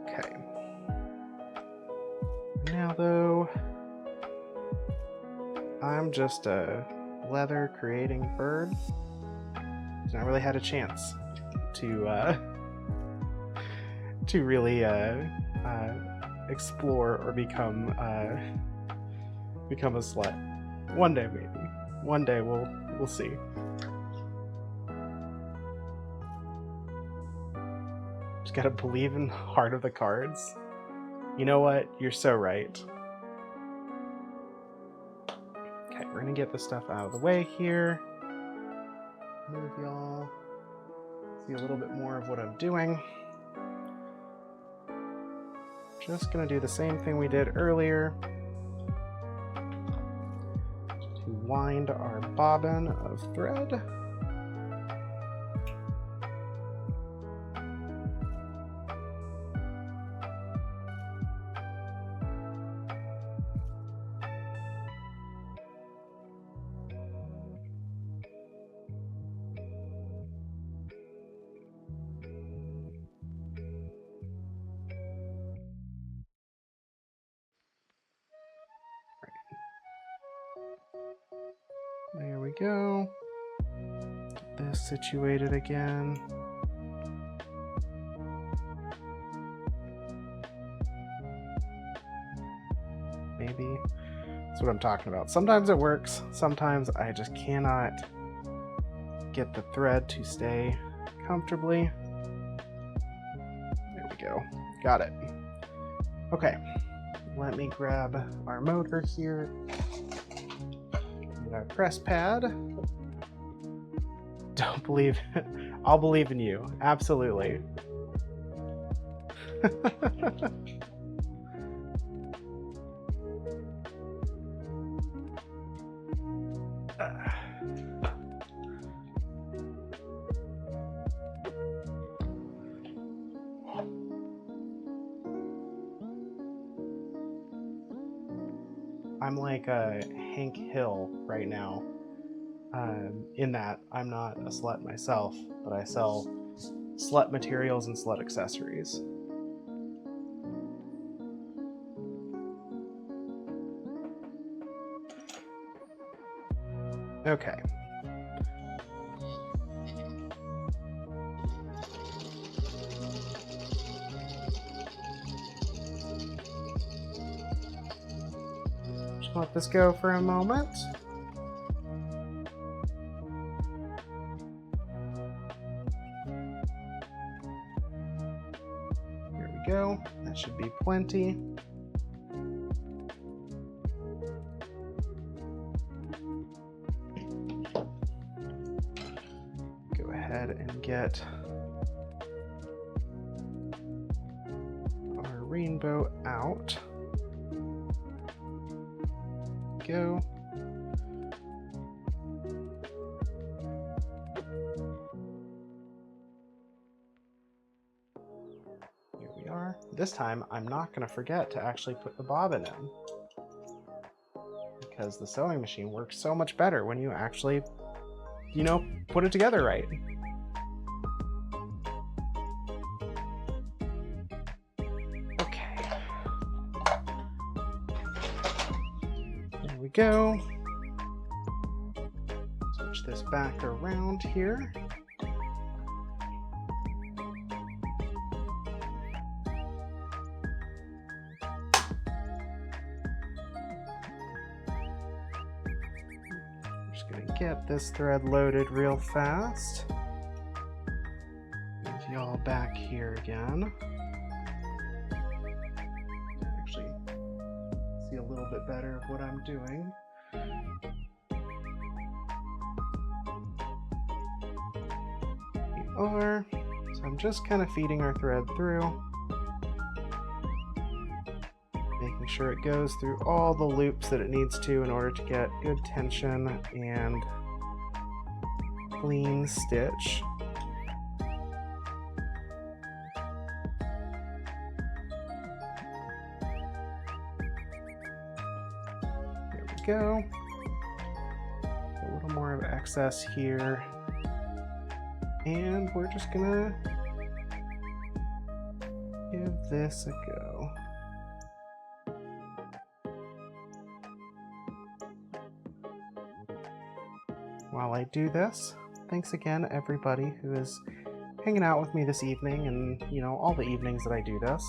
Okay. Now, though, I'm just a leather creating bird. I've not really had a chance to really explore or become a slut. One day, maybe. One day we'll see. Just gotta believe in the heart of the cards. You know what? You're so right. Okay, we're gonna get this stuff out of the way here. Move y'all. See a little bit more of what I'm doing. Just gonna do the same thing we did earlier to wind our bobbin of thread. There we go. Get this situated again. Maybe. That's what I'm talking about. Sometimes it works. Sometimes I just cannot get the thread to stay comfortably. There we go. Got it. Okay. Let me grab our motor here. Our press pad. Don't believe it. I'll believe in you. Absolutely. I'm like a Hank Hill right now. In that I'm not a slut myself, but I sell slut materials and slut accessories. Okay. Just let this go for a moment. There we go. That should be plenty. Go ahead and get our rainbow out. Go. Here we are. This time I'm not going to forget to actually put the bobbin in, because the sewing machine works so much better when you actually, you know, put it together right. Okay. There we go. Switch this back around here. Just gonna get this thread loaded real fast. Move y'all back here again. Actually, see a little bit better of what I'm doing. We are. So I'm just kind of feeding our thread through, making sure it goes through all the loops that it needs to in order to get good tension and clean stitch. There we go. A little more of excess here. And we're just gonna give this a go. While I do this, thanks again everybody who is hanging out with me this evening and, you know, all the evenings that I do this.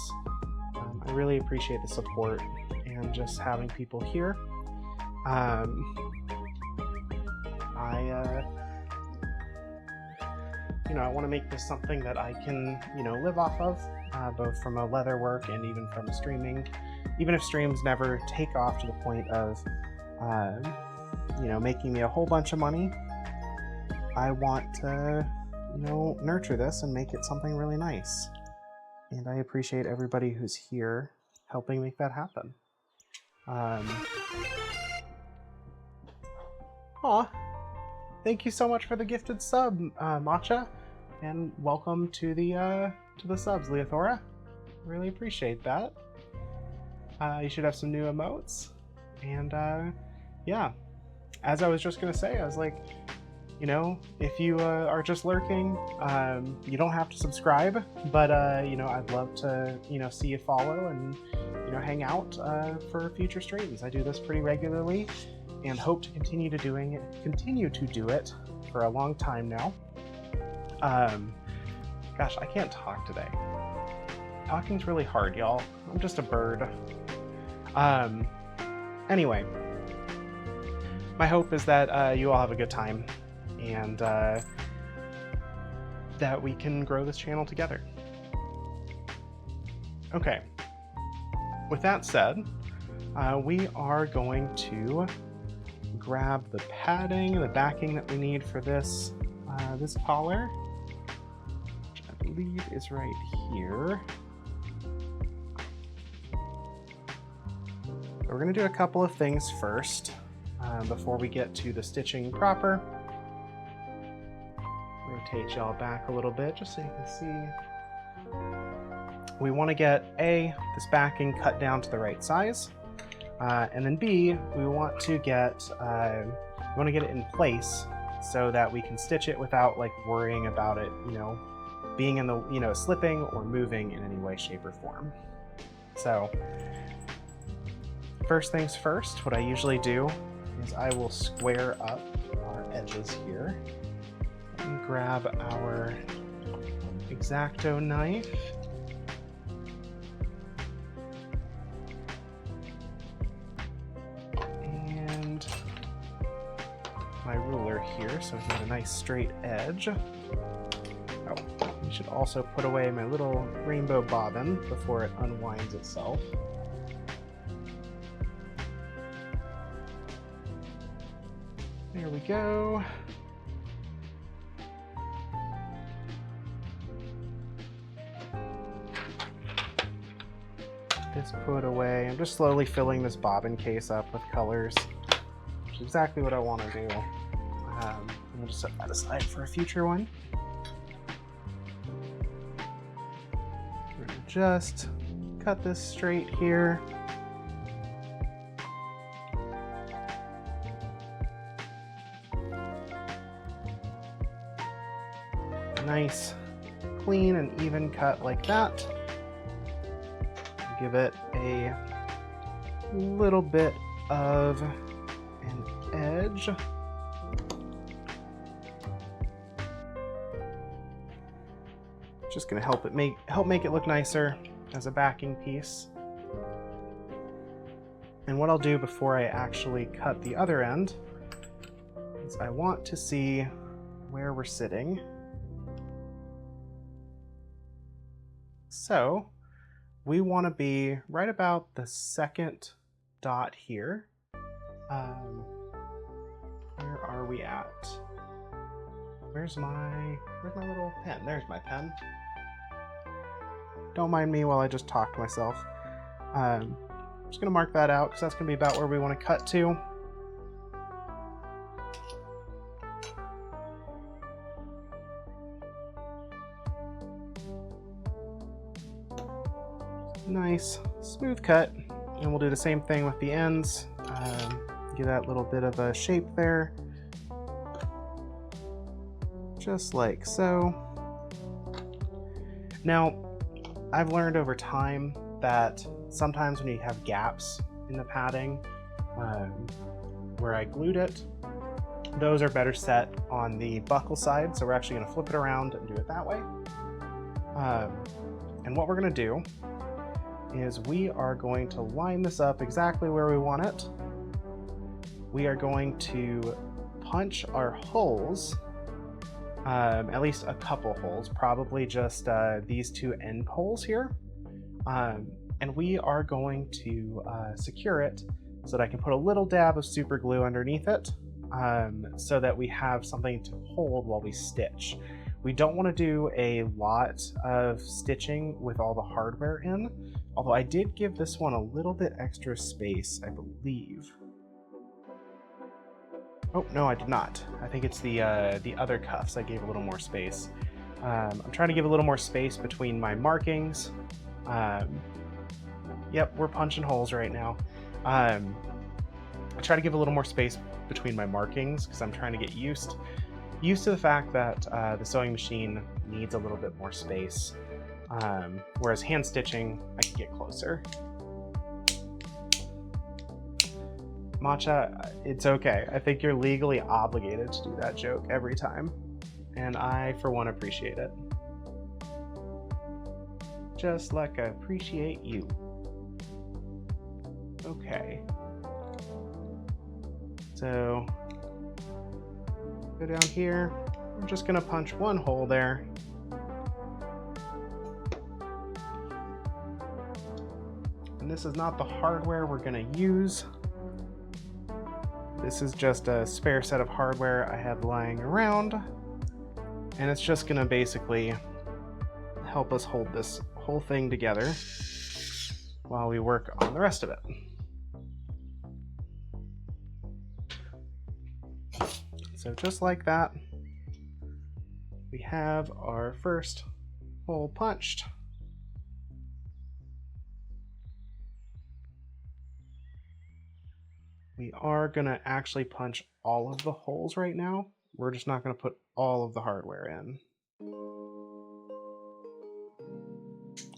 I really appreciate the support and just having people here. I want to make this something that I can, you know, live off of, both from a leather work and even from streaming. Even if streams never take off to the point of, you know, making me a whole bunch of money, I want to, you know, nurture this and make it something really nice. And I appreciate everybody who's here helping make that happen. Aw, thank you so much for the gifted sub, Matcha, and welcome to the subs, Leothora. Really appreciate that. You should have some new emotes, and yeah. As I was just gonna say, I was like, you know, if you are just lurking, you don't have to subscribe, but you know, I'd love to, you know, see you follow and, you know, hang out for future streams. I do this pretty regularly, and hope to continue to do it for a long time now. Gosh, I can't talk today. Talking's really hard, y'all. I'm just a bird. Anyway, my hope is that you all have a good time, and that we can grow this channel together. Okay, with that said, we are going to grab the padding, the backing that we need for this this collar, which I believe is right here. We're going to do a couple of things first before we get to the stitching proper. Rotate y'all back a little bit just so you can see. We want to get this backing cut down to the right size. And then B, we want to get it in place so that we can stitch it without like worrying about it, being in the, slipping or moving in any way, shape, or form. So first things first, what I usually do is I will square up our edges here and grab our X-Acto knife. And my ruler here so we get a nice straight edge. Oh, we should also put away my little rainbow bobbin before it unwinds itself. There we go. This put away. I'm just slowly filling this bobbin case up with colors, which is exactly what I want to do. We'll just set that aside for a future one. We're going to just cut this straight here. Nice, clean and even cut like that. Give it a little bit of an edge. Just gonna help make it look nicer as a backing piece. And what I'll do before I actually cut the other end is I want to see where we're sitting. So we want to be right about the second dot here. Where are we at? Where's my little pen? There's my pen. Don't mind me while I just talk to myself. I'm just gonna mark that out because that's gonna be about where we want to cut to. Nice smooth cut, and we'll do the same thing with the ends. Give that little bit of a shape there, just like so. Now, I've learned over time that sometimes when you have gaps in the padding where I glued it, those are better set on the buckle side, so we're actually going to flip it around and do it that way. And what we're going to do is we are going to line this up exactly where we want it. We are going to punch our holes, at least a couple holes, probably just these two end holes here. And we are going to secure it so that I can put a little dab of super glue underneath it so that we have something to hold while we stitch. We don't want to do a lot of stitching with all the hardware in, although I did give this one a little bit extra space, I believe. Oh, no, I did not. I think it's the other cuffs I gave a little more space. I'm trying to give a little more space between my markings. Yep, we're punching holes right now. I try to give a little more space between my markings because I'm trying to get used to the fact that the sewing machine needs a little bit more space. Whereas hand stitching, I can get closer. Matcha, it's okay. I think you're legally obligated to do that joke every time. And I, for one, appreciate it. Just like I appreciate you. Okay. So, go down here. I'm just gonna punch one hole there. And this is not the hardware we're gonna use. This is just a spare set of hardware I have lying around. And it's just gonna basically help us hold this whole thing together while we work on the rest of it. So just like that, we have our first hole punched. We are going to actually punch all of the holes right now. We're just not going to put all of the hardware in.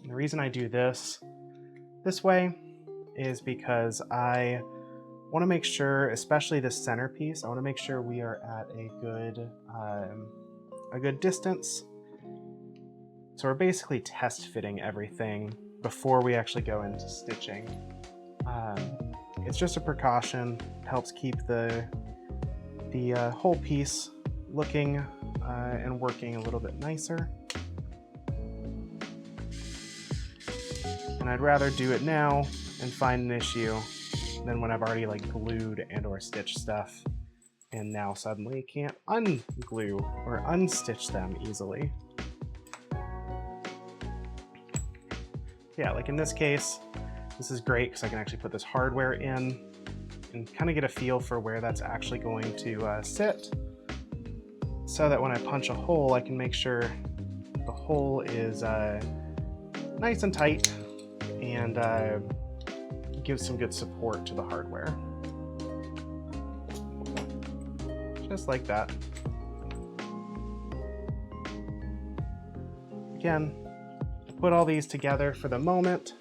And the reason I do this way is because I want to make sure, especially this centerpiece, I want to make sure we are at a good distance. So we're basically test fitting everything before we actually go into stitching. It's just a precaution. It helps keep the whole piece looking and working a little bit nicer. And I'd rather do it now and find an issue than when I've already like glued and or stitched stuff and now suddenly can't unglue or unstitch them easily. Yeah, like in this case, this is great because I can actually put this hardware in and kind of get a feel for where that's actually going to sit, so that when I punch a hole, I can make sure the hole is nice and tight and gives some good support to the hardware. Just like that. Again, put all these together for the moment,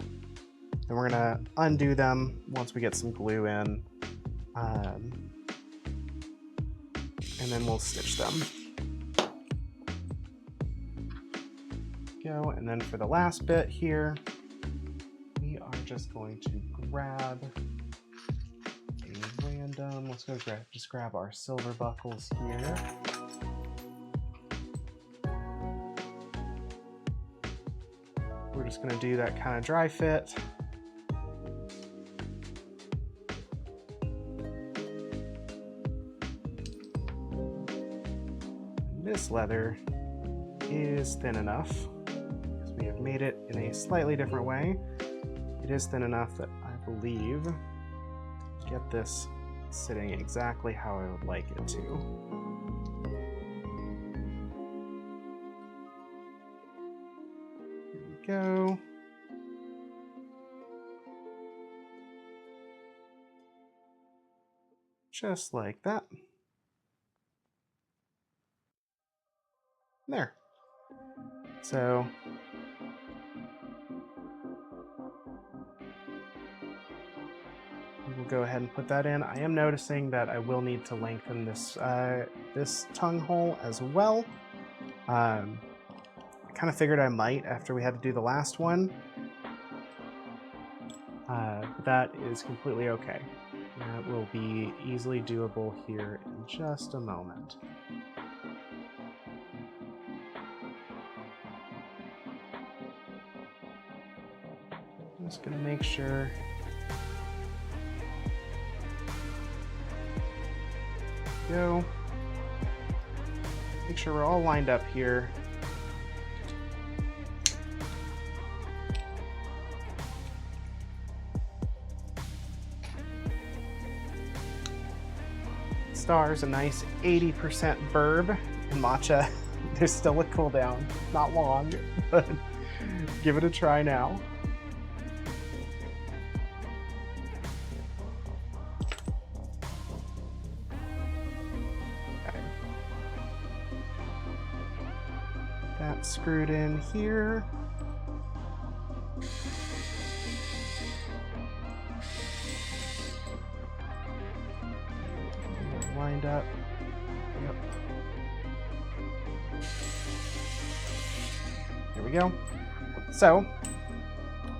and we're gonna undo them once we get some glue in, and then we'll stitch them. Go, and then for the last bit here, we are just going to grab a random, let's go just grab our silver buckles here. We're just going to do that kind of dry fit. This leather is thin enough because we have made it in a slightly different way. It is thin enough that I believe get this sitting exactly how I would like it to. Go. Just like that. There. So we will go ahead and put that in. I am noticing that I will need to lengthen this this tongue hole as well. Kind of figured I might after we had to do the last one. That is completely okay. That will be easily doable here in just a moment. I'm just gonna make sure. Go. Make sure we're all lined up here. Stars, a nice 80% burb, and matcha. There's still a cooldown, not long, but give it a try now. Okay. That's screwed in here. Lined up. Yep. Here we go. So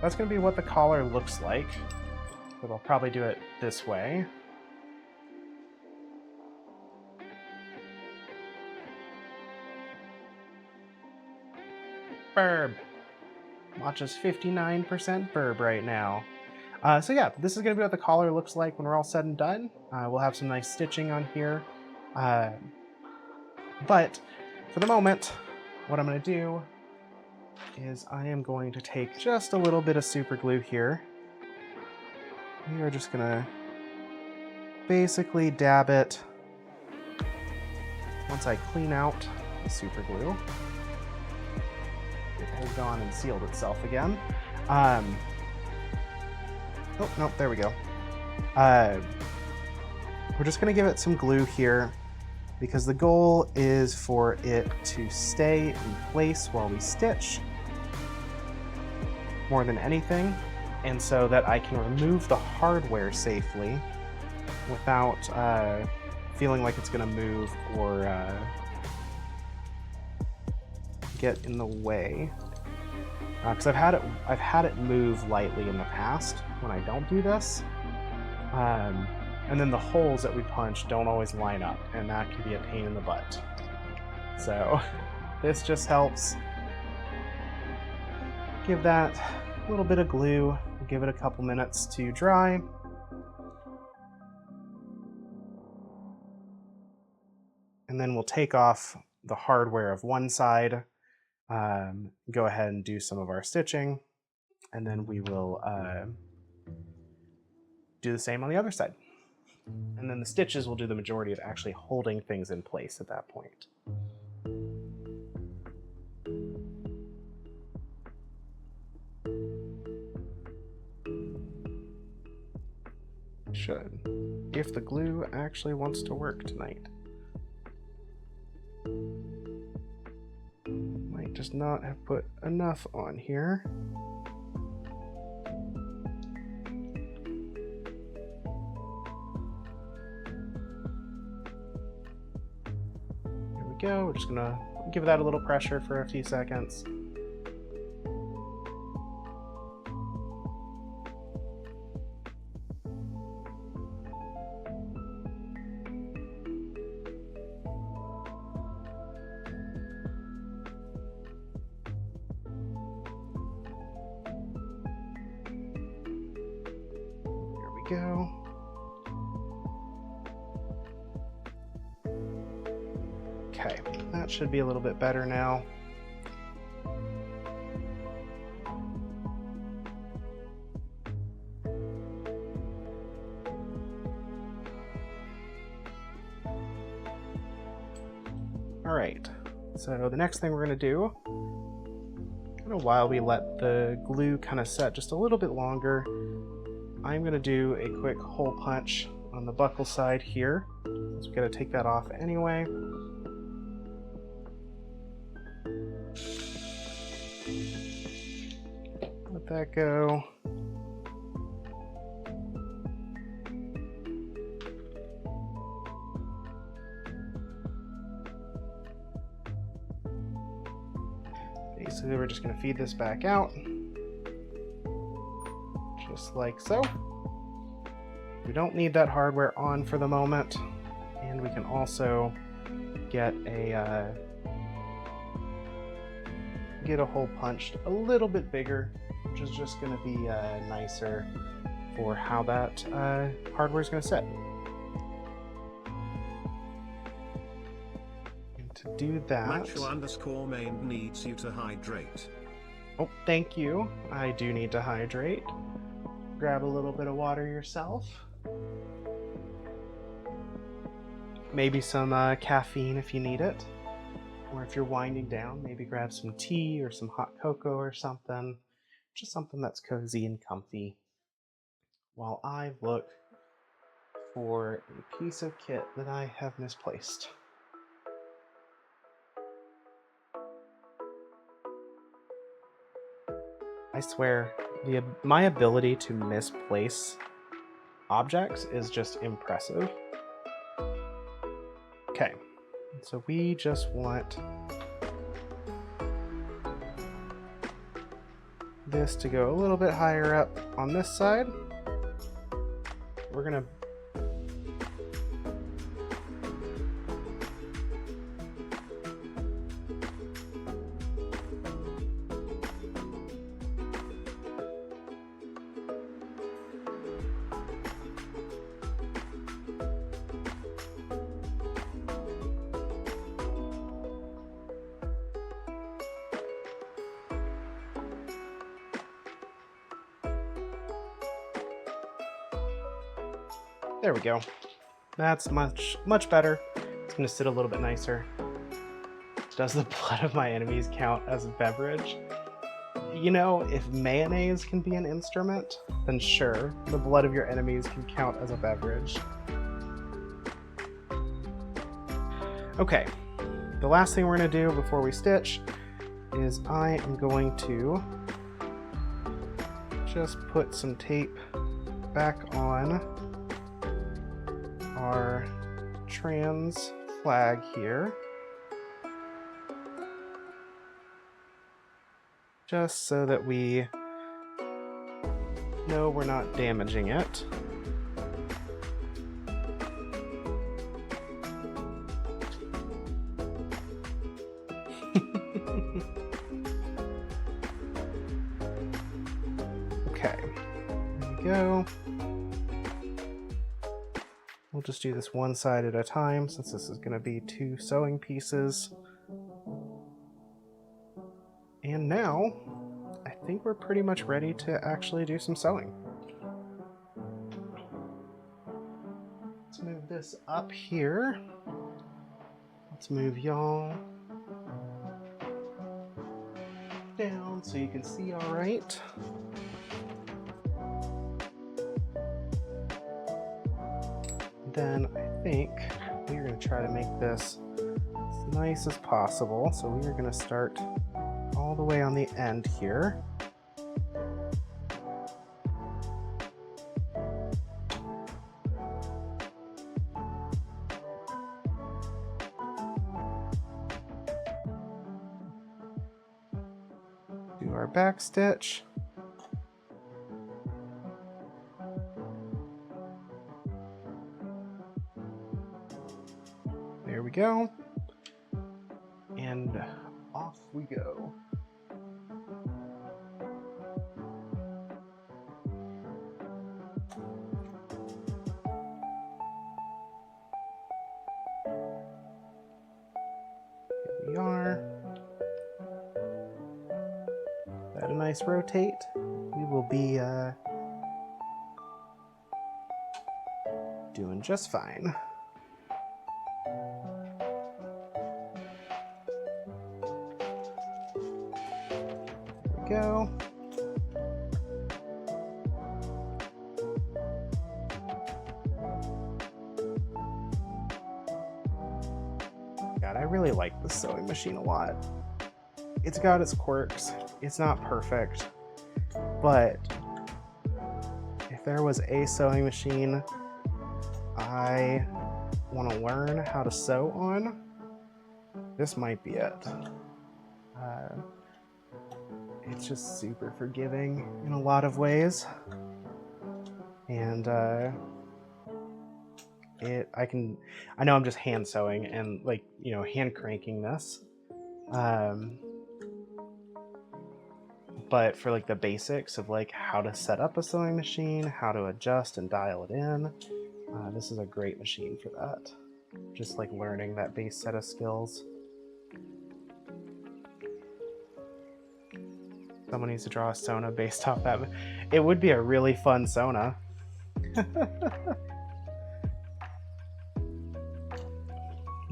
that's going to be what the collar looks like, but I'll probably do it this way. Burb. Matcha's 59% burb right now. So yeah, this is going to be what the collar looks like when we're all said and done. We'll have some nice stitching on here. But for the moment, what I'm going to do is I am going to take just a little bit of super glue here. We are just going to basically dab it once I clean out the super glue. It has gone and sealed itself again. Oh, no, there we go. we're just going to give it some glue here because the goal is for it to stay in place while we stitch more than anything, and so that I can remove the hardware safely without feeling like it's going to move or get in the way. Because I've had it move lightly in the past when I don't do this, and then the holes that we punch don't always line up, and that can be a pain in the butt. So this just helps give that a little bit of glue, give it a couple minutes to dry. And then we'll take off the hardware of one side, go ahead and do some of our stitching, and then we will do the same on the other side. And then the stitches will do the majority of actually holding things in place at that point. Should, if the glue actually wants to work tonight. Might just not have put enough on here. There we go. We're just gonna give that a little pressure for a few seconds. Go. Okay, that should be a little bit better now. All right, so the next thing we're going to do, while we let the glue kind of set just a little bit longer, I'm going to do a quick hole punch on the buckle side here, since we've got to take that off anyway. Let that go. Basically, we're just going to feed this back out. Just like so. We don't need that hardware on for the moment, and we can also get a hole punched a little bit bigger, which is just going to be nicer for how that hardware is going to sit. And to do that, Macho_main needs you to hydrate. Oh, thank you. I do need to hydrate. Grab a little bit of water yourself. Maybe some caffeine if you need it. Or if you're winding down, maybe grab some tea or some hot cocoa or something. Just something that's cozy and comfy. While I look for a piece of kit that I have misplaced. I swear, my ability to misplace objects is just impressive. Okay, so we just want this to go a little bit higher up on this side. We're gonna There we go. That's much better. It's gonna sit a little bit nicer. Does the blood of my enemies count as a beverage? You know, if mayonnaise can be an instrument, then sure, the blood of your enemies can count as a beverage. Okay, the last thing we're going to do before we stitch is I am going to just put some tape back on our trans flag here, just so that we know we're not damaging it. Okay, there we go. We'll just do this one side at a time since this is going to be 2 sewing pieces. And now, I think we're pretty much ready to actually do some sewing. Let's move this up here. Let's move y'all down so you can see all right. Then I think we're going to try to make this as nice as possible. So we are going to start all the way on the end here. Do our back stitch. There we go. And off we go. Here we are. That a nice rotate. We will be doing just fine. Go. God, I really like this sewing machine a lot. It's got its quirks. It's not perfect, but if there was a sewing machine I want to learn how to sew on, this might be it. It's just super forgiving in a lot of ways, and I know I'm just hand sewing and hand cranking this, but for the basics of how to set up a sewing machine, how to adjust and dial it in, this is a great machine for that. Just learning that base set of skills. Someone needs to draw a Sona based off that. It would be a really fun Sona. It'd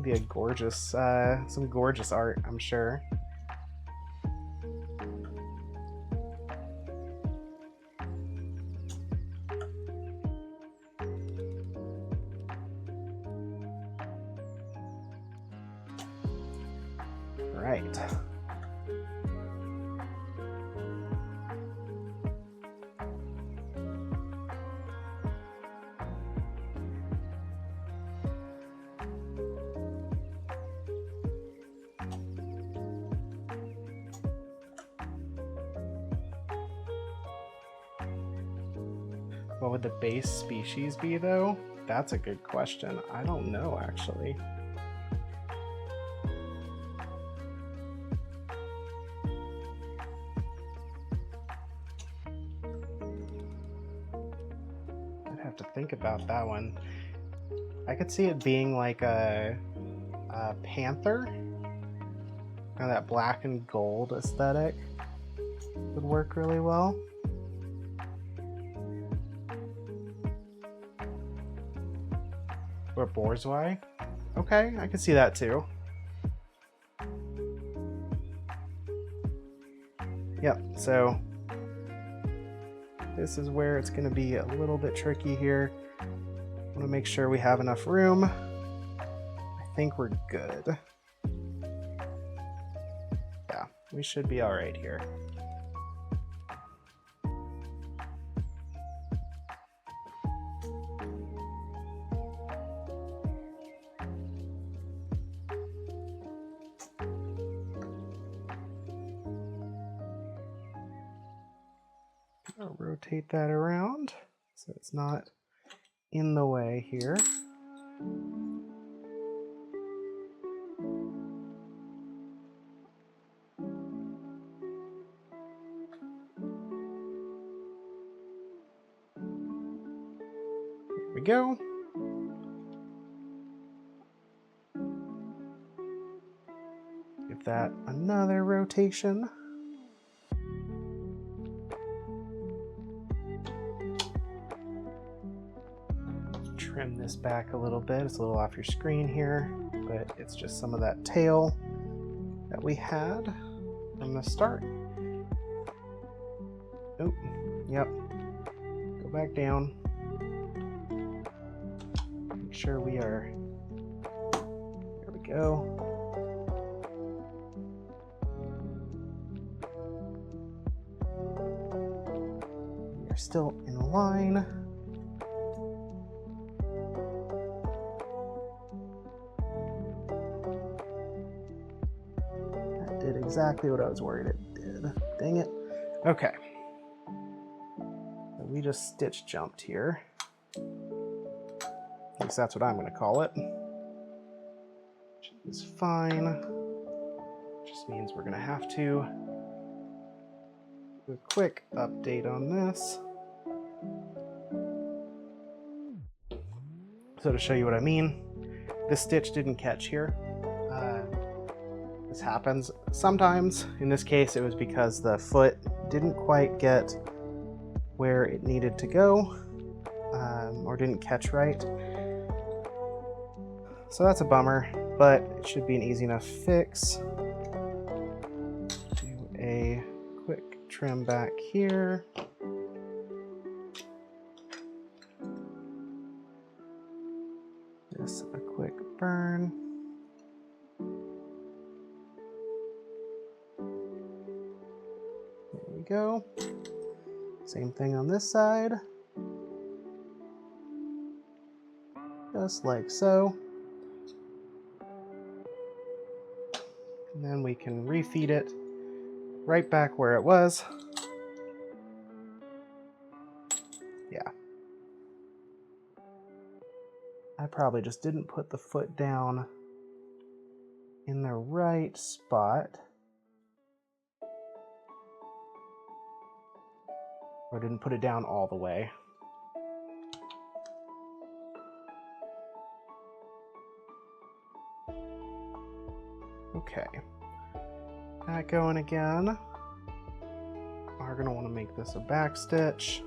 be a gorgeous, some gorgeous art, I'm sure. Right. What would the base species be, though? That's a good question. I don't know, actually. I'd have to think about that one. I could see it being like a panther. Kind of that black and gold aesthetic would work really well. Or borzoi. Okay, I can see that too. Yep, so this is where it's going to be a little bit tricky here. I want to make sure we have enough room. I think we're good. Yeah, we should be all right here. I'll rotate that around so it's not in the way here. There we go. Give that another rotation. Trim this back a little bit. It's a little off your screen here, but it's just some of that tail that we had from the start. Oh, yep. Go back down. Make sure we are, there we go. We are still in line. That did exactly what I was worried it did. Dang it. Okay. So we just stitch jumped here. At least that's what I'm going to call it. Which is fine. Just means we're going to have to do a quick update on this. So to show you what I mean, this stitch didn't catch here. This happens sometimes. In this case, it was because the foot didn't quite get where it needed to go, or didn't catch right. So that's a bummer, but it should be an easy enough fix. Do a quick trim back here. Just a quick burn. There we go. Same thing on this side. Just like so. And then we can refeed it right back where it was. Yeah. I probably just didn't put the foot down in the right spot. Or didn't put it down all the way. Okay. That going again. We're going to want to make this a back stitch.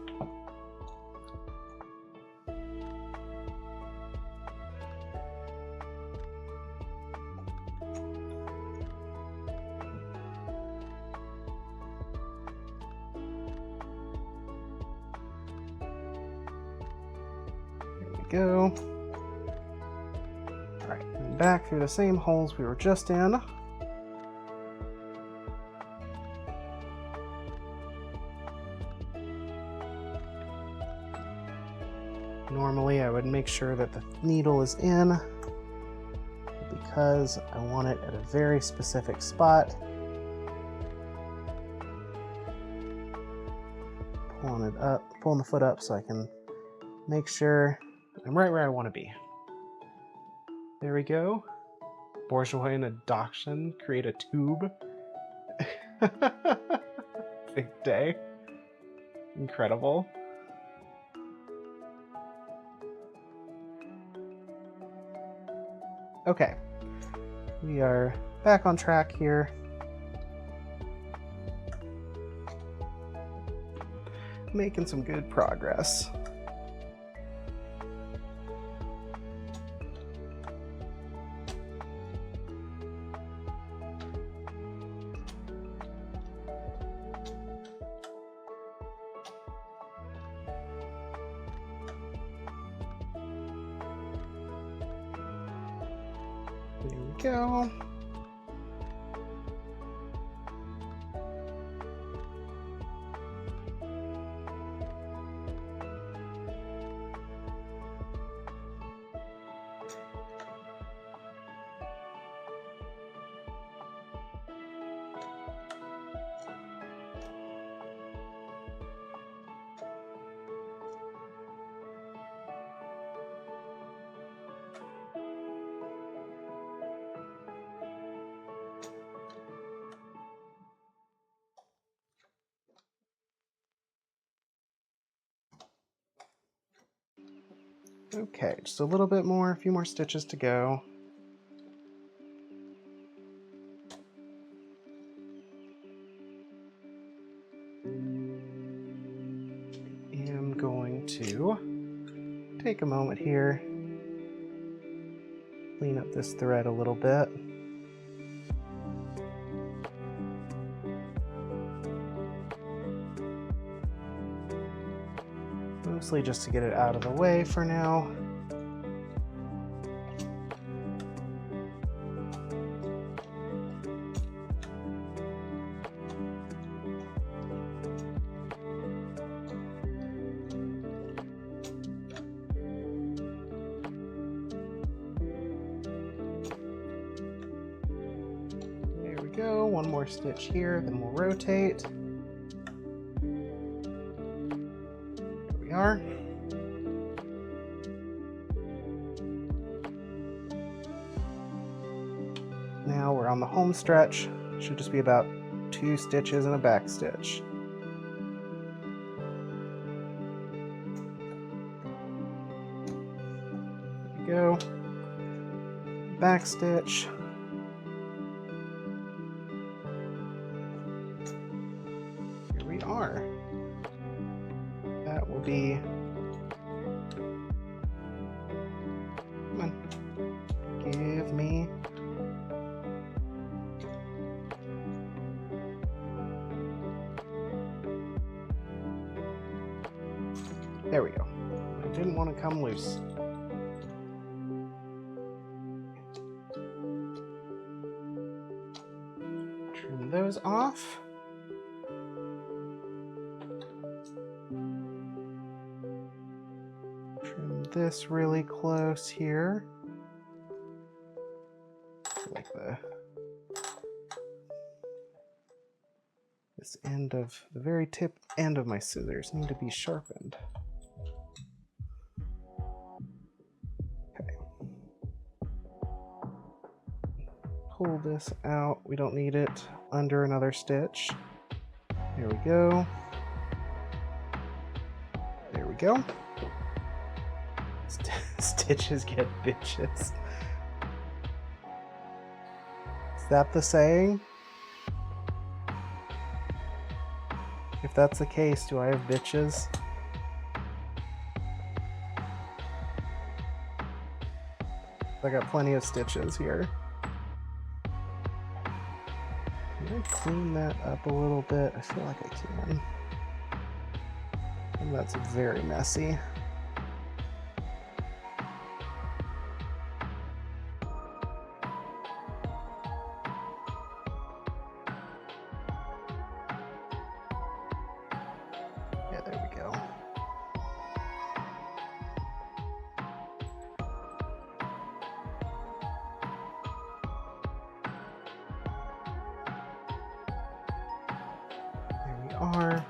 Go. All right, and back through the same holes we were just in. Normally I would make sure that the needle is in because I want it at a very specific spot. Pulling it up, pulling the foot up so I can make sure I'm right where I want to be. There we go. Bourgeois and adoption create a tube. Big day. Incredible. Okay. We are back on track here. Making some good progress. go. Okay, just a little bit more, a few more stitches to go. I'm going to take a moment here, clean up this thread a little bit. Mostly just to get it out of the way for now. There we go, one more stitch here, then we'll rotate. There we are. Now we're on the home stretch. Should just be about 2 stitches and a back stitch. There we go. Back stitch. Here we are. That will be... Come on. Give me... There we go. It didn't want to come loose. Trim those off. Trim this really close here. Like this end of the very tip end of my scissors need to be sharpened. Pull this out. We don't need it under another stitch. There we go. There we go. Stitches get bitches. Is that the saying? If that's the case, do I have bitches? I got plenty of stitches here. Can I clean that up a little bit? I feel like I can. And that's very messy. Yeah, there we go. Are.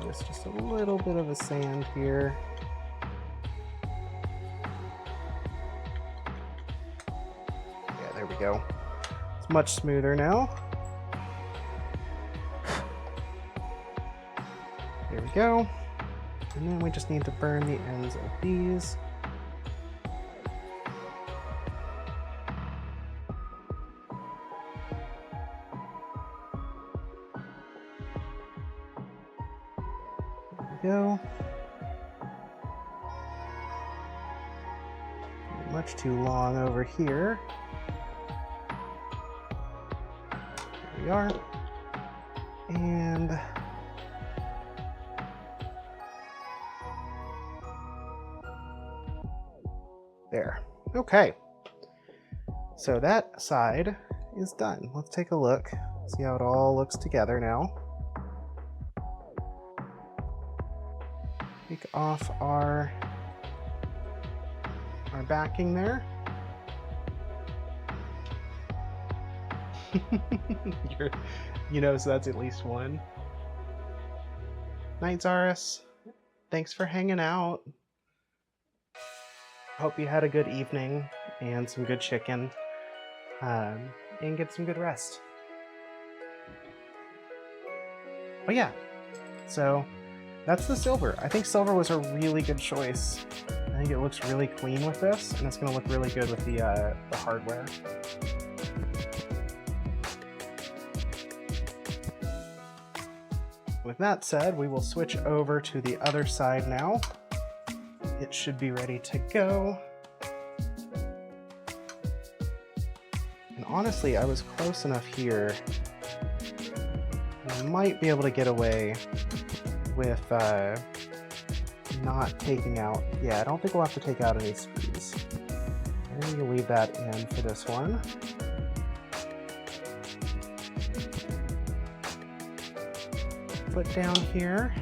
There's just a little bit of a sand here. Yeah, there we go. It's much smoother now. There we go. And then we just need to burn the ends of these. Go. Much too long over here. There we are. And There. Okay. So that side is done. Let's take a look, see how it all looks together now. Take off our backing there. So that's at least one. Night, Zaris. Thanks for hanging out. Hope you had a good evening and some good chicken, and get some good rest. But yeah, so that's the silver. I think silver was a really good choice. I think it looks really clean with this, and it's going to look really good with the hardware. With that said, we will switch over to the other side now. It should be ready to go. And honestly, I was close enough here. I might be able to get away with not taking out. Yeah, I don't think we'll have to take out any screws. I'm going to leave that in for this one. Foot down here.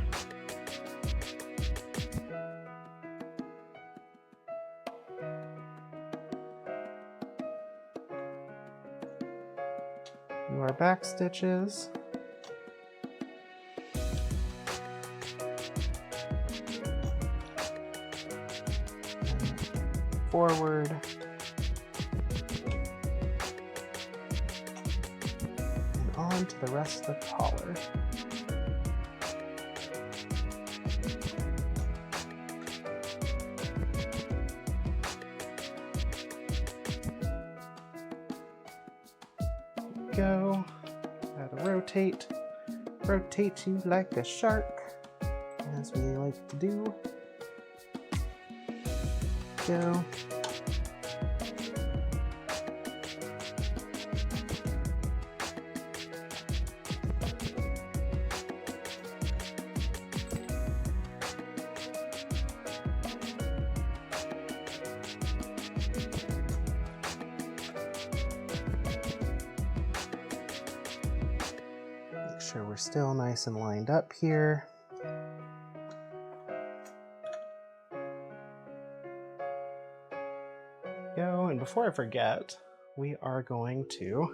Do our back stitches. And forward. And on to the rest of the collar. Go. Gotta rotate you like a shark, as we like to do. Go. Make sure we're still nice and lined up here. Go, and before I forget, we are going to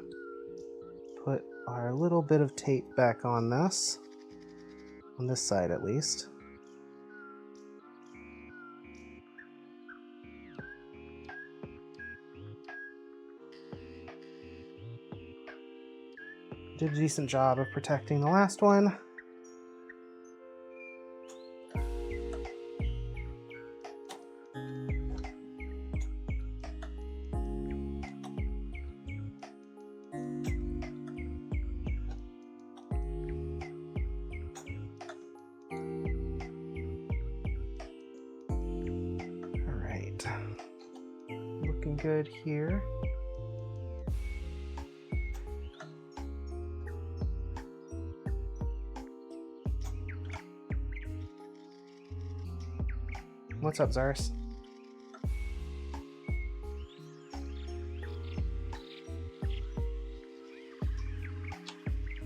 put our little bit of tape back on this side at least. Did a decent job of protecting the last one. Looking good here. What's up, Zaris?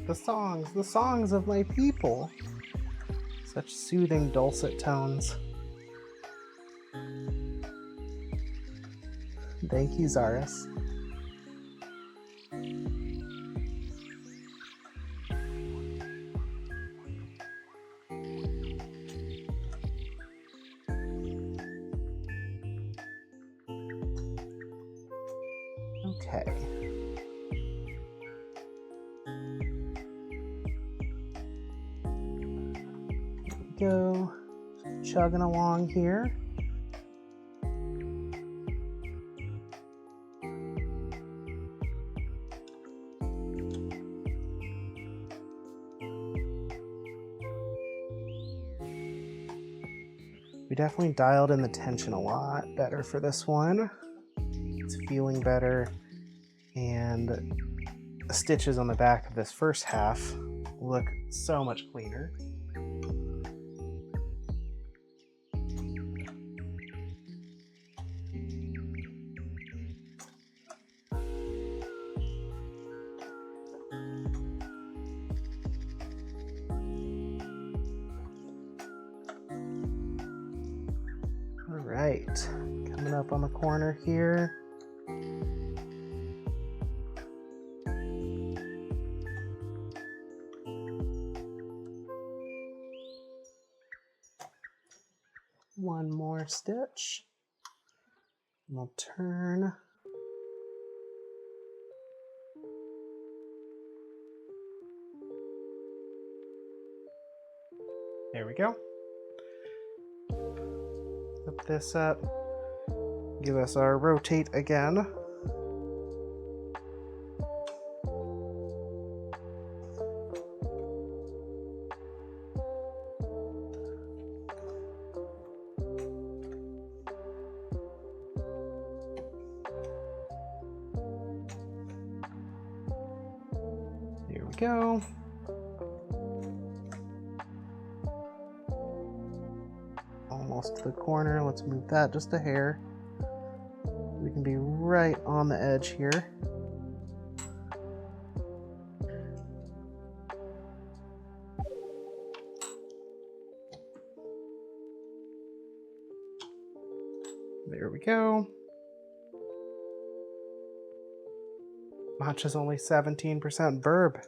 The songs of my people. Such soothing, dulcet tones. Thank you, Zaris. Okay. Here we go. Chugging along here. We definitely dialed in the tension a lot better for this one. It's feeling better, and the stitches on the back of this first half look so much cleaner. right, coming up on the corner here. One more stitch. We'll turn. There we go. Flip this up. Give us our rotate again. There we go. Almost to the corner. Let's move that just a hair. We can be right on the edge here. There we go. Matcha's only 17% burb.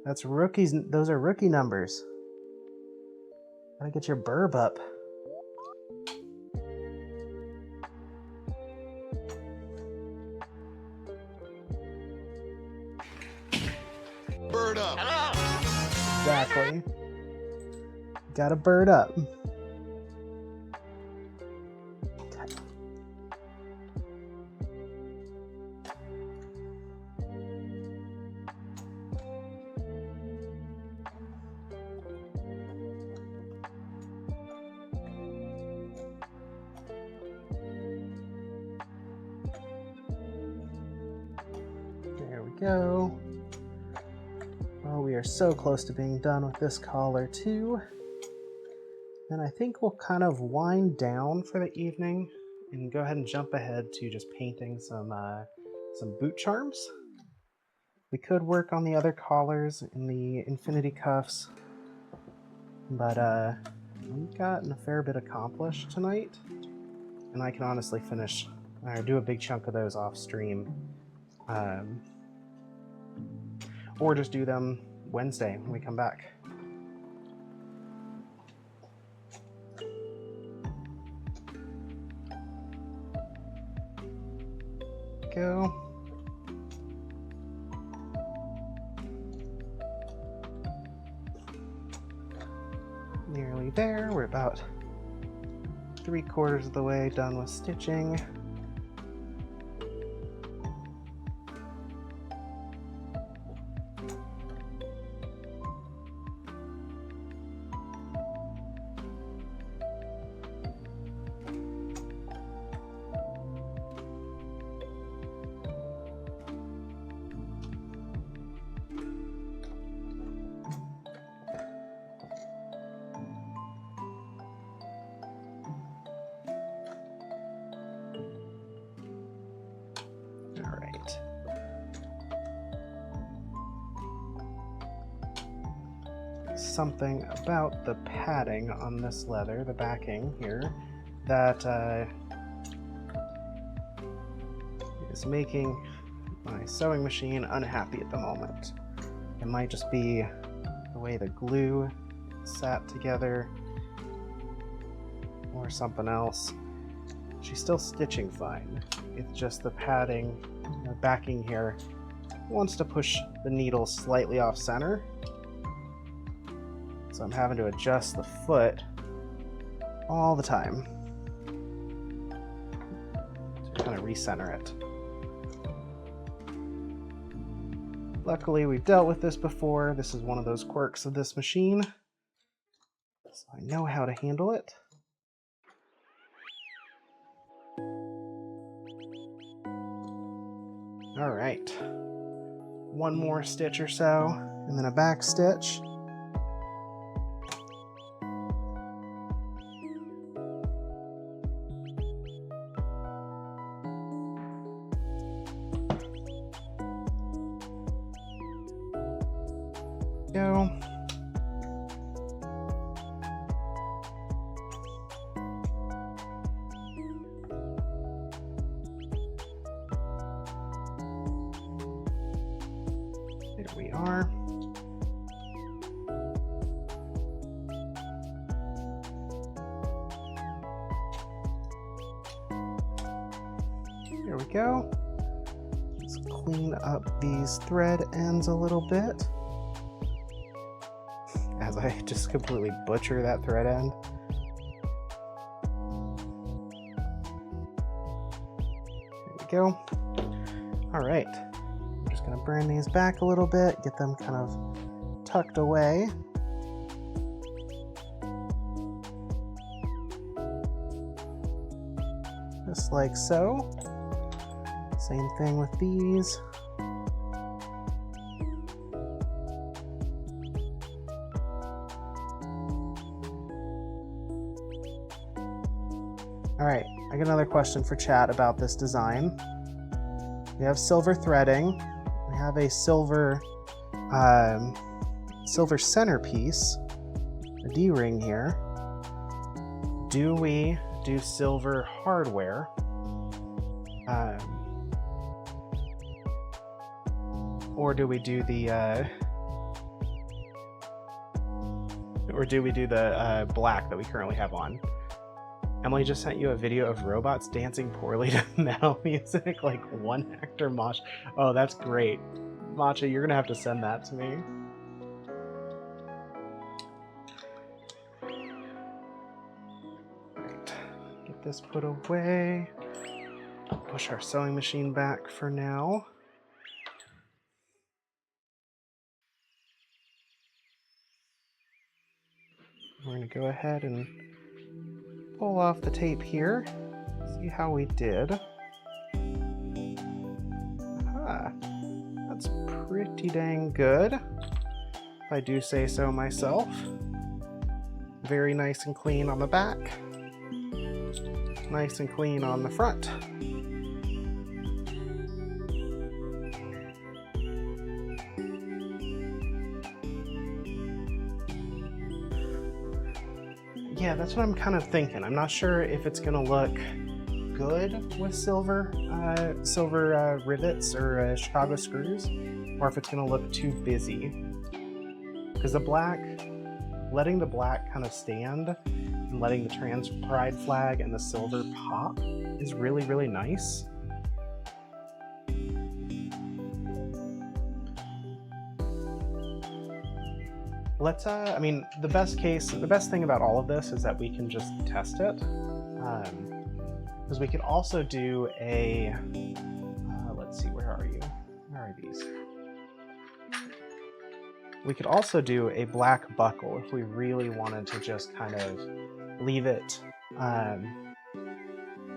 That's rookies. Those are rookie numbers. Gotta get your burb up. Bird up. Exactly. Gotta bird up. Okay. There we go. Oh, we are so close to being done with this collar too. And I think we'll kind of wind down for the evening and go ahead and jump ahead to just painting some boot charms. We could work on the other collars in the infinity cuffs, but we've gotten a fair bit accomplished tonight, and I can honestly finish or do a big chunk of those off stream. Or just do them Wednesday when we come back. Go. Nearly there. We're about 3/4 of the way done with stitching. Something about the padding on this leather, the backing here, that is making my sewing machine unhappy at the moment. It might just be the way the glue sat together or something else. She's still stitching fine. It's just the padding, the backing here, wants to push the needle slightly off center. So I'm having to adjust the foot all the time to kind of recenter it. Luckily, we've dealt with this before. This is one of those quirks of this machine, so I know how to handle it. All right, one more stitch or so, and then a back stitch. Go. are. There we go. Let's clean up these thread ends a little bit. As I just completely butcher that thread end. There we go. All right. I'm just gonna burn these back a little bit, get them kind of tucked away. Just like so. Same thing with these. All right, I got another question for chat about this design. We have silver threading. We have a silver centerpiece, a D-ring here. Do we do silver hardware? Or do we do the black that we currently have on? Emily just sent you a video of robots dancing poorly to metal music, like one actor mosh. Oh, that's great. Matcha, you're gonna have to send that to me. Right. Get this put away. Push our sewing machine back for now. We're gonna go ahead and pull off the tape here, see how we did. Aha, that's pretty dang good, if I do say so myself. Very nice and clean on the back, nice and clean on the front. Yeah, that's what I'm kind of thinking. I'm not sure if it's gonna look good with silver rivets or Chicago screws, or if it's gonna look too busy. Because the black, letting the black kind of stand and letting the trans pride flag and the silver pop is really, really nice. Let's, I mean, the best thing about all of this is that we can just test it. Because we could also do a, let's see, where are you? Where are these? We could also do a black buckle if we really wanted to just kind of leave it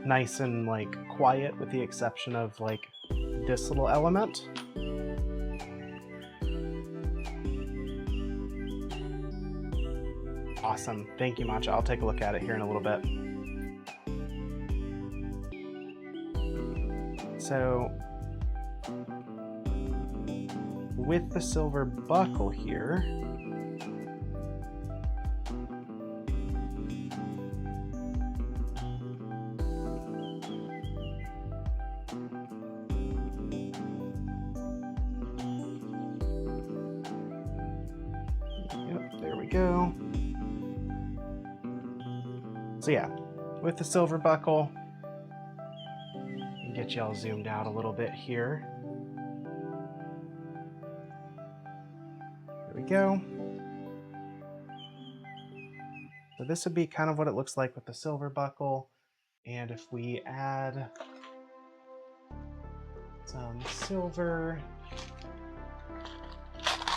nice and like quiet, with the exception of like this little element. Awesome. Thank you, Matcha. I'll take a look at it here in a little bit. So, with the silver buckle here, yep, there we go. So yeah, with the silver buckle, get y'all zoomed out a little bit here. There we go. So this would be kind of what it looks like with the silver buckle. And if we add some silver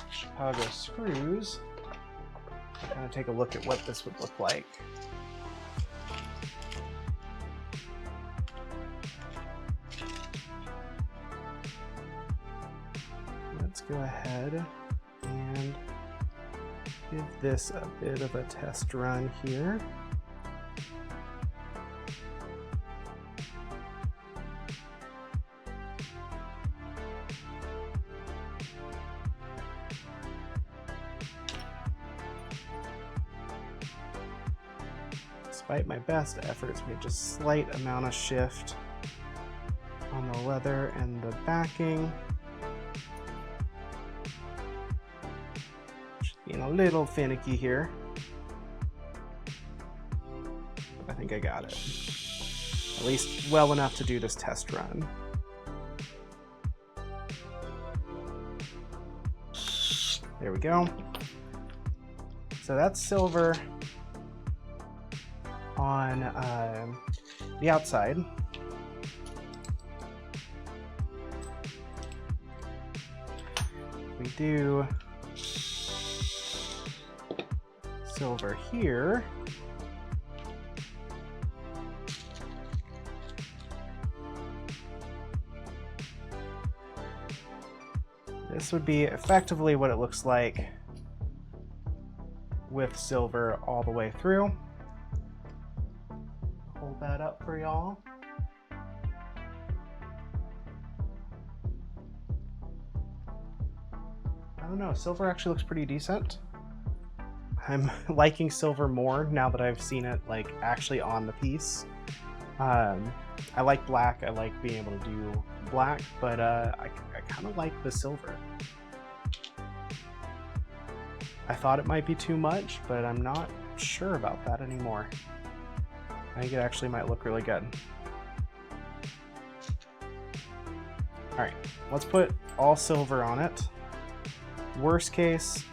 Chicago screws, kind of take a look at what this would look like. Let's go ahead and give this a bit of a test run here. Despite my best efforts, we have just slight amount of shift on the leather and the backing. Getting a little finicky here. I think I got it. At least well enough to do this test run. There we go. So that's silver on the outside. We do silver here. This would be effectively what it looks like with silver all the way through. Hold that up for y'all. I don't know, silver actually looks pretty decent. I'm liking silver more now that I've seen it like actually on the piece. I like black, I like being able to do black, but I kind of like the silver. I thought it might be too much, but I'm not sure about that anymore. I think it actually might look really good. Alright, let's put all silver on it. Worst case,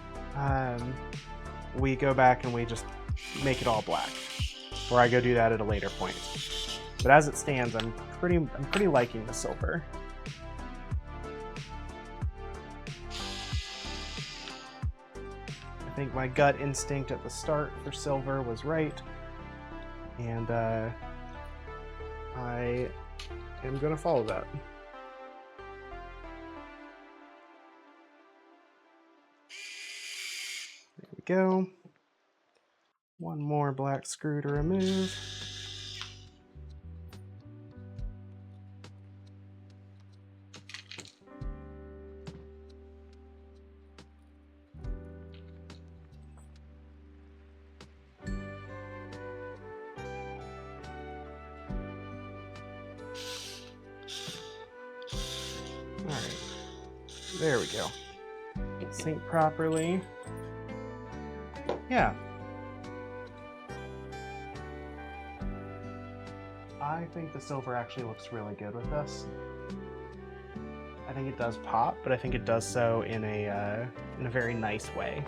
we go back and we just make it all black. Or I go do that at a later point. But as it stands, I'm pretty liking the silver. I think my gut instinct at the start for silver was right. And I am going to follow that. There we go. One more black screw to remove. Alright, there we go. Sync properly. Yeah. I think the silver actually looks really good with this. I think it does pop, but I think it does so in a very nice way.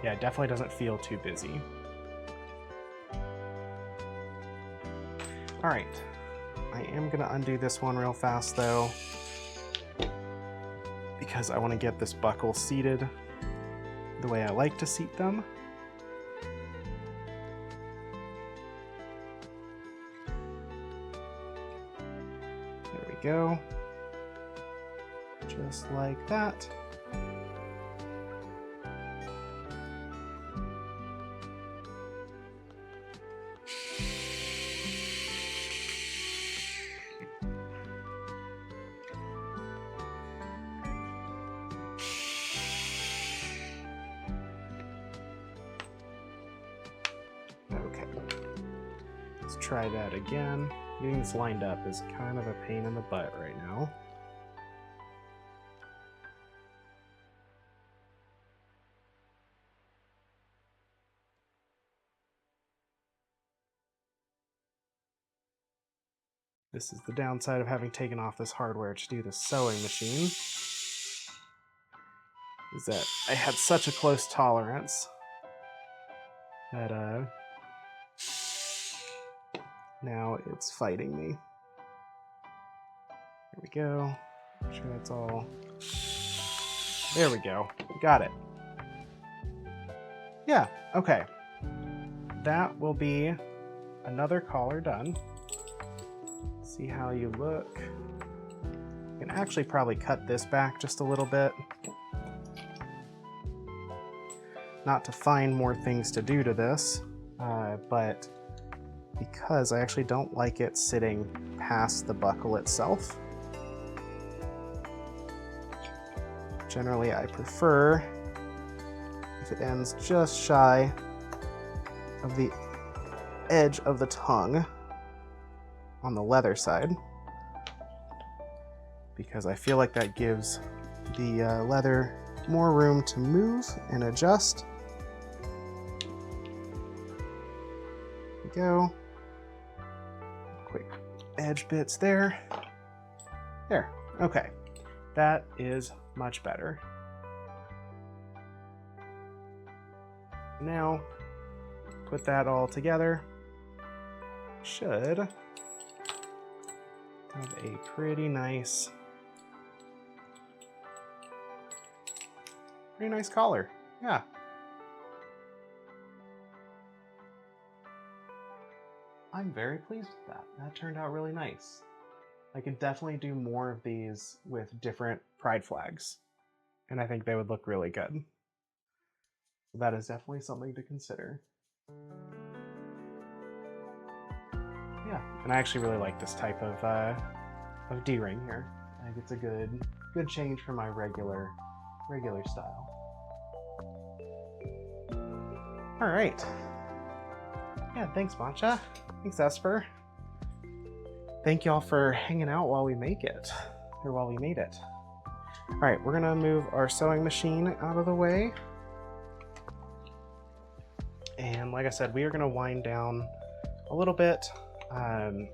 Yeah, it definitely doesn't feel too busy. Alright. I am going to undo this one real fast though, because I want to get this buckle seated the way I like to seat them. There we go. Just like that. Okay, let's try that again. Getting this lined up is kind of a pain in the butt right now. This is the downside of having taken off this hardware to do the sewing machine, is that I had such a close tolerance that now it's fighting me. There we go. Make sure that's all. There we go. Got it. Yeah, okay. That will be another collar done. See how you look. You can actually probably cut this back just a little bit. Not to find more things to do to this, but because I actually don't like it sitting past the buckle itself. Generally, I prefer if it ends just shy of the edge of the tongue on the leather side, because I feel like that gives the leather more room to move and adjust we go. Quick edge bits there. There. Okay. That is much better. Now, put that all together. Should have a pretty nice collar. Yeah. I'm very pleased with that. That turned out really nice. I could definitely do more of these with different pride flags, and I think they would look really good. That is definitely something to consider. Yeah, and I actually really like this type of D-ring here. I think it's a good change from my regular style. All right. Yeah, thanks, Matcha. Thanks, Esper. Thank y'all for hanging out while we made it. All right, we're gonna move our sewing machine out of the way. And like I said, we are gonna wind down a little bit by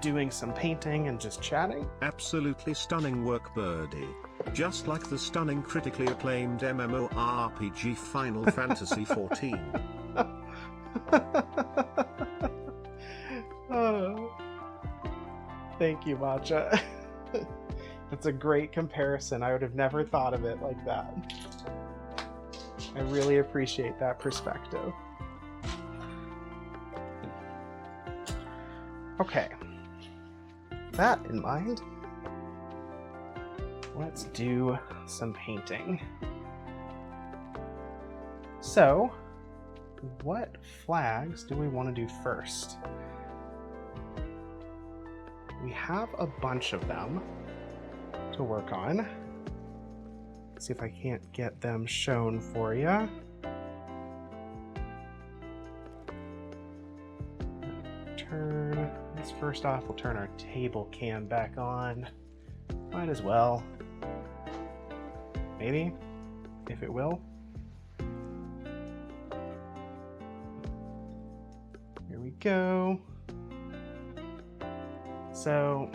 doing some painting and just chatting. Absolutely stunning work, Birdie. Just like the stunning critically acclaimed MMORPG Final Fantasy XIV. Oh, thank you, Matcha. That's a great comparison. I would have never thought of it like that. I really appreciate that perspective. Okay. That in mind, let's do some painting. So, what flags do we want to do first? We have a bunch of them to work on. Let's see if I can't get them shown for you. First off, we'll turn our table cam back on. Might as well. Maybe, if it will. Here we go. So,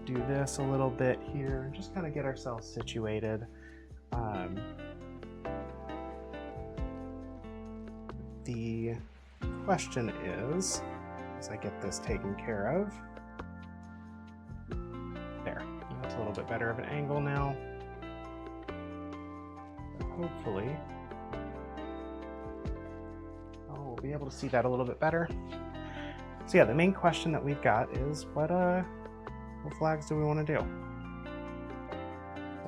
do this a little bit here, just kind of get ourselves situated. The question is, as I get this taken care of, there, that's a little bit better of an angle now. So hopefully, we'll be able to see that a little bit better. So yeah, the main question that we've got is what flags do we want to do?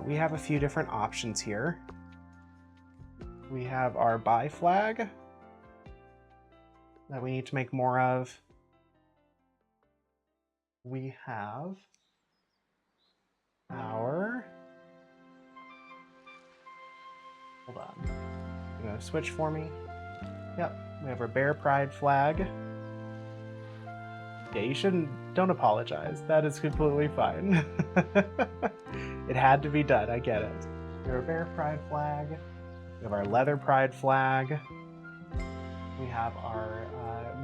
We have a few different options here. We have our buy flag that we need to make more of. We have our, hold on, you're gonna switch for me. Yep, we have our Bear Pride flag. Yeah, don't apologize. That is completely fine. It had to be done, I get it. We have our Bear Pride flag. We have our Leather Pride flag. We have our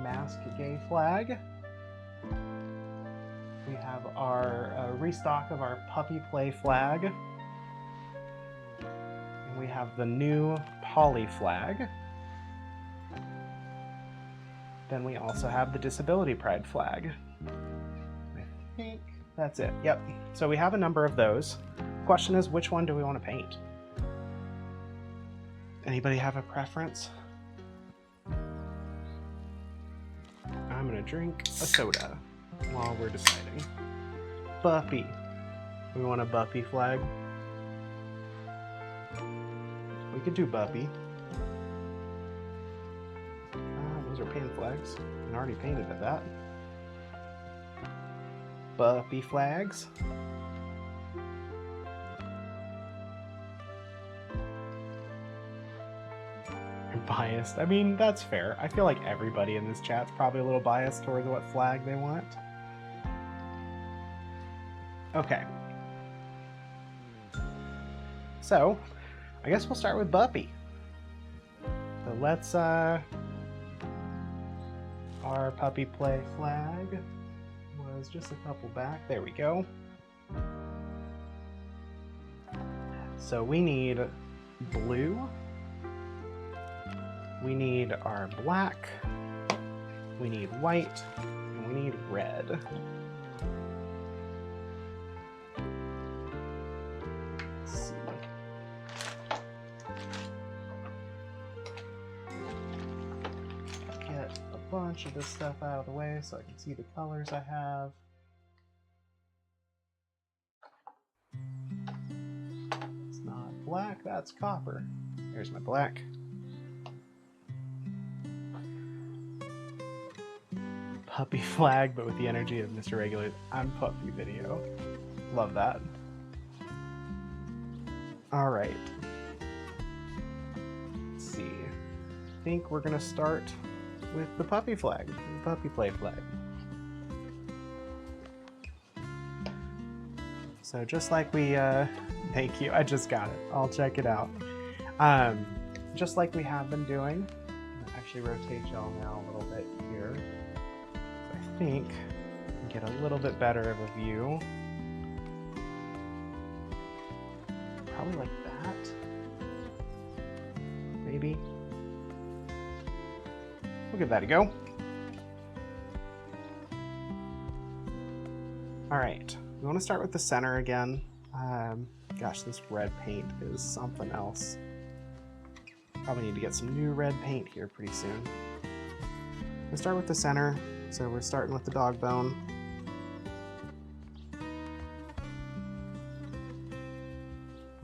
Mask Gay flag. We have our restock of our Puppy Play flag. And we have the new Poly flag. Then we also have the Disability Pride flag. I think that's it. Yep. So we have a number of those. Question is, which one do we want to paint? Anybody have a preference? I'm gonna drink a soda while we're deciding. Buppy. We want a Buppy flag. We could do Buppy. Those are paint flags. I already painted at that. Buppy flags. Biased. I mean, that's fair. I feel like everybody in this chat's probably a little biased towards what flag they want. Okay. So, I guess we'll start with Buppy. So let's our puppy play flag was just a couple back. There we go. So we need blue. We need our black. We need white. And we need red. Let's see. Get a bunch of this stuff out of the way so I can see the colors I have. It's not black, that's copper. There's my black. Puppy flag, but with the energy of Mr. Regular. I'm puppy video. Love that. Alright. Let's see. I think we're gonna start with the puppy flag, the puppy play flag. So just like we, thank you, I just got it. I'll check it out. Just like we have been doing, I'll actually rotate y'all now a little bit here. So I think we can get a little bit better of a view. Probably like that. Maybe. We'll give that a go. Alright, we want to start with the center again. Gosh, this red paint is something else. Probably need to get some new red paint here pretty soon. We'll start with the center, so we're starting with the dog bone.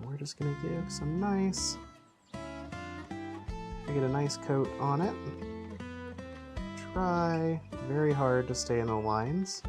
We're just gonna give some nice, get a nice coat on it. Try very hard to stay in the lines.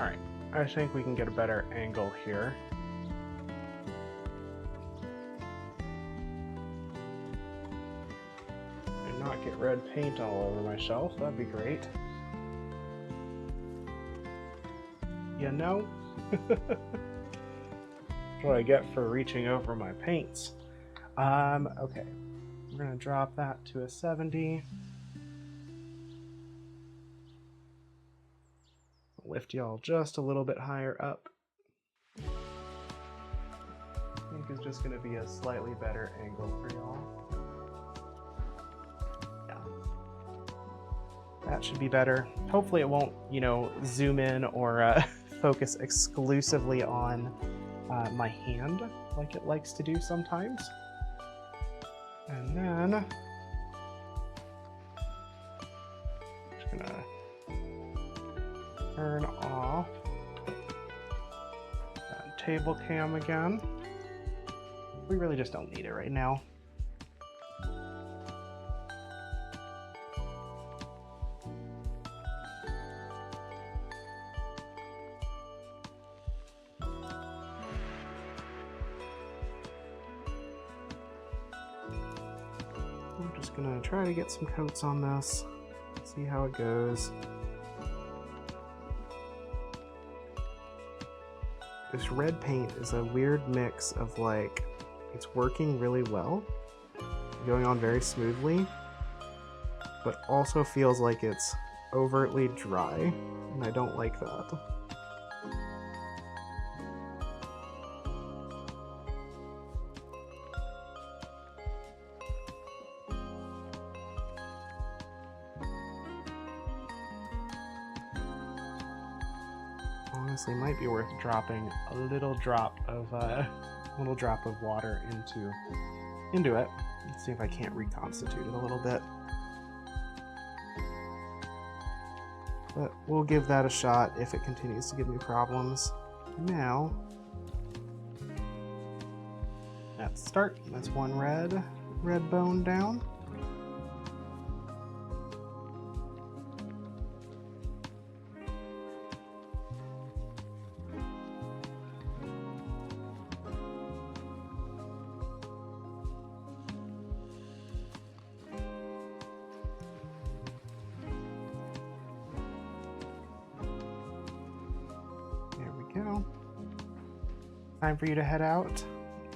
Alright, I think we can get a better angle here. And not get red paint all over my shelf, that'd be great. You know? That's what I get for reaching over my paints. Okay. We're gonna drop that to a 70. Lift y'all just a little bit higher up. I think it's just going to be a slightly better angle for y'all. Yeah. That should be better. Hopefully it won't, you know, zoom in or focus exclusively on my hand like it likes to do sometimes. And then just gonna turn off that table cam again. We really just don't need it right now. I'm just gonna try to get some coats on this, see how it goes. This red paint is a weird mix of like, it's working really well, going on very smoothly, but also feels like it's overtly dry, and I don't like that. Honestly, might be worth dropping a little drop of water into it. Let's see if I can't reconstitute it a little bit. But we'll give that a shot if it continues to give me problems. Now, let's start. That's one red bone down. we go. Time for you to head out.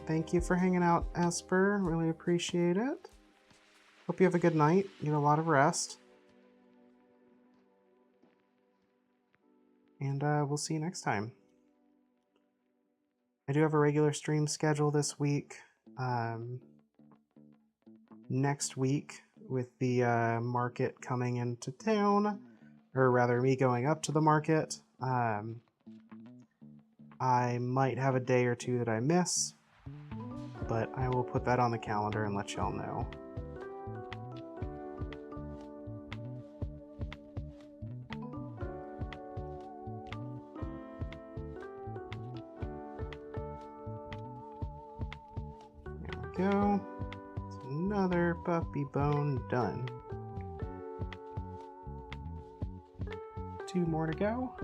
Thank you for hanging out, Esper. Really appreciate it. Hope you have a good night. Get a lot of rest. And we'll see you next time. I do have a regular stream schedule this week. Next week, with the market coming into town, or rather me going up to the market, I might have a day or two that I miss, but I will put that on the calendar and let y'all know. There we go. It's another puppy bone done. 2 more to go.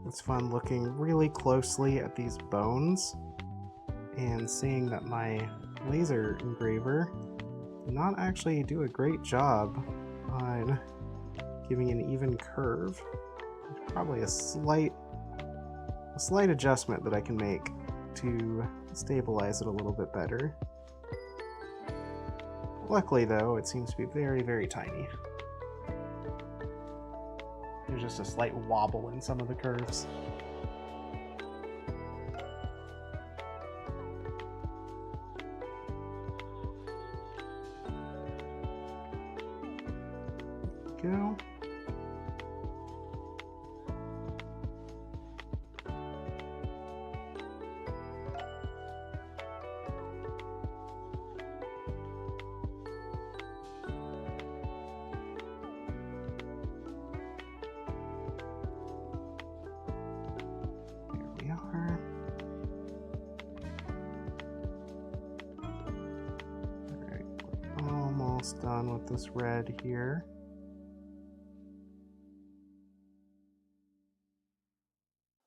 It's fun looking really closely at these bones and seeing that my laser engraver did not actually do a great job on giving an even curve. There's probably a slight adjustment that I can make to stabilize it a little bit better. Luckily though, it seems to be very, very tiny. There's just a slight wobble in some of the curves. Go. Done with this red here.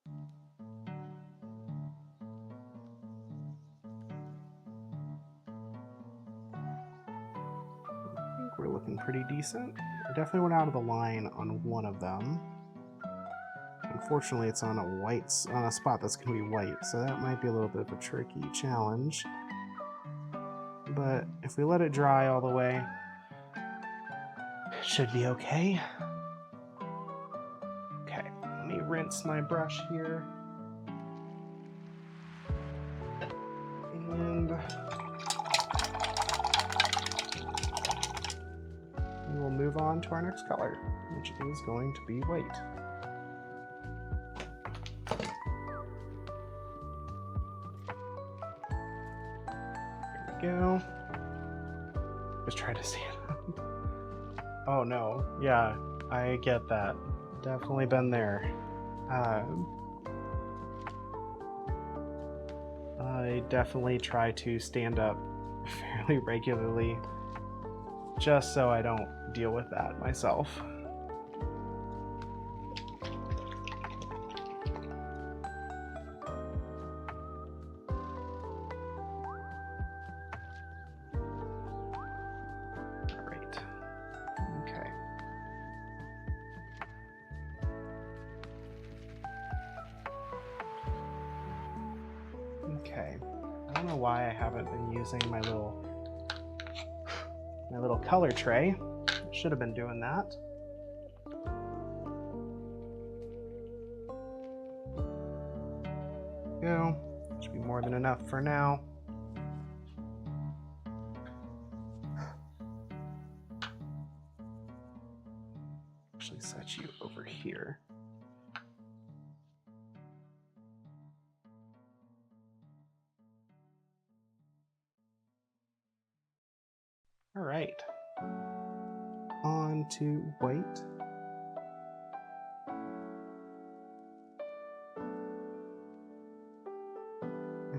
I think we're looking pretty decent. I definitely went out of the line on one of them. Unfortunately, it's on a spot that's going to be white, so that might be a little bit of a tricky challenge. But if we let it dry all the way, it should be okay. Okay, let me rinse my brush here. And we will move on to our next color, which is going to be white. Go. Just try to see it. Oh no, yeah, I get that. Definitely been there. I definitely try to stand up fairly regularly just so I don't deal with that myself. Using my little color tray. Should have been doing that. Go. Should be more than enough for now. Actually set you over here. All right, on to white.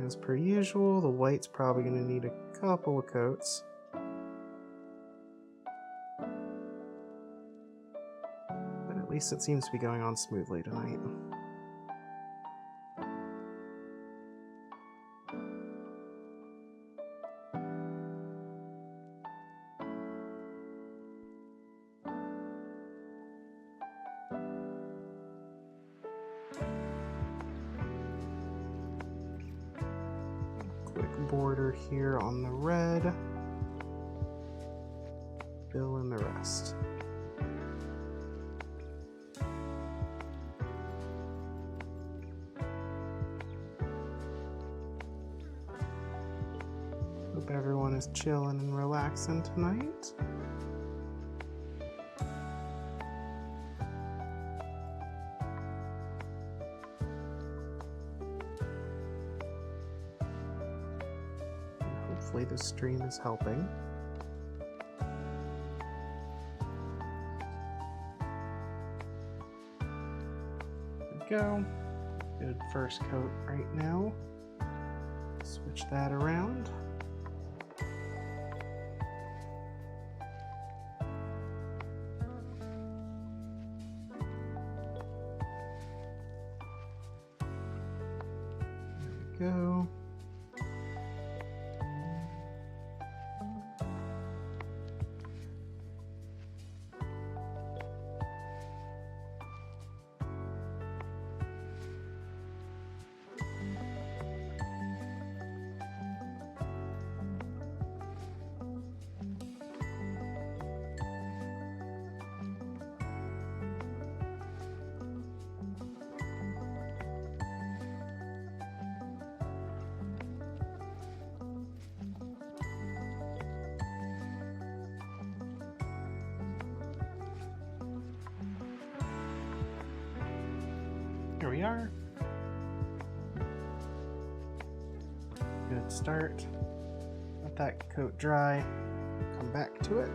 As per usual, the white's probably going to need a couple of coats. But at least it seems to be going on smoothly tonight. Border here on the red, fill in the rest. Hope everyone is chilling and relaxing tonight. Hopefully the stream is helping. There we go. Good first coat right now. Switch that around. There we go. Here we are. Good start. Let that coat dry. Come back to it.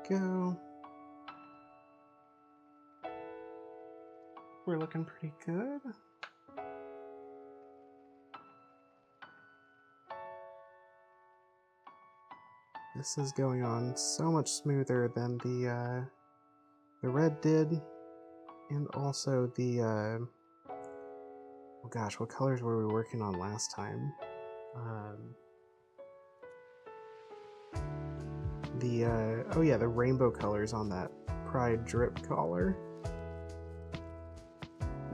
Go. We're looking pretty good. This is going on so much smoother than the red did, and also the oh gosh, what colors were we working on last time? Oh yeah, the rainbow colors on that Pride drip collar.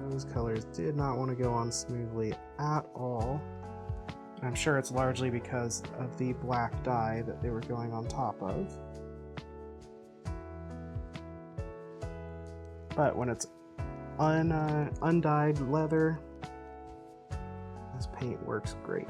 Those colors did not want to go on smoothly at all. I'm sure it's largely because of the black dye that they were going on top of. But when it's undyed leather, this paint works great.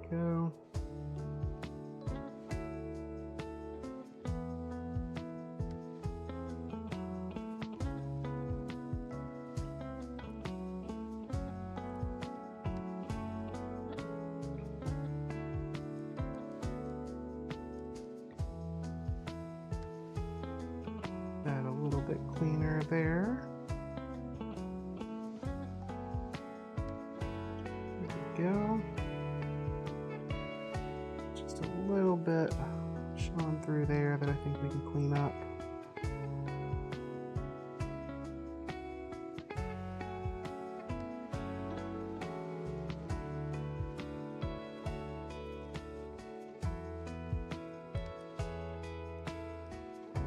Go. Add a little bit cleaner there. There we go. A little bit showing through there that I think we can clean up.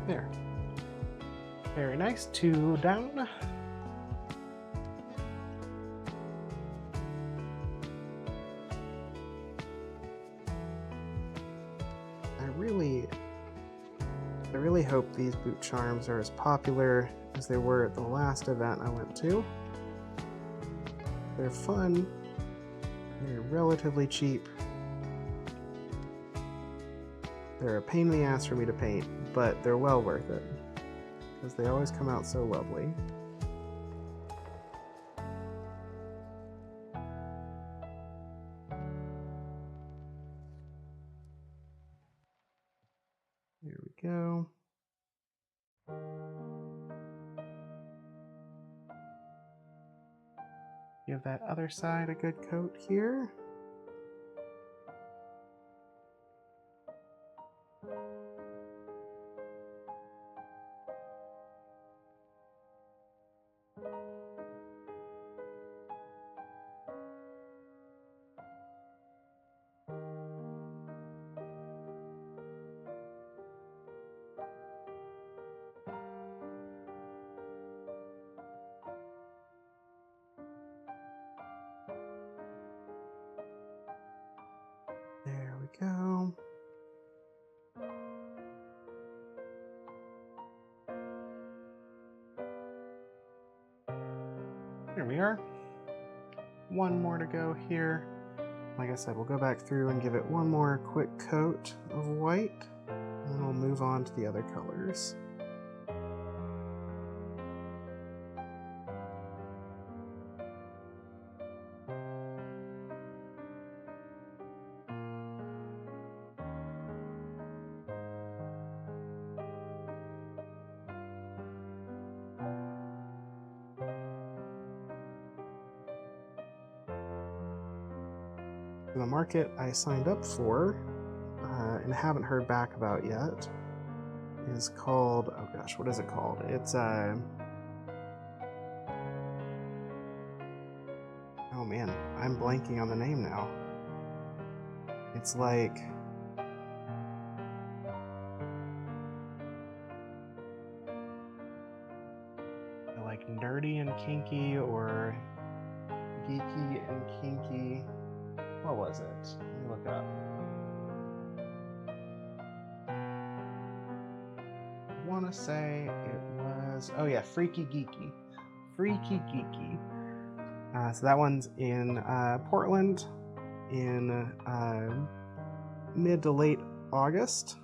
There. Very nice. 2 down. really hope these boot charms are as popular as they were at the last event I went to. They're fun, they're relatively cheap, they're a pain in the ass for me to paint, but they're well worth it, because they always come out so lovely. There we go. Give that other side a good coat here. There we go. There we are. One more to go here. Like I said, we'll go back through and give it one more quick coat of white, and then we'll move on to the other colors. The market I signed up for and haven't heard back about yet is called, oh gosh, what is it called? It's oh man, I'm blanking on the name now. It's like nerdy and kinky, or geeky and kinky. What was it? Let me look up. I want to say it was, oh yeah, Freaky Geeky. Freaky Geeky. So that one's in Portland in mid to late August.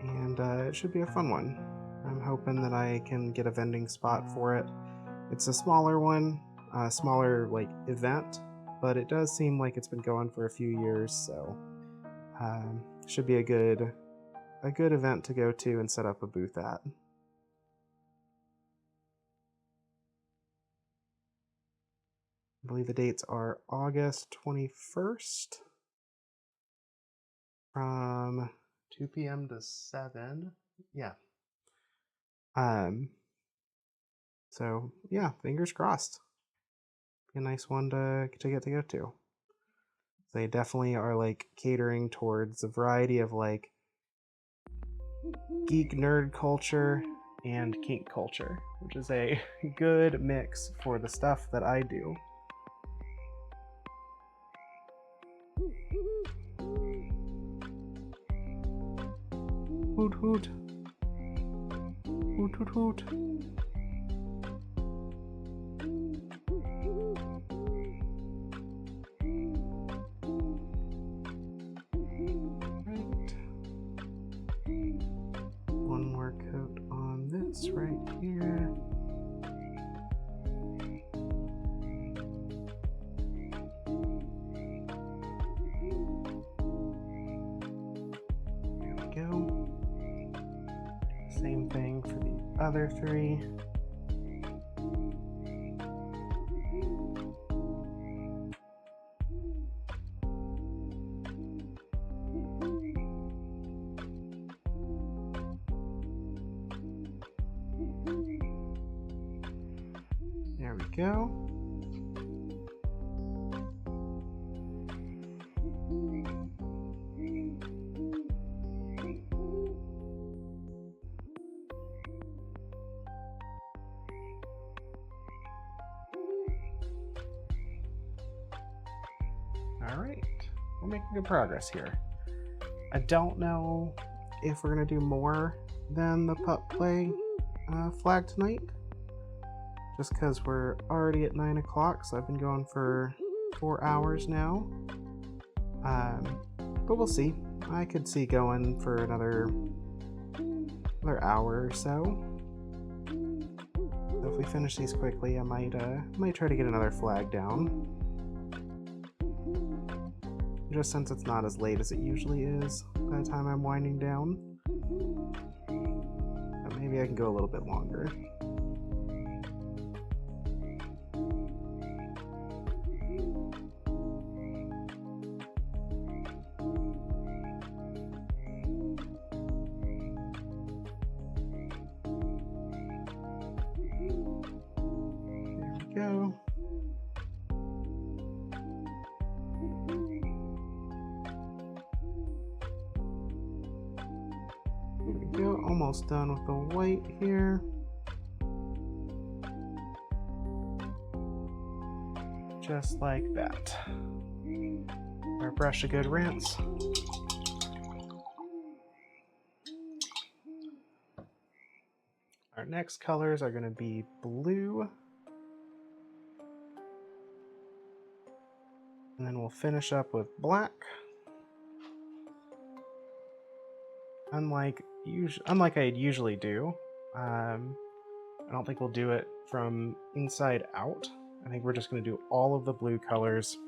And it should be a fun one. I'm hoping that I can get a vending spot for it. It's a smaller one, smaller like event, but it does seem like it's been going for a few years, so should be a good event to go to and set up a booth at. I believe the dates are August 21st from 2 p.m. to 7. Yeah. So yeah, fingers crossed. Be a nice one to get to go to. They definitely are like catering towards a variety of like geek nerd culture and kink culture, which is a good mix for the stuff that I do. Hoot hoot. Hoot hoot hoot. Right here. There we go. Same thing for the other three. There we go. All right, we're making good progress here. I don't know if we're gonna do more than the pup play flag tonight, just because we're already at 9 o'clock, so I've been going for 4 hours now. But we'll see. I could see going for another hour or so. So if we finish these quickly, I might try to get another flag down. Just since it's not as late as it usually is by the time I'm winding down. But maybe I can go a little bit longer. Go. There we go, almost done with the white here. Just like that. Our brush a good rinse. Our next colors are going to be blue. And then we'll finish up with black. Unlike I usually do, I don't think we'll do it from inside out. I think we're just going to do all of the blue colors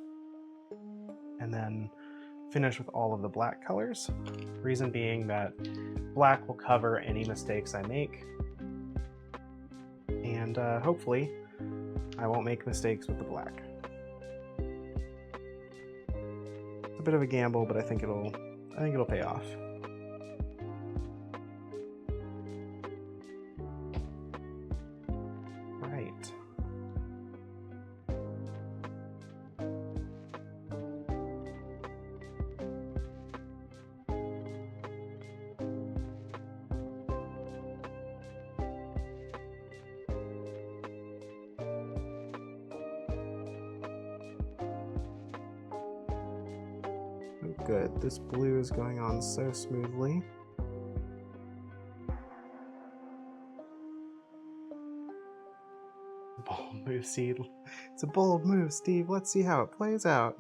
and then finish with all of the black colors. Reason being that black will cover any mistakes I make. And hopefully I won't make mistakes with the black. It's a bit of a gamble, but I think it'll pay off. Right. Good. This blue is going on so smoothly. Bold move, Steve. It's a bold move, Steve. Let's see how it plays out.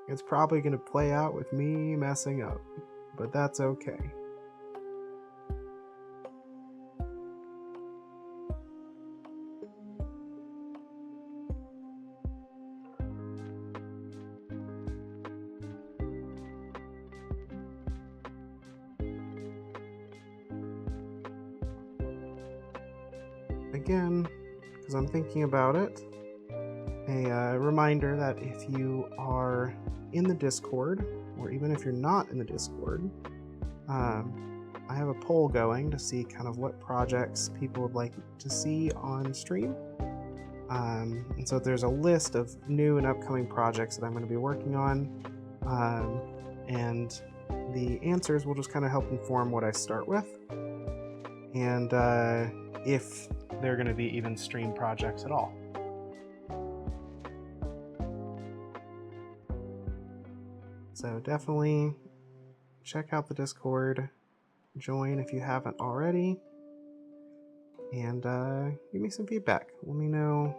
It's probably going to play out with me messing up, but that's okay. Again, because I'm thinking about it, a reminder that if you are in the Discord, or even if you're not in the Discord, I have a poll going to see kind of what projects people would like to see on stream. And so there's a list of new and upcoming projects that I'm going to be working on, and the answers will just kind of help inform what I start with, and if they're going to be even stream projects at all. So definitely check out the Discord, join if you haven't already, and give me some feedback. Let me know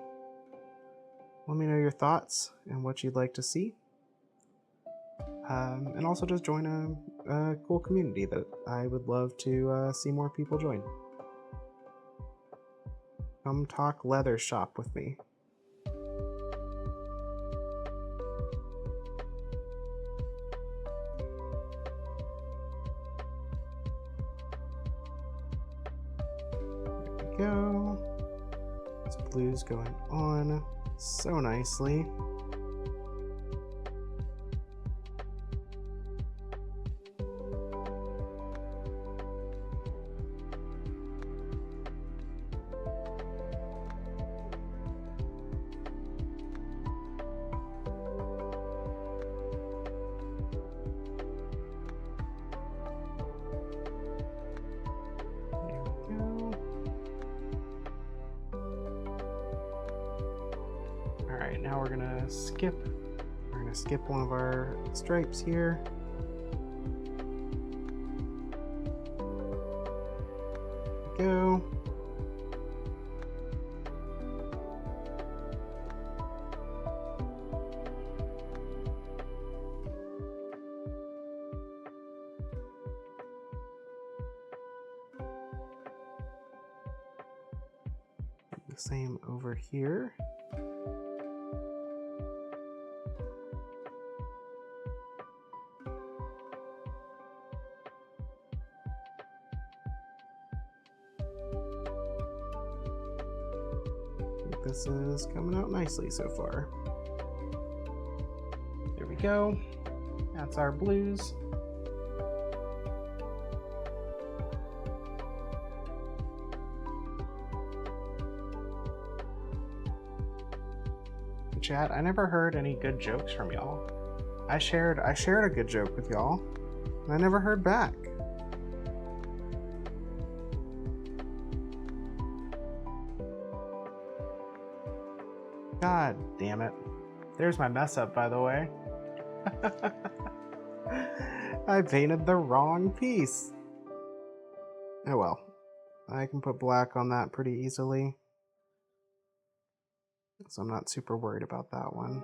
your thoughts and what you'd like to see. And also just join a cool community that I would love to see more people join. Come talk leather shop with me. There we go. This blue's going on so nicely. Alright, now we're gonna skip our gonna skip one of our stripes here. Go. The same over here. This is coming out nicely so far. There we go. That's our blues. Chat, I never heard any good jokes from y'all. I shared a good joke with y'all, and I never heard back. God damn it. There's my mess up, by the way. I painted the wrong piece. Oh well. I can put black on that pretty easily. So I'm not super worried about that one.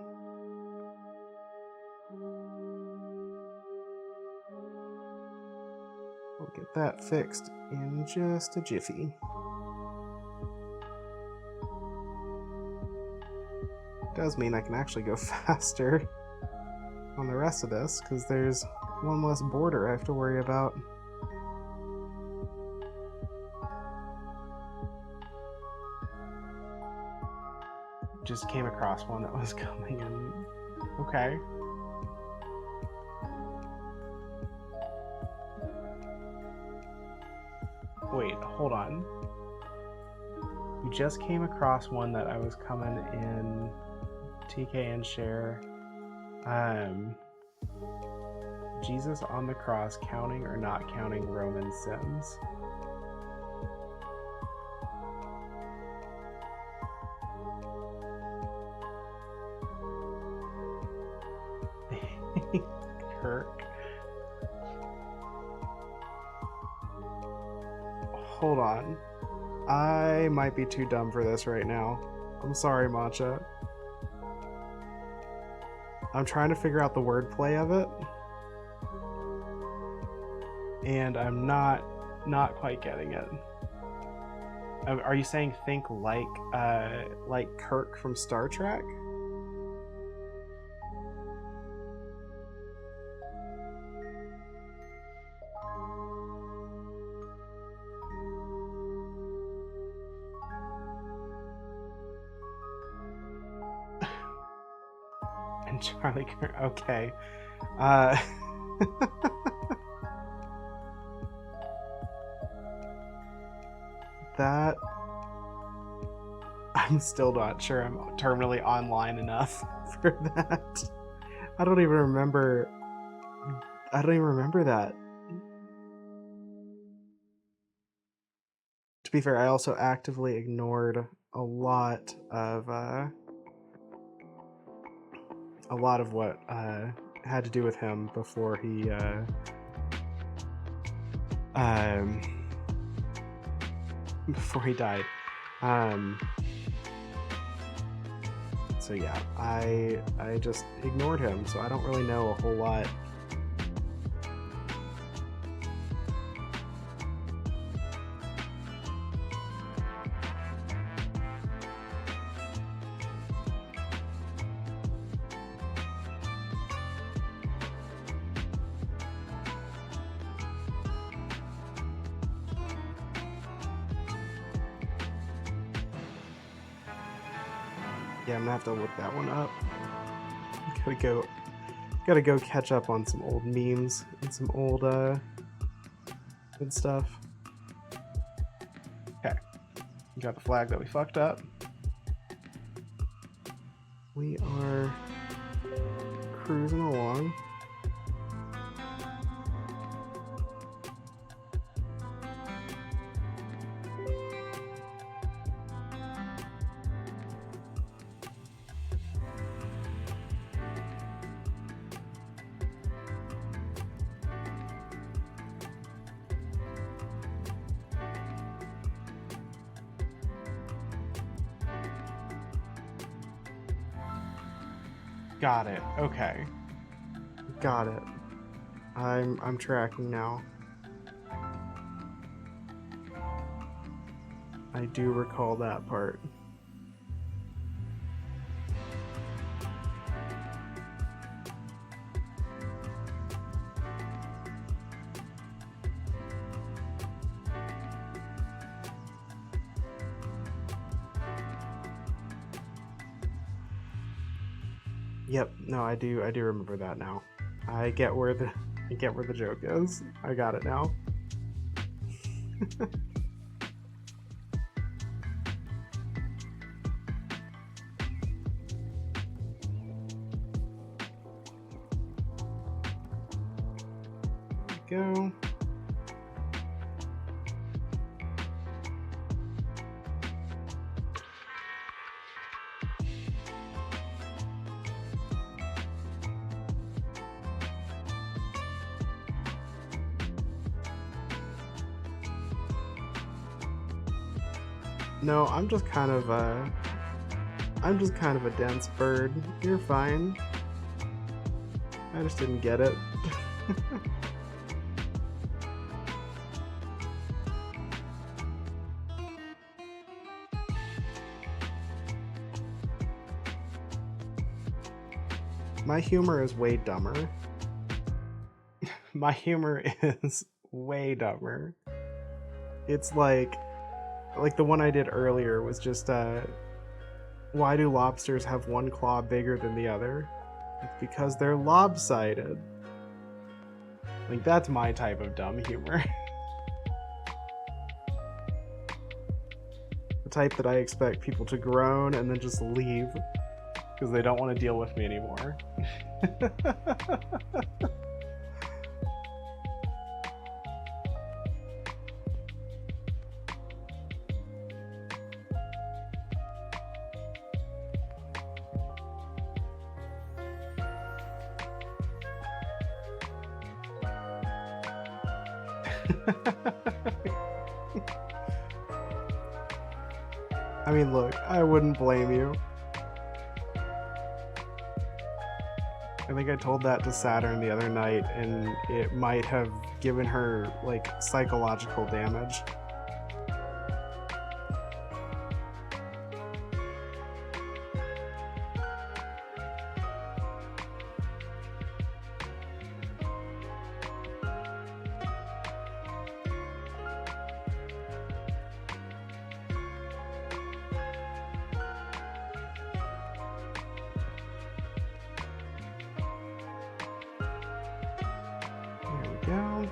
We'll get that fixed in just a jiffy. Does mean I can actually go faster on the rest of this, because there's one less border I have to worry about. Just came across one that was coming in. Okay. Wait, hold on. You just came across one that I was coming in TK and share. Jesus on the cross, counting or not counting Roman sins? Kirk. Hold on. I might be too dumb for this right now. I'm sorry, Matcha. I'm trying to figure out the wordplay of it, and I'm not quite getting it. Are you saying think like Kirk from Star Trek? And Charlie Kirk. Okay. That I'm still not sure I'm terminally online enough for that. I don't even remember that. To be fair, I also actively ignored a lot of what had to do with him before he died. So yeah, I just ignored him, so I don't really know a whole lot. Yeah, I'm gonna have to look that one up. Gotta go catch up on some old memes and some old good stuff. Okay, we got the flag that we fucked up. We are cruising along. Got it. Okay. Got it. I'm tracking now. I do recall that part. Yep, no, I do remember that now. I get where the joke is. I got it now. Go. No, I'm just kind of a dense bird. You're fine. I just didn't get it. My humor is way dumber. My humor is way dumber. It's like the one I did earlier was just why do lobsters have one claw bigger than the other? It's because they're lopsided. Like, that's my type of dumb humor. The type that I expect people to groan and then just leave because they don't want to deal with me anymore. I mean, look, I wouldn't blame you. I think I told that to Saturn the other night, and it might have given her, like, psychological damage. Go.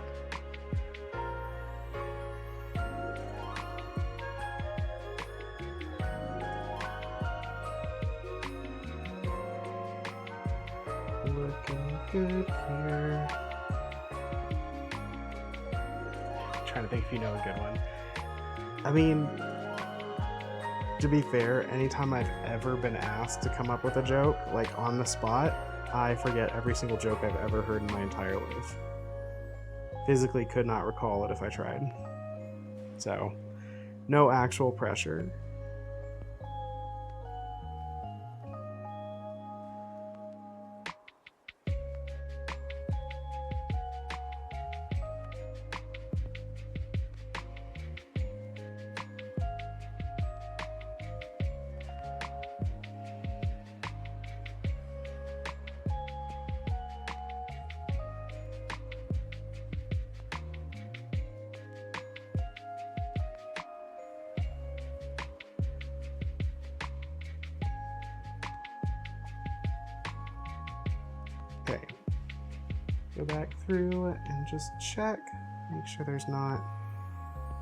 Looking good here. Trying to think if you know a good one. I mean, to be fair, anytime I've ever been asked to come up with a joke, like on the spot, I forget every single joke I've ever heard in my entire life. Physically could not recall it if I tried. So, no actual pressure. Okay, go back through and just check, make sure there's not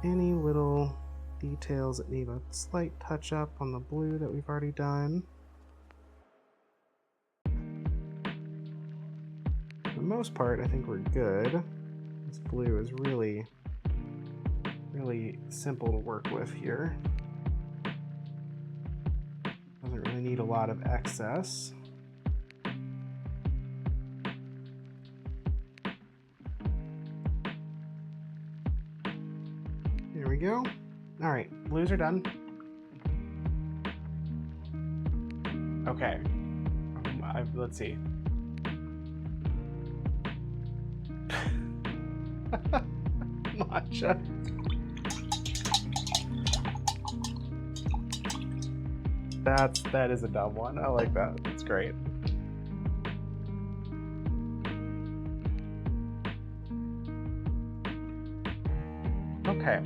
any little details that need a slight touch up on the blue that we've already done. For the most part, I think we're good. This blue is really simple to work with here. Doesn't really need a lot of excess. There we go. All right, blues are done. Okay. let's see. Matcha. That is a dumb one. I like that. That's great. Okay.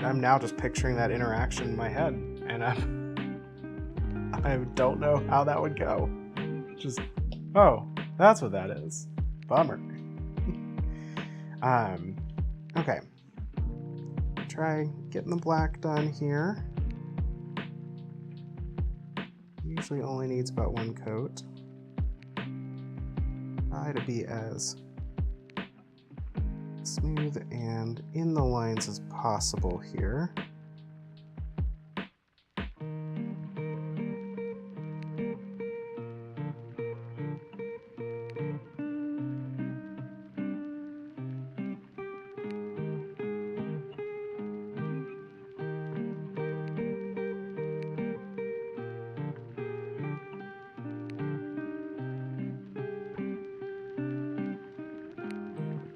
I'm now just picturing that interaction in my head, and I don't know how that would go. Just, oh, that's what that is. Bummer. Okay. Try getting the black done here. Usually only needs about one coat. Try to be as smooth and in the lines as possible here.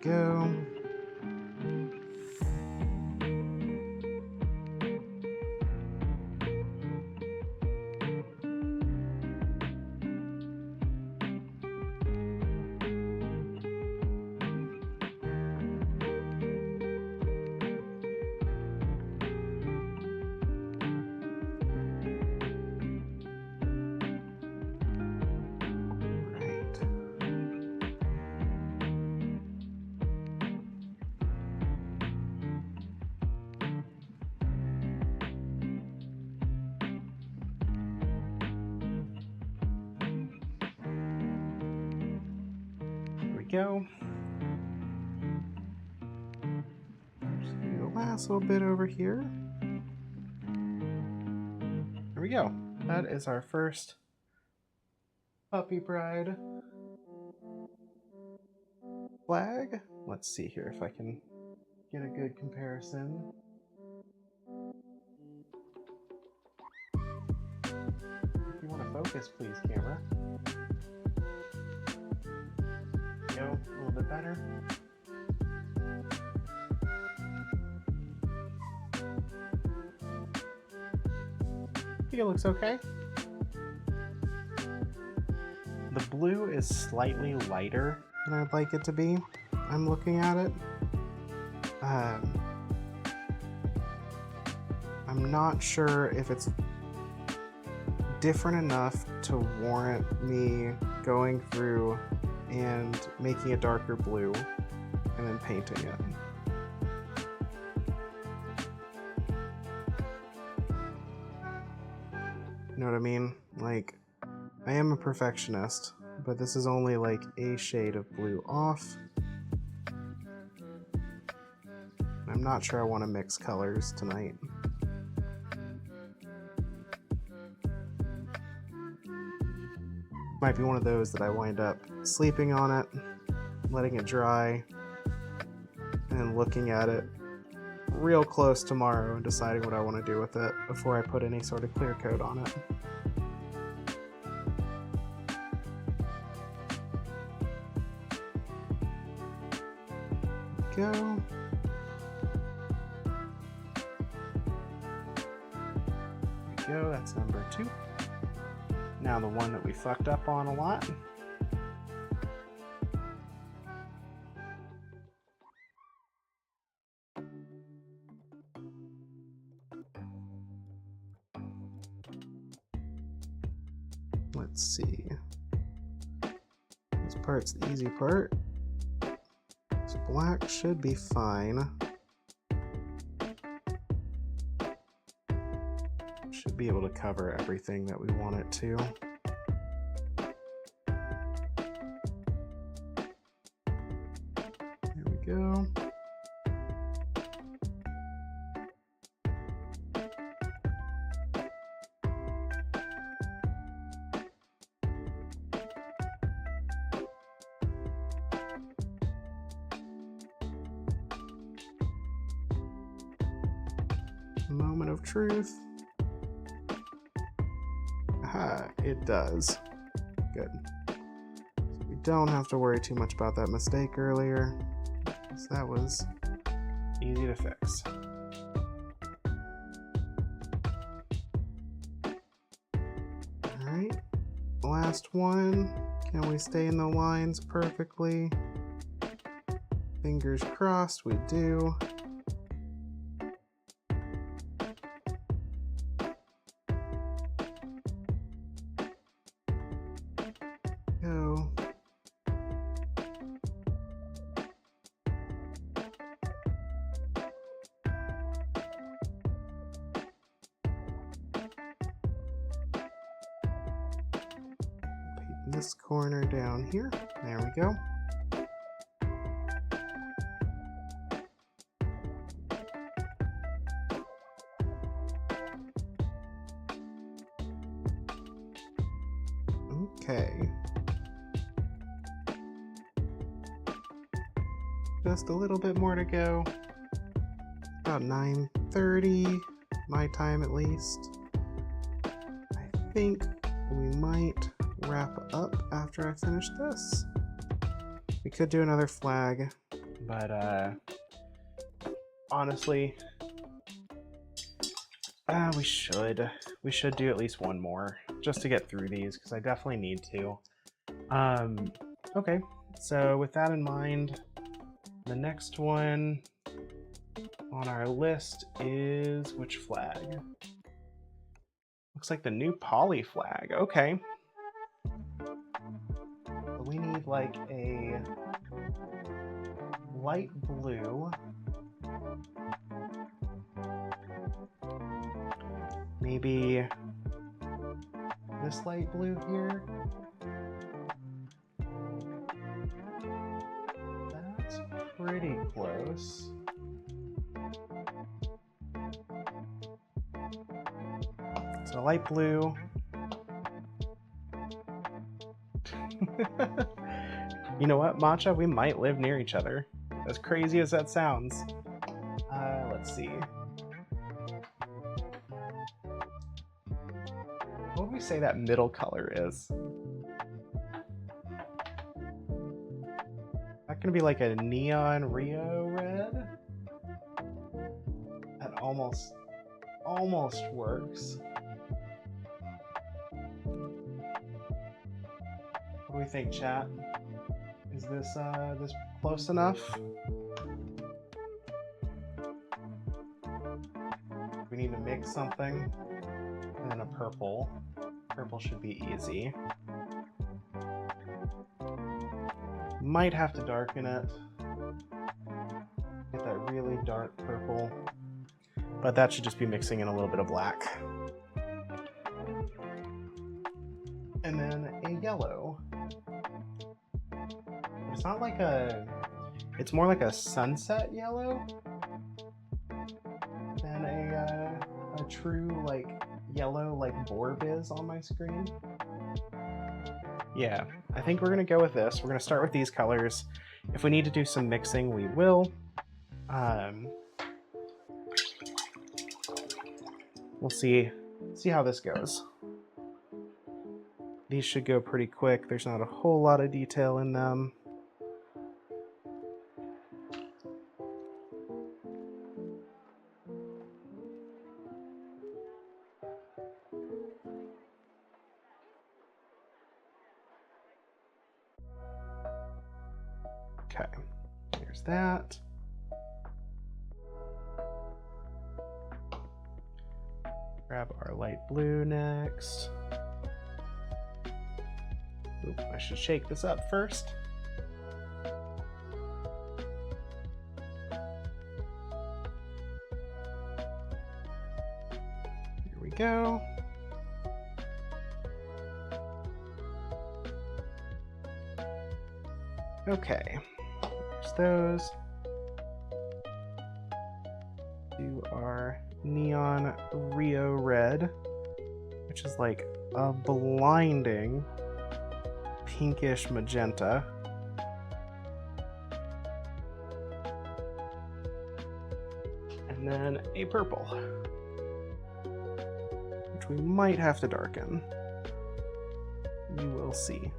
Go. Go. Just do the last little bit over here. There we go. That is our first puppy bride flag. Let's see here if I can get a good comparison. If you want to focus, please, camera. Go a little bit better. I think it looks okay. The blue is slightly lighter than I'd like it to be. I'm looking at it. I'm not sure if it's different enough to warrant me going through and making a darker blue and then painting it. You know what I mean? Like, I am a perfectionist, but this is only like a shade of blue off. I'm not sure I want to mix colors tonight. Might be one of those that I wind up sleeping on it, letting it dry, and then looking at it real close tomorrow and deciding what I want to do with it before I put any sort of clear coat on it. Go. There we go, that's number 2. Now the one that we fucked up on a lot. Let's see. This part's the easy part. This black should be fine. Should be able to cover everything that we want it to. There we go. Moment of truth. Aha, it does. Good. So we don't have to worry too much about that mistake earlier. So that was easy to fix. Alright, last one. Can we stay in the lines perfectly? Fingers crossed we do. Go. This corner down here. There we go. Okay. Just a little bit more to go. About 9:30, my time at least. I think we might wrap up after I finish this. We could do another flag, but honestly, we should do at least one more just to get through these, because I definitely need to. Okay, so with that in mind, the next one on our list is which flag? Looks like the new poly flag. Okay. So we need like a light blue. Maybe this light blue here. That's pretty close. So light blue. You know what, Matcha? We might live near each other. As crazy as that sounds. Let's see. What would we say that middle color is? That gonna be like a neon Rio red? That almost works. What do we think, chat? Is this this close enough? We need to mix something. And then a purple. Purple should be easy. Might have to darken it. Get that really dark purple. But that should just be mixing in a little bit of black. And then a yellow. It's not like a... It's more like a sunset yellow than a true like yellow like Borb is on my screen. Yeah, I think we're gonna go with this. We're gonna start with these colors. If we need to do some mixing, we will. We'll see how this goes. These should go pretty quick. There's not a whole lot of detail in them. Okay, here's that. Grab our light blue next. Oop, I should shake this up first. Here we go. Okay, there's those. Do our neon Rio red, which is like a blinding pinkish magenta. And then a purple. which we might have to darken. You will see.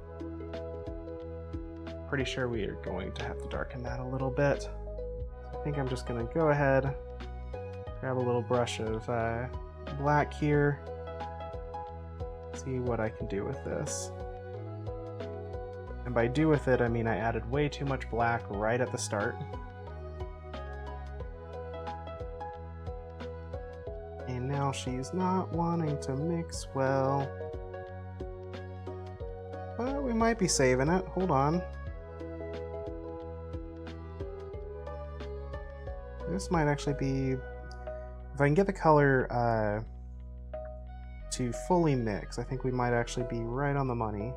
Pretty sure we are going to have to darken that a little bit. I think I'm just going to go ahead, grab a little brush of black here, see what I can do with this. And by do with it, I mean I added way too much black right at the start. And now she's not wanting to mix well. But we might be saving it. Hold on. This might actually be... If I can get the color to fully mix, I think we might actually be right on the money.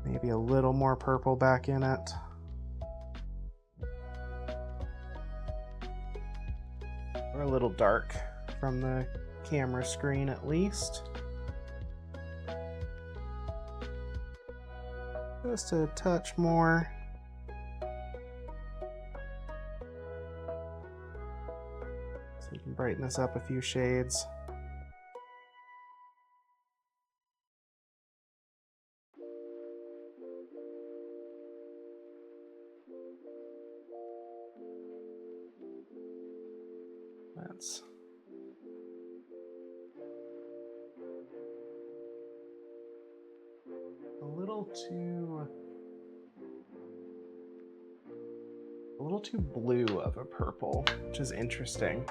Maybe a little more purple back in it. Or a little dark from the camera screen at least. Just a touch more. So we can brighten this up a few shades. That's a little too blue of a purple, which is interesting.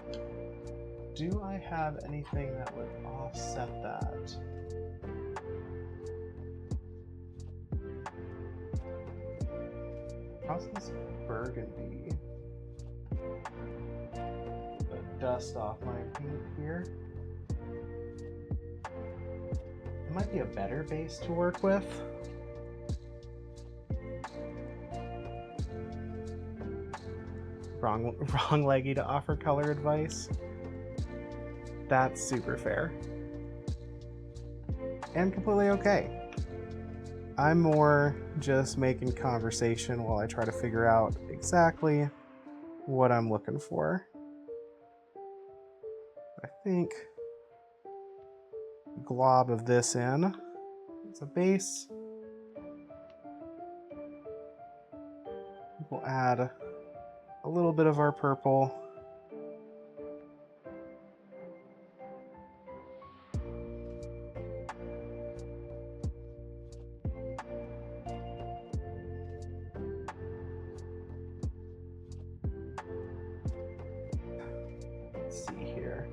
Do I have anything that would offset that? How's this burgundy? Dust off my paint here. It might be a better base to work with. Wrong leggy to offer color advice. That's super fair. And completely okay. I'm more just making conversation while I try to figure out exactly what I'm looking for. I think a glob of this in as a base. We'll add a little bit of our purple. Let's see here.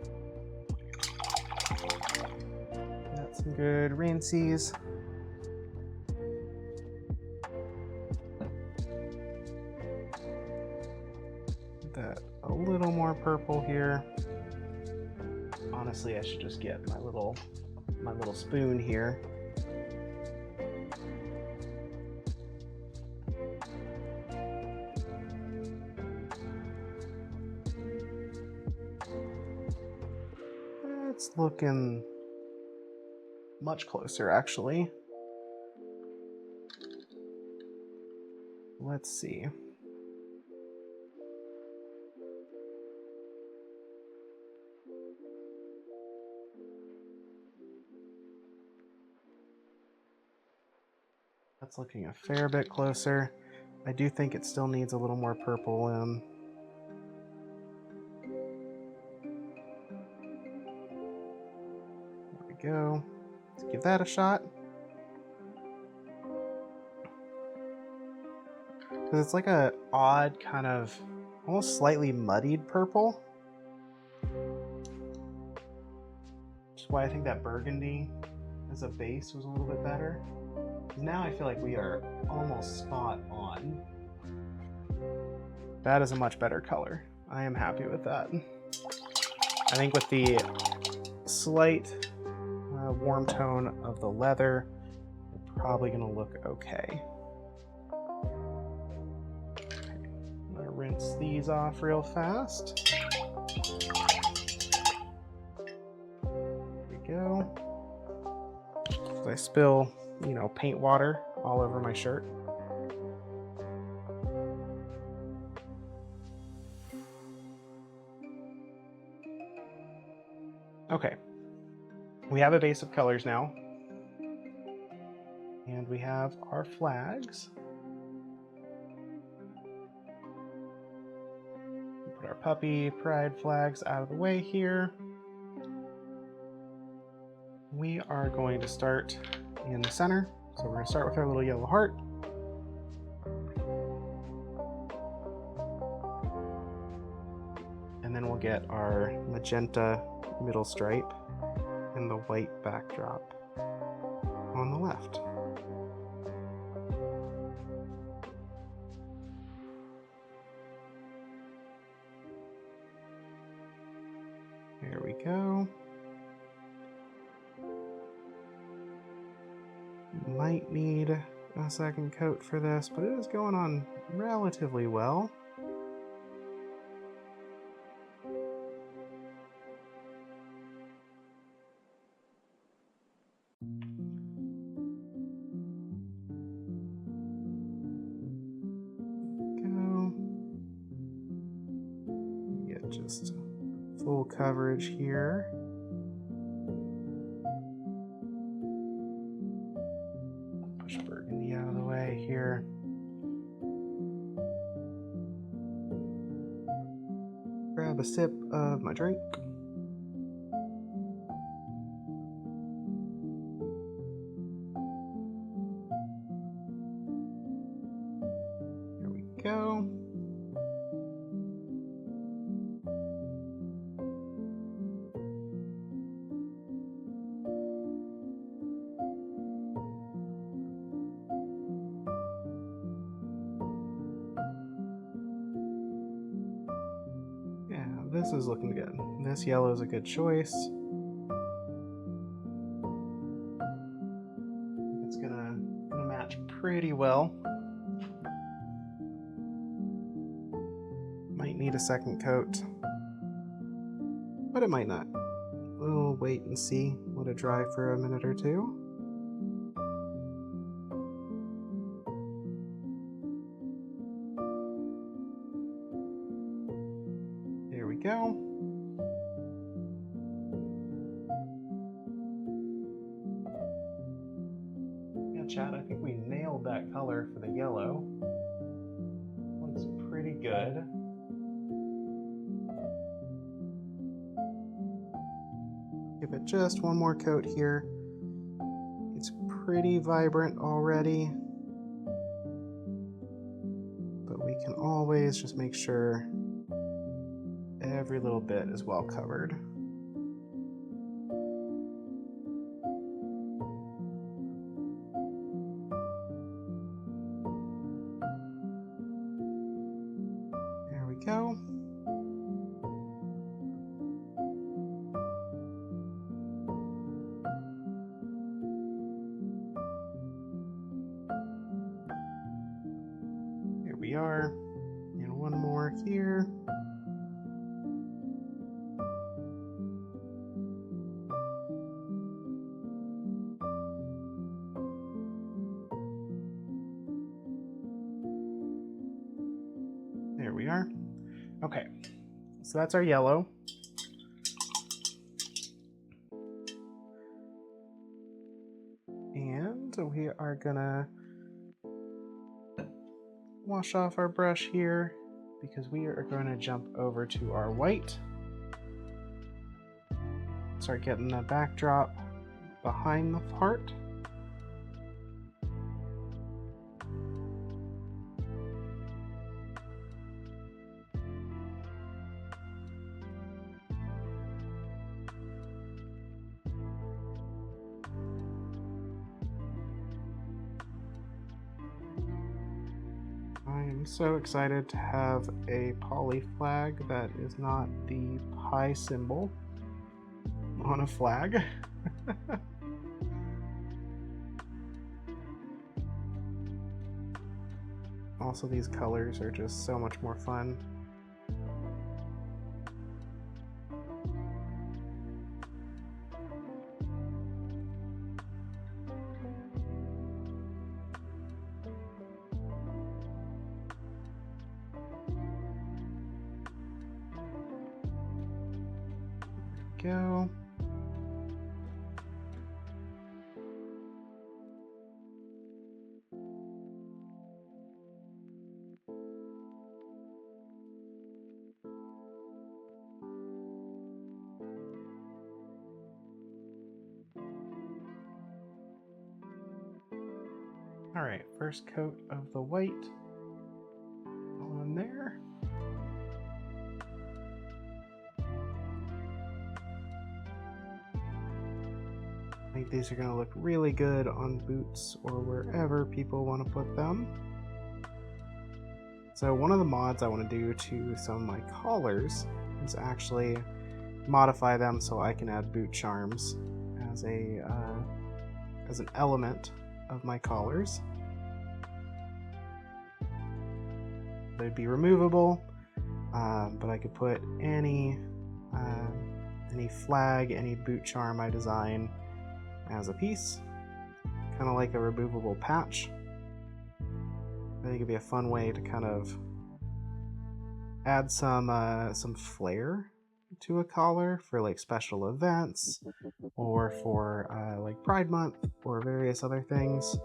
Got some good rinsies. That a little more purple here. Honestly, I should just get my little spoon here. It's looking much closer, actually. Let's see. That's looking a fair bit closer. I do think it still needs a little more purple in. There we go. Let's give that a shot. Because it's like a odd kind of almost slightly muddied purple. Which is why I think that burgundy as a base was a little bit better. Now I feel like we are almost spot on. That is a much better color. I am happy with that. I think with the slight warm tone of the leather, we're probably going to look okay. I'm going to rinse these off real fast. There we go. If I spill paint water all over my shirt. Okay, we have a base of colors now. And we have our flags. Put our puppy pride flags out of the way here. We are going to start in the center. So we're going to start with our little yellow heart. And then we'll get our magenta middle stripe and the white backdrop on the left. There we go. Might need a second coat for this, but it is going on relatively well. Go. Get just full coverage here. Push burgundy out of the way here. Grab a sip of my drink. There we go. Yeah, this is looking good. This yellow is a good choice. It's gonna match pretty well. Might need a second coat, but it might not. We'll wait and see. Let it dry for a minute or two. There we go. Yeah, Chad, I think we nailed that color for the yellow. Looks pretty good. Give it just one more coat here. It's pretty vibrant already, but we can always just make sure every little bit is well covered. There we go. Here we are. And one more here. There we are. Okay, so that's our yellow. And we are gonna wash off our brush here because we are going to jump over to our white. Start getting the backdrop behind the heart. I am so excited to have a poly flag that is not the pi symbol on a flag. Also, these colors are just so much more fun. Go. Alright, first coat of the white on there. I think these are going to look really good on boots or wherever people want to put them. So one of the mods I want to do to some of my collars is actually modify them so I can add boot charms as an element of my collars. They'd be removable, but I could put any flag, any boot charm I design as a piece, kind of like a removable patch. I think it'd be a fun way to kind of add some flair to a collar for like special events or for like Pride Month or various other things.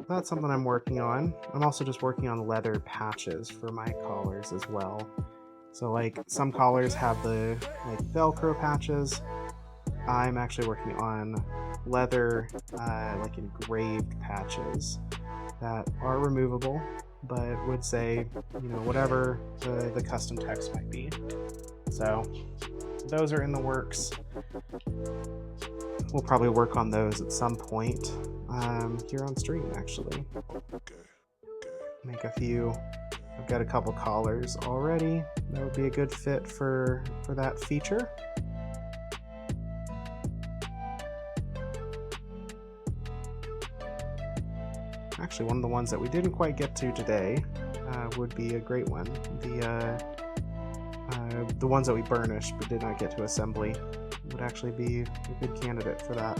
That's something I'm working on. I'm also just working on leather patches for my collars as well. So like some collars have the like Velcro patches. I'm actually working on leather like engraved patches that are removable, but would say, you know, whatever the custom text might be. So those are in the works. We'll probably work on those at some point here on stream, actually. Make a few. I've got a couple collars already. That would be a good fit for that feature. Actually, one of the ones that we didn't quite get to today would be a great one. The ones that we burnished but did not get to assembly would actually be a good candidate for that.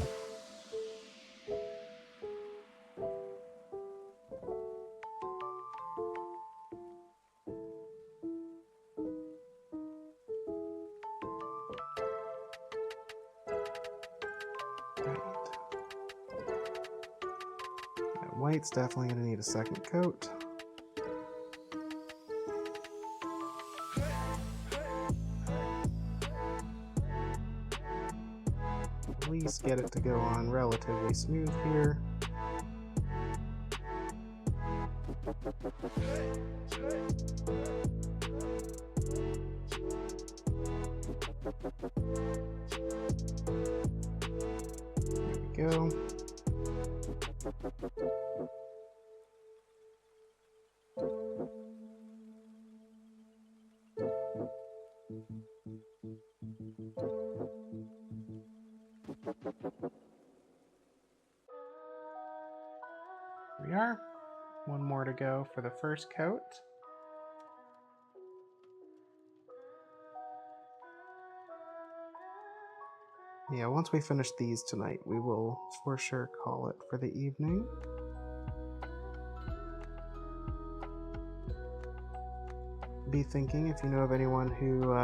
White's definitely going to need a second coat. At least get it to go on relatively smooth here. There we go. Here we are. One more to go for the first coat. Yeah, once we finish these tonight, we will for sure call it for the evening. Be thinking if you know of anyone who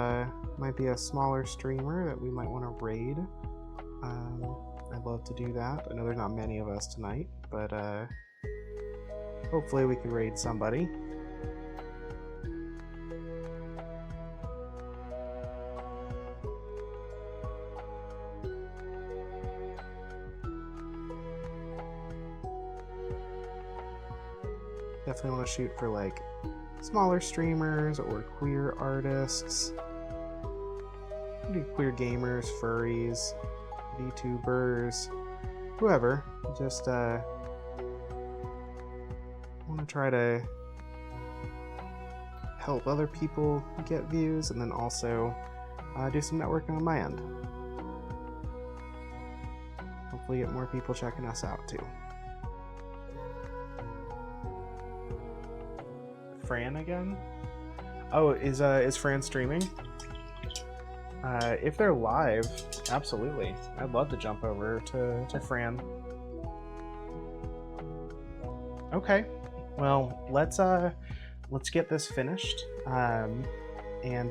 might be a smaller streamer that we might want to raid. I'd love to do that. I know there's not many of us tonight, but hopefully we can raid somebody. Definitely want to shoot for like smaller streamers or queer artists, maybe queer gamers, furries, VTubers, whoever. Just want to try to help other people get views and then also do some networking on my end. Hopefully get more people checking us out too. Fran again? Oh, is Fran streaming? If they're live, absolutely. I'd love to jump over to Fran. Okay. Well, let's get this finished, and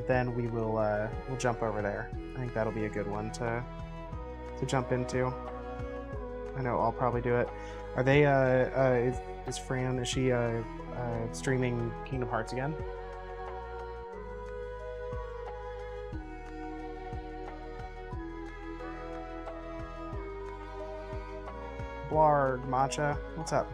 then we'll jump over there. I think that'll be a good one to jump into. I know I'll probably do it. Are they? Is Fran? Is she streaming Kingdom Hearts again? Blarg, Matcha. What's up?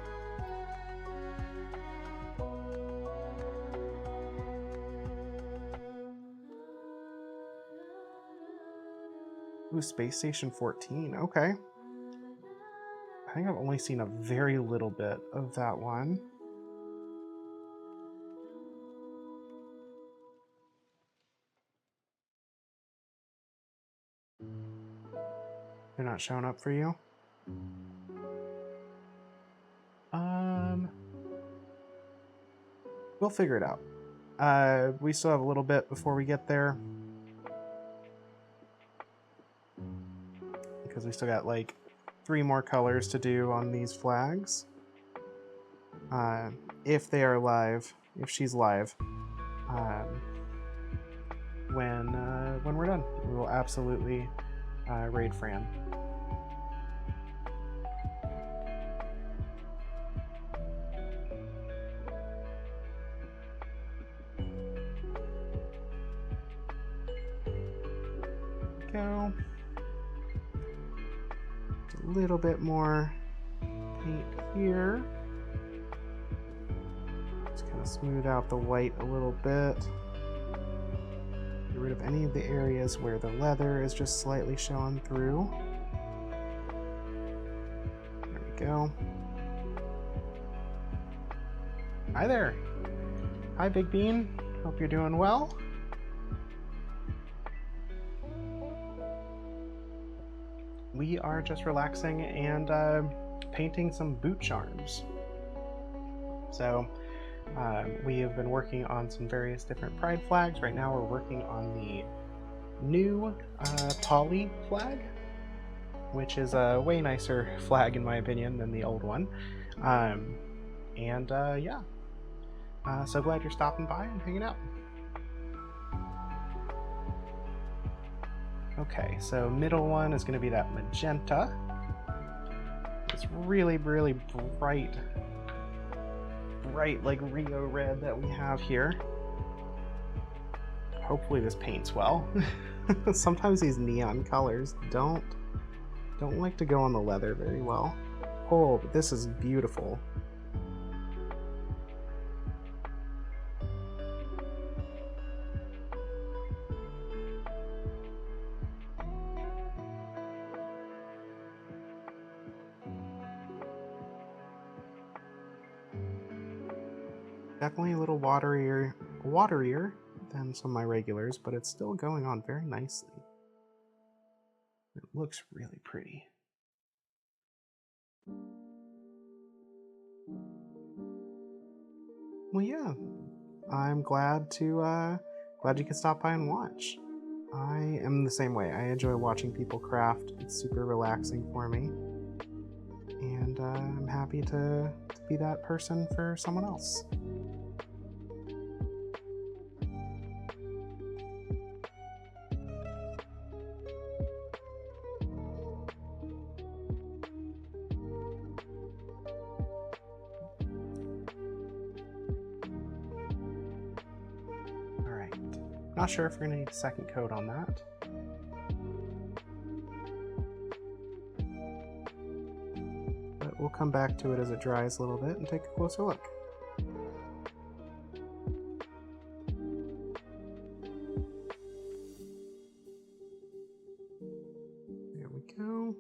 Ooh, Space Station 14. Okay. I think I've only seen a very little bit of that one. They're not showing up for you? We'll figure it out. We still have a little bit before we get there. Because we still got like 3 more colors to do on these flags. If they are live, if she's live, when we're done, we will absolutely raid Fran. Go. A little bit more paint here. Just kind of smooth out the white a little bit. Get rid of any of the areas where the leather is just slightly showing through. There we go. Hi there. Hi, Big Bean. Hope you're doing well. We are just relaxing and painting some boot charms. So we have been working on some various different pride flags. Right now we're working on the new poly flag, which is a way nicer flag in my opinion than the old one. Yeah. So glad you're stopping by and hanging out. Okay, so middle one is going to be that magenta. It's really, really bright like Rio red that we have here. Hopefully this paints well. Sometimes these neon colors don't like to go on the leather very well. Oh, but this is beautiful. Definitely a little waterier than some of my regulars, but it's still going on very nicely. It looks really pretty. Well, yeah, I'm glad you could stop by and watch. I am the same way. I enjoy watching people craft. It's super relaxing for me, and I'm happy to be that person for someone else. Not sure if we're gonna need a second coat on that. But we'll come back to it as it dries a little bit and take a closer look. There we go.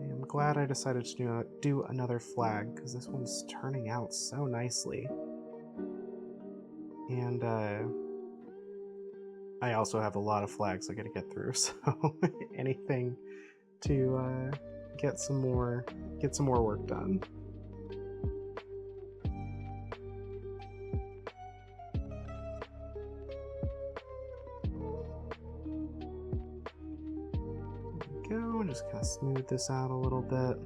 I'm glad I decided to do another flag because this one's turning out so nicely. And I also have a lot of flags I gotta get through, so anything to get some more work done. Go and just kind of smooth this out a little bit.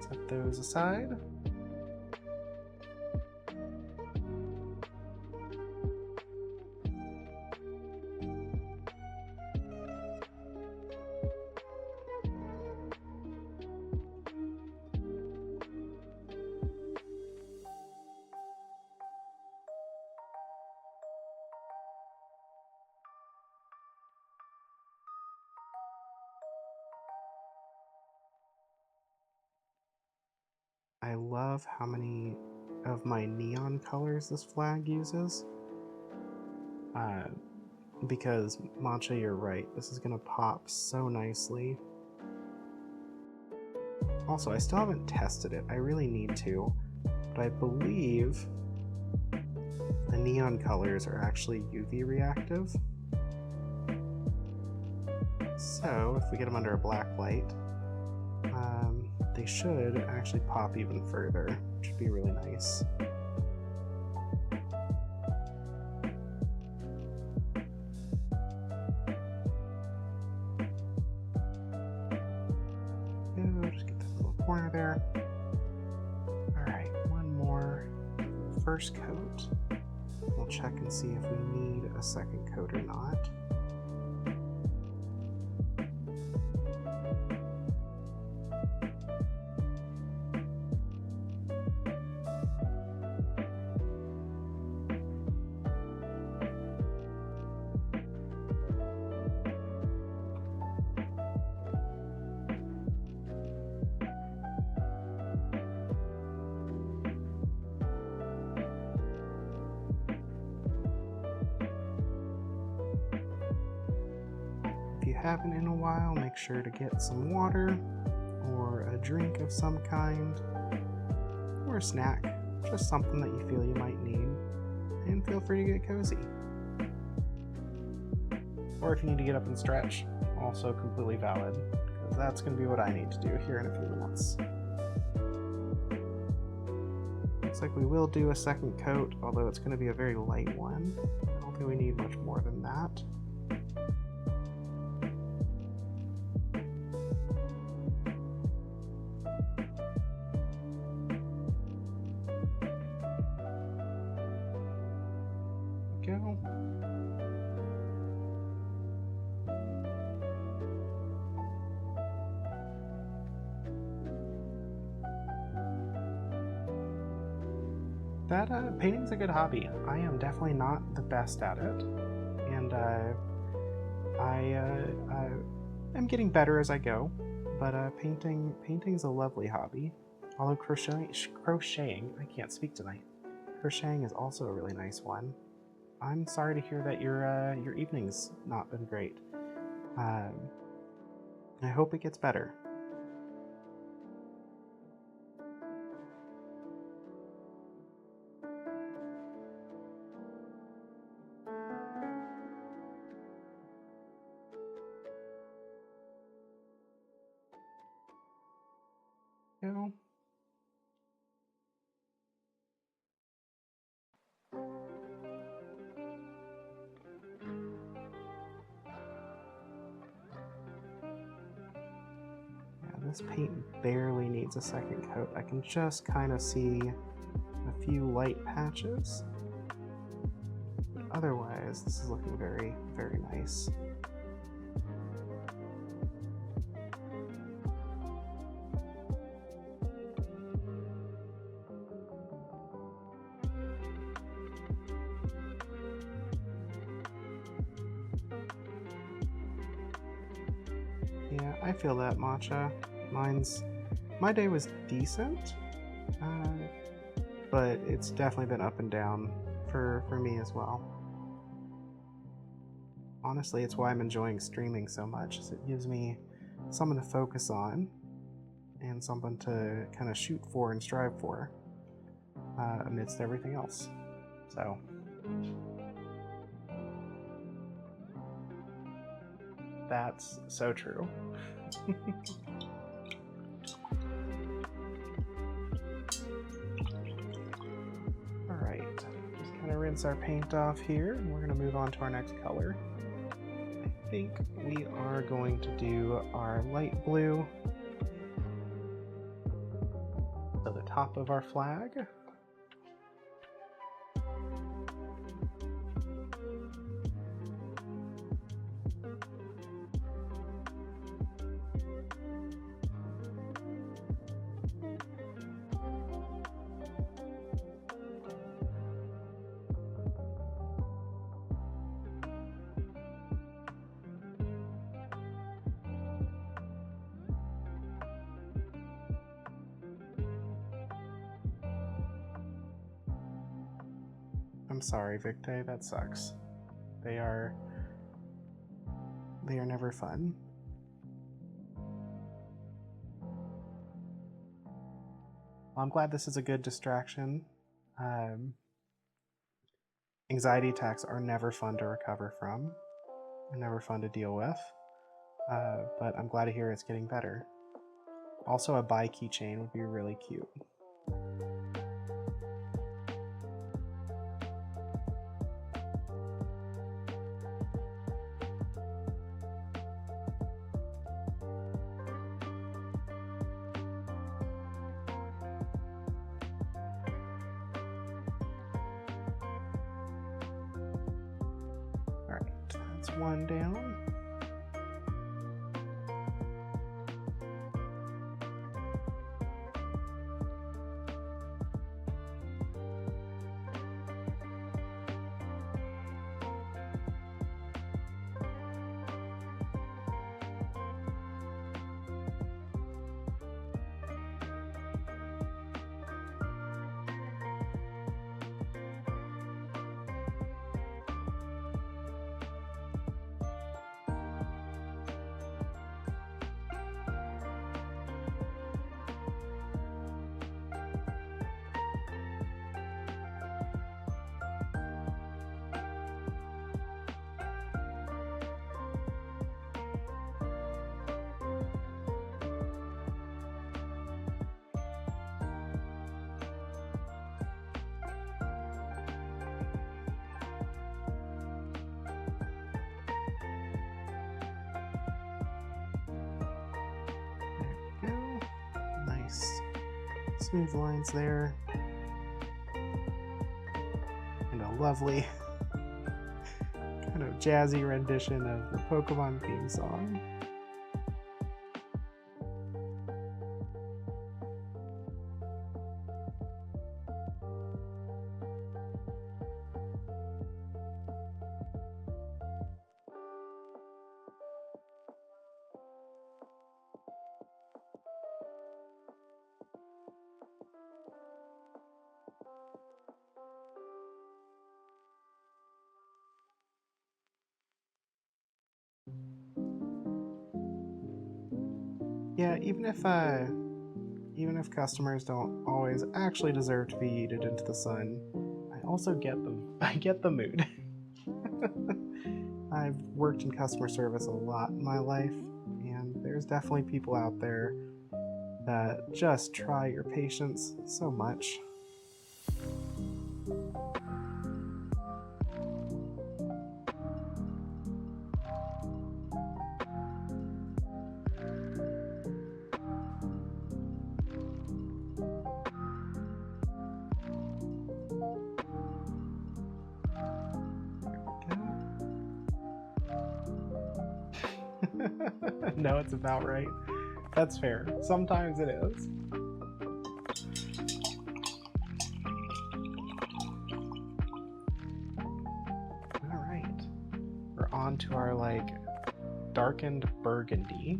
Set those aside. I love how many of my neon colors this flag uses. Because, Matcha, you're right. This is going to pop so nicely. Also, I still haven't tested it. I really need to. But I believe the neon colors are actually UV reactive. So, if we get them under a black light, they should actually pop even further, which would be really nice. Just get that little corner there. Alright, one more first coat. We'll check and see if we need a second coat or not. If you haven't in a while, make sure to get some water or a drink of some kind or a snack, just something that you feel you might need, and feel free to get cozy. Or if you need to get up and stretch, also completely valid, because that's going to be what I need to do here in a few minutes. Looks like we will do a second coat, although it's going to be a very light one. I don't think we need much more than that. Go. That painting's a good hobby. I am definitely not the best at it, and I am getting better as I go. But painting's a lovely hobby. Although crocheting, I can't speak tonight. Crocheting is also a really nice one. I'm sorry to hear that your evening's not been great. I hope it gets better. Go. This paint barely needs a second coat. I can just kind of see a few light patches. But otherwise, this is looking very, very nice. Yeah, I feel that, Matcha. My day was decent, but it's definitely been up and down for me as well. Honestly, it's why I'm enjoying streaming so much, is it gives me something to focus on and something to kind of shoot for and strive for amidst everything else. So that's so true. Alright, just kind of rinse our paint off here, and we're going to move on to our next color. I think we are going to do our light blue to the top of our flag. I'm sorry, Victe, that sucks. They are never fun. Well, I'm glad this is a good distraction. Anxiety attacks are never fun to recover from. They're never fun to deal with. But I'm glad to hear it's getting better. Also, a bye keychain would be really cute. Alright, that's one down. Smooth lines there. And a lovely kind of jazzy rendition of the Pokemon theme song. Yeah, even if customers don't always actually deserve to be yeeted into the sun, I also get them. I get the mood. I've worked in customer service a lot in my life, and there's definitely people out there that just try your patience so much. No, it's about right. That's fair. Sometimes it is. Alright. We're on to our, like, darkened burgundy.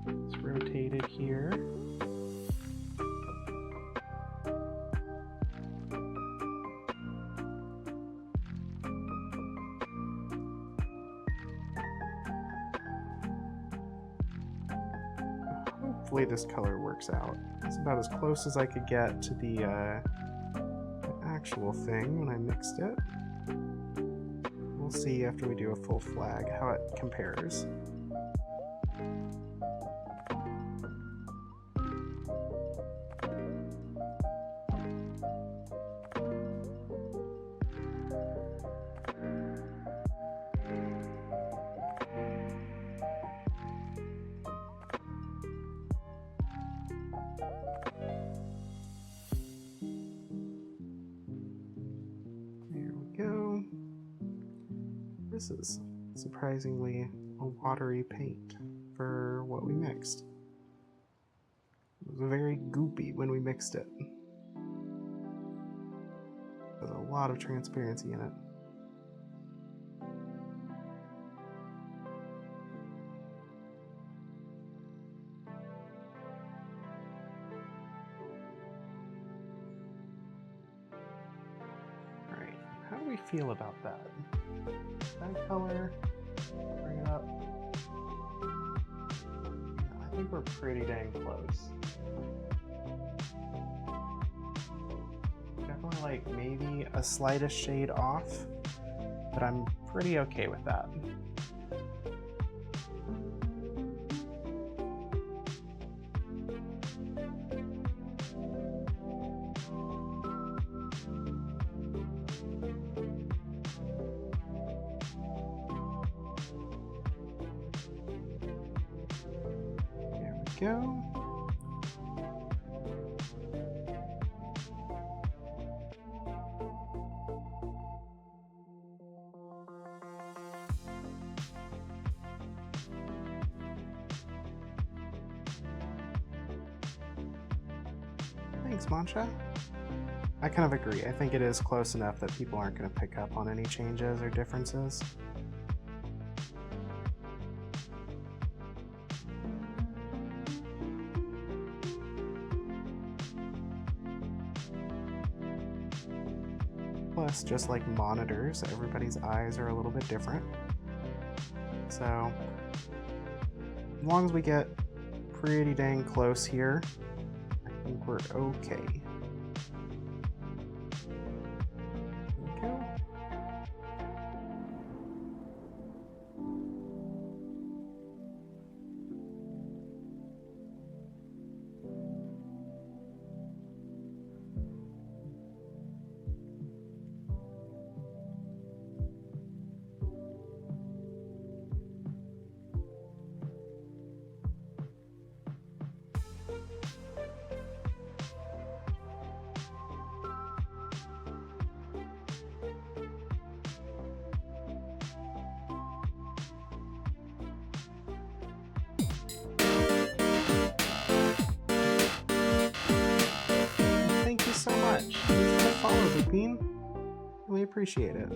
It's rotated here. Hopefully this color works out. It's about as close as I could get to the actual thing when I mixed it. We'll see after we do a full flag how it compares. This is surprisingly a watery paint for what we mixed. It was very goopy when we mixed it. There's a lot of transparency in it. we feel about that? That color, bring it up. I think we're pretty dang close. Definitely like maybe a slightest shade off, but I'm pretty okay with that. Go. Thanks, Mancha. I kind of agree. I think it is close enough that people aren't going to pick up on any changes or differences. Plus, just like monitors, everybody's eyes are a little bit different. So, as long as we get pretty dang close here, I think we're okay. There we go. Thank you so much. Thanks for the follow, Lupine. Really appreciate it.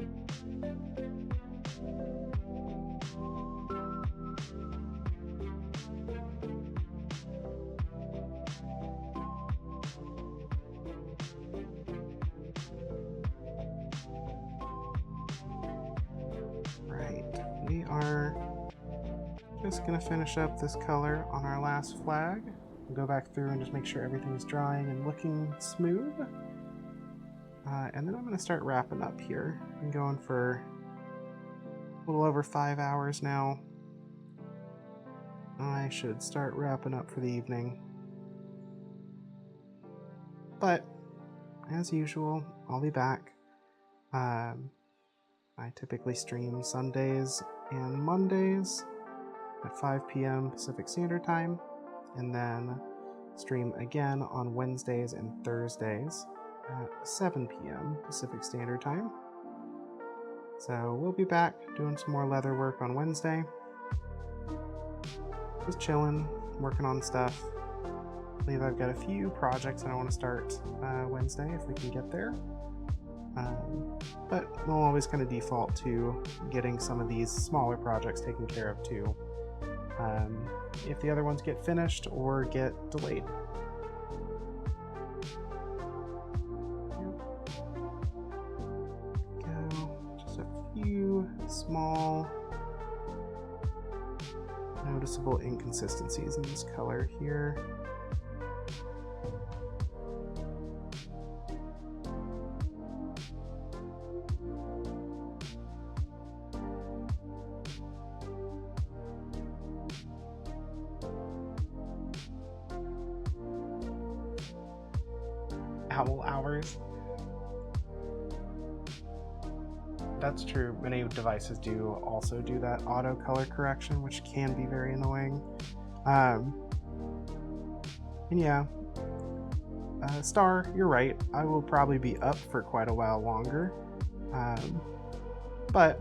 Right, we are just gonna finish up this color on our last flag. Go back through and just make sure everything's drying and looking smooth. And then I'm going to start wrapping up here. I'm going for a little over 5 hours now. I should start wrapping up for the evening. But, as usual, I'll be back. I typically stream Sundays and Mondays at 5 p.m. Pacific Standard Time. And then stream again on Wednesdays and Thursdays at 7 p.m. Pacific Standard Time. So we'll be back doing some more leather work on Wednesday. Just chilling, working on stuff. I believe I've got a few projects that I want to start Wednesday if we can get there. But we'll always kind of default to getting some of these smaller projects taken care of too. If the other ones get finished or get delayed. Go. Just a few small noticeable inconsistencies in this color here. Owl hours. That's true. Many devices do also do that auto color correction, which can be very annoying. And yeah, Star, you're right. I will probably be up for quite a while longer. But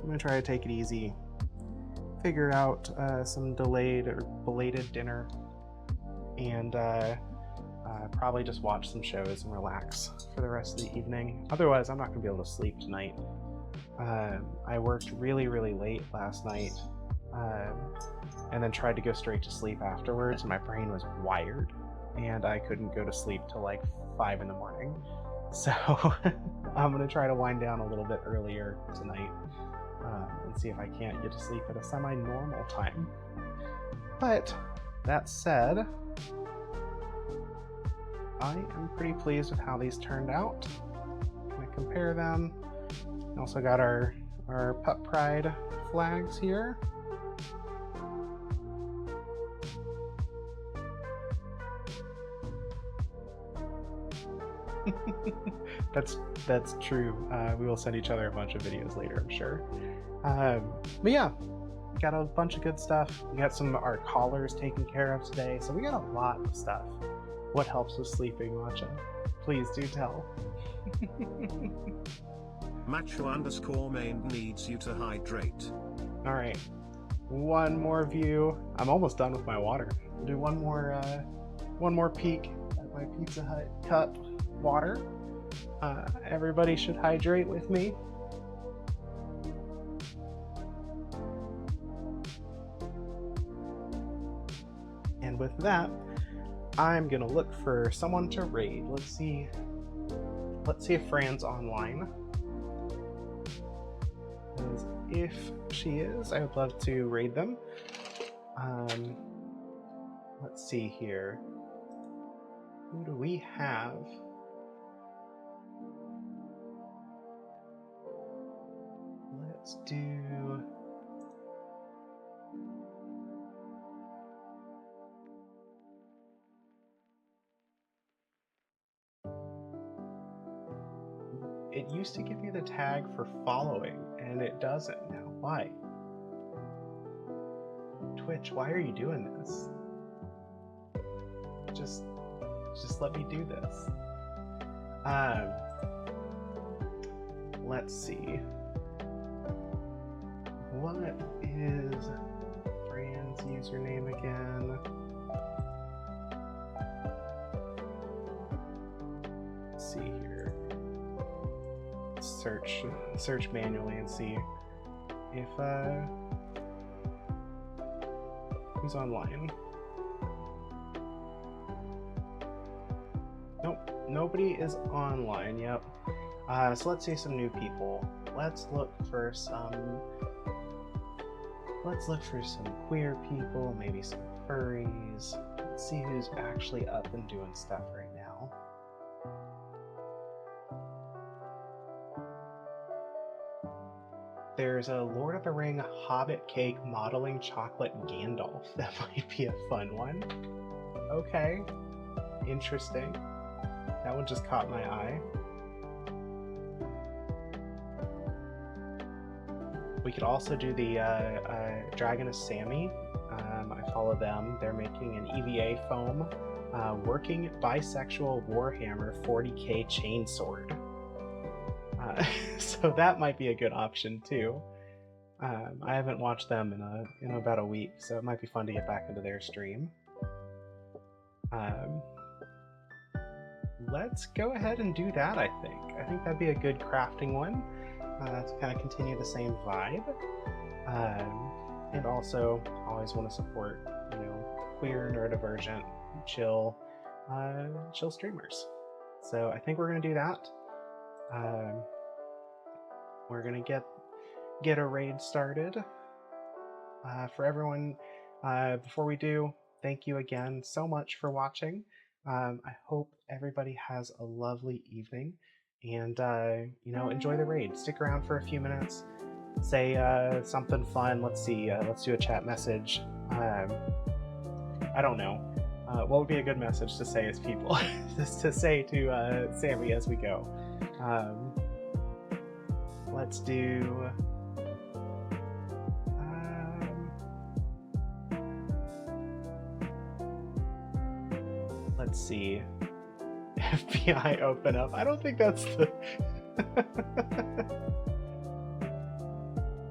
I'm gonna try to take it easy. Figure out some delayed or belated dinner, and probably just watch some shows and relax for the rest of the evening. Otherwise, I'm not going to be able to sleep tonight. I worked really, really late last night, and then tried to go straight to sleep afterwards. My brain was wired, and I couldn't go to sleep till like 5 in the morning. So I'm gonna try to wind down a little bit earlier tonight and see if I can't get to sleep at a semi-normal time. But that said, I am pretty pleased with how these turned out. Can I compare them? We also got our Pup Pride flags here. That's true. We will send each other a bunch of videos later, I'm sure. But yeah, got a bunch of good stuff. We got some of our collars taken care of today, so we got a lot of stuff. What helps with sleeping, Matcha? Please do tell. Macho_main needs you to hydrate. All right, one more view. I'm almost done with my water. We'll do one more peek at my Pizza Hut cup water. Everybody should hydrate with me. And with that, I'm gonna look for someone to raid. Let's see if Fran's online. And if she is, I would love to raid them. Let's see here. Who do we have? Let's do... It used to give you the tag for following, and it doesn't now. Why? Twitch, why are you doing this? Just let me do this. Let's see. What is Fran's username again? Let's see here. Search manually and see if who's online. Nope, nobody is online. Yep. So let's see some new people. Let's look for some queer people, maybe some furries. Let's see who's actually up and doing stuff right now. There's a Lord of the Ring Hobbit cake modeling chocolate Gandalf. That might be a fun one. Okay, interesting. That one just caught my eye. We could also do the Dragon of Sammy. I follow them. They're making an EVA foam working bisexual Warhammer 40k chainsword. So that might be a good option too. I haven't watched them in about a week, so it might be fun to get back into their stream. Let's go ahead and do that, I think. I think that'd be a good crafting one to kind of continue the same vibe. And also, always want to support, queer, neurodivergent, chill streamers. So I think we're going to do that. We're going to get a raid started. For everyone, before we do, thank you again so much for watching. I hope everybody has a lovely evening, and enjoy the raid. Stick around for a few minutes, say something fun. Let's see, let's do a chat message. I don't know. What would be a good message to say as people? Just to say to Sammy as we go. Let's do... let's see. FBI open up. I don't think that's the...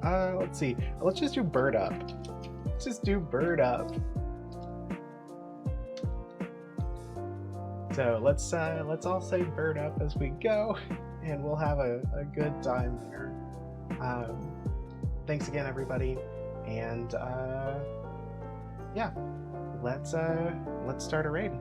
let's see. Let's just do bird up. Let's just do bird up. So let's all say bird up as we go, and we'll have a good time there. Thanks again, everybody, and yeah, let's start a raid.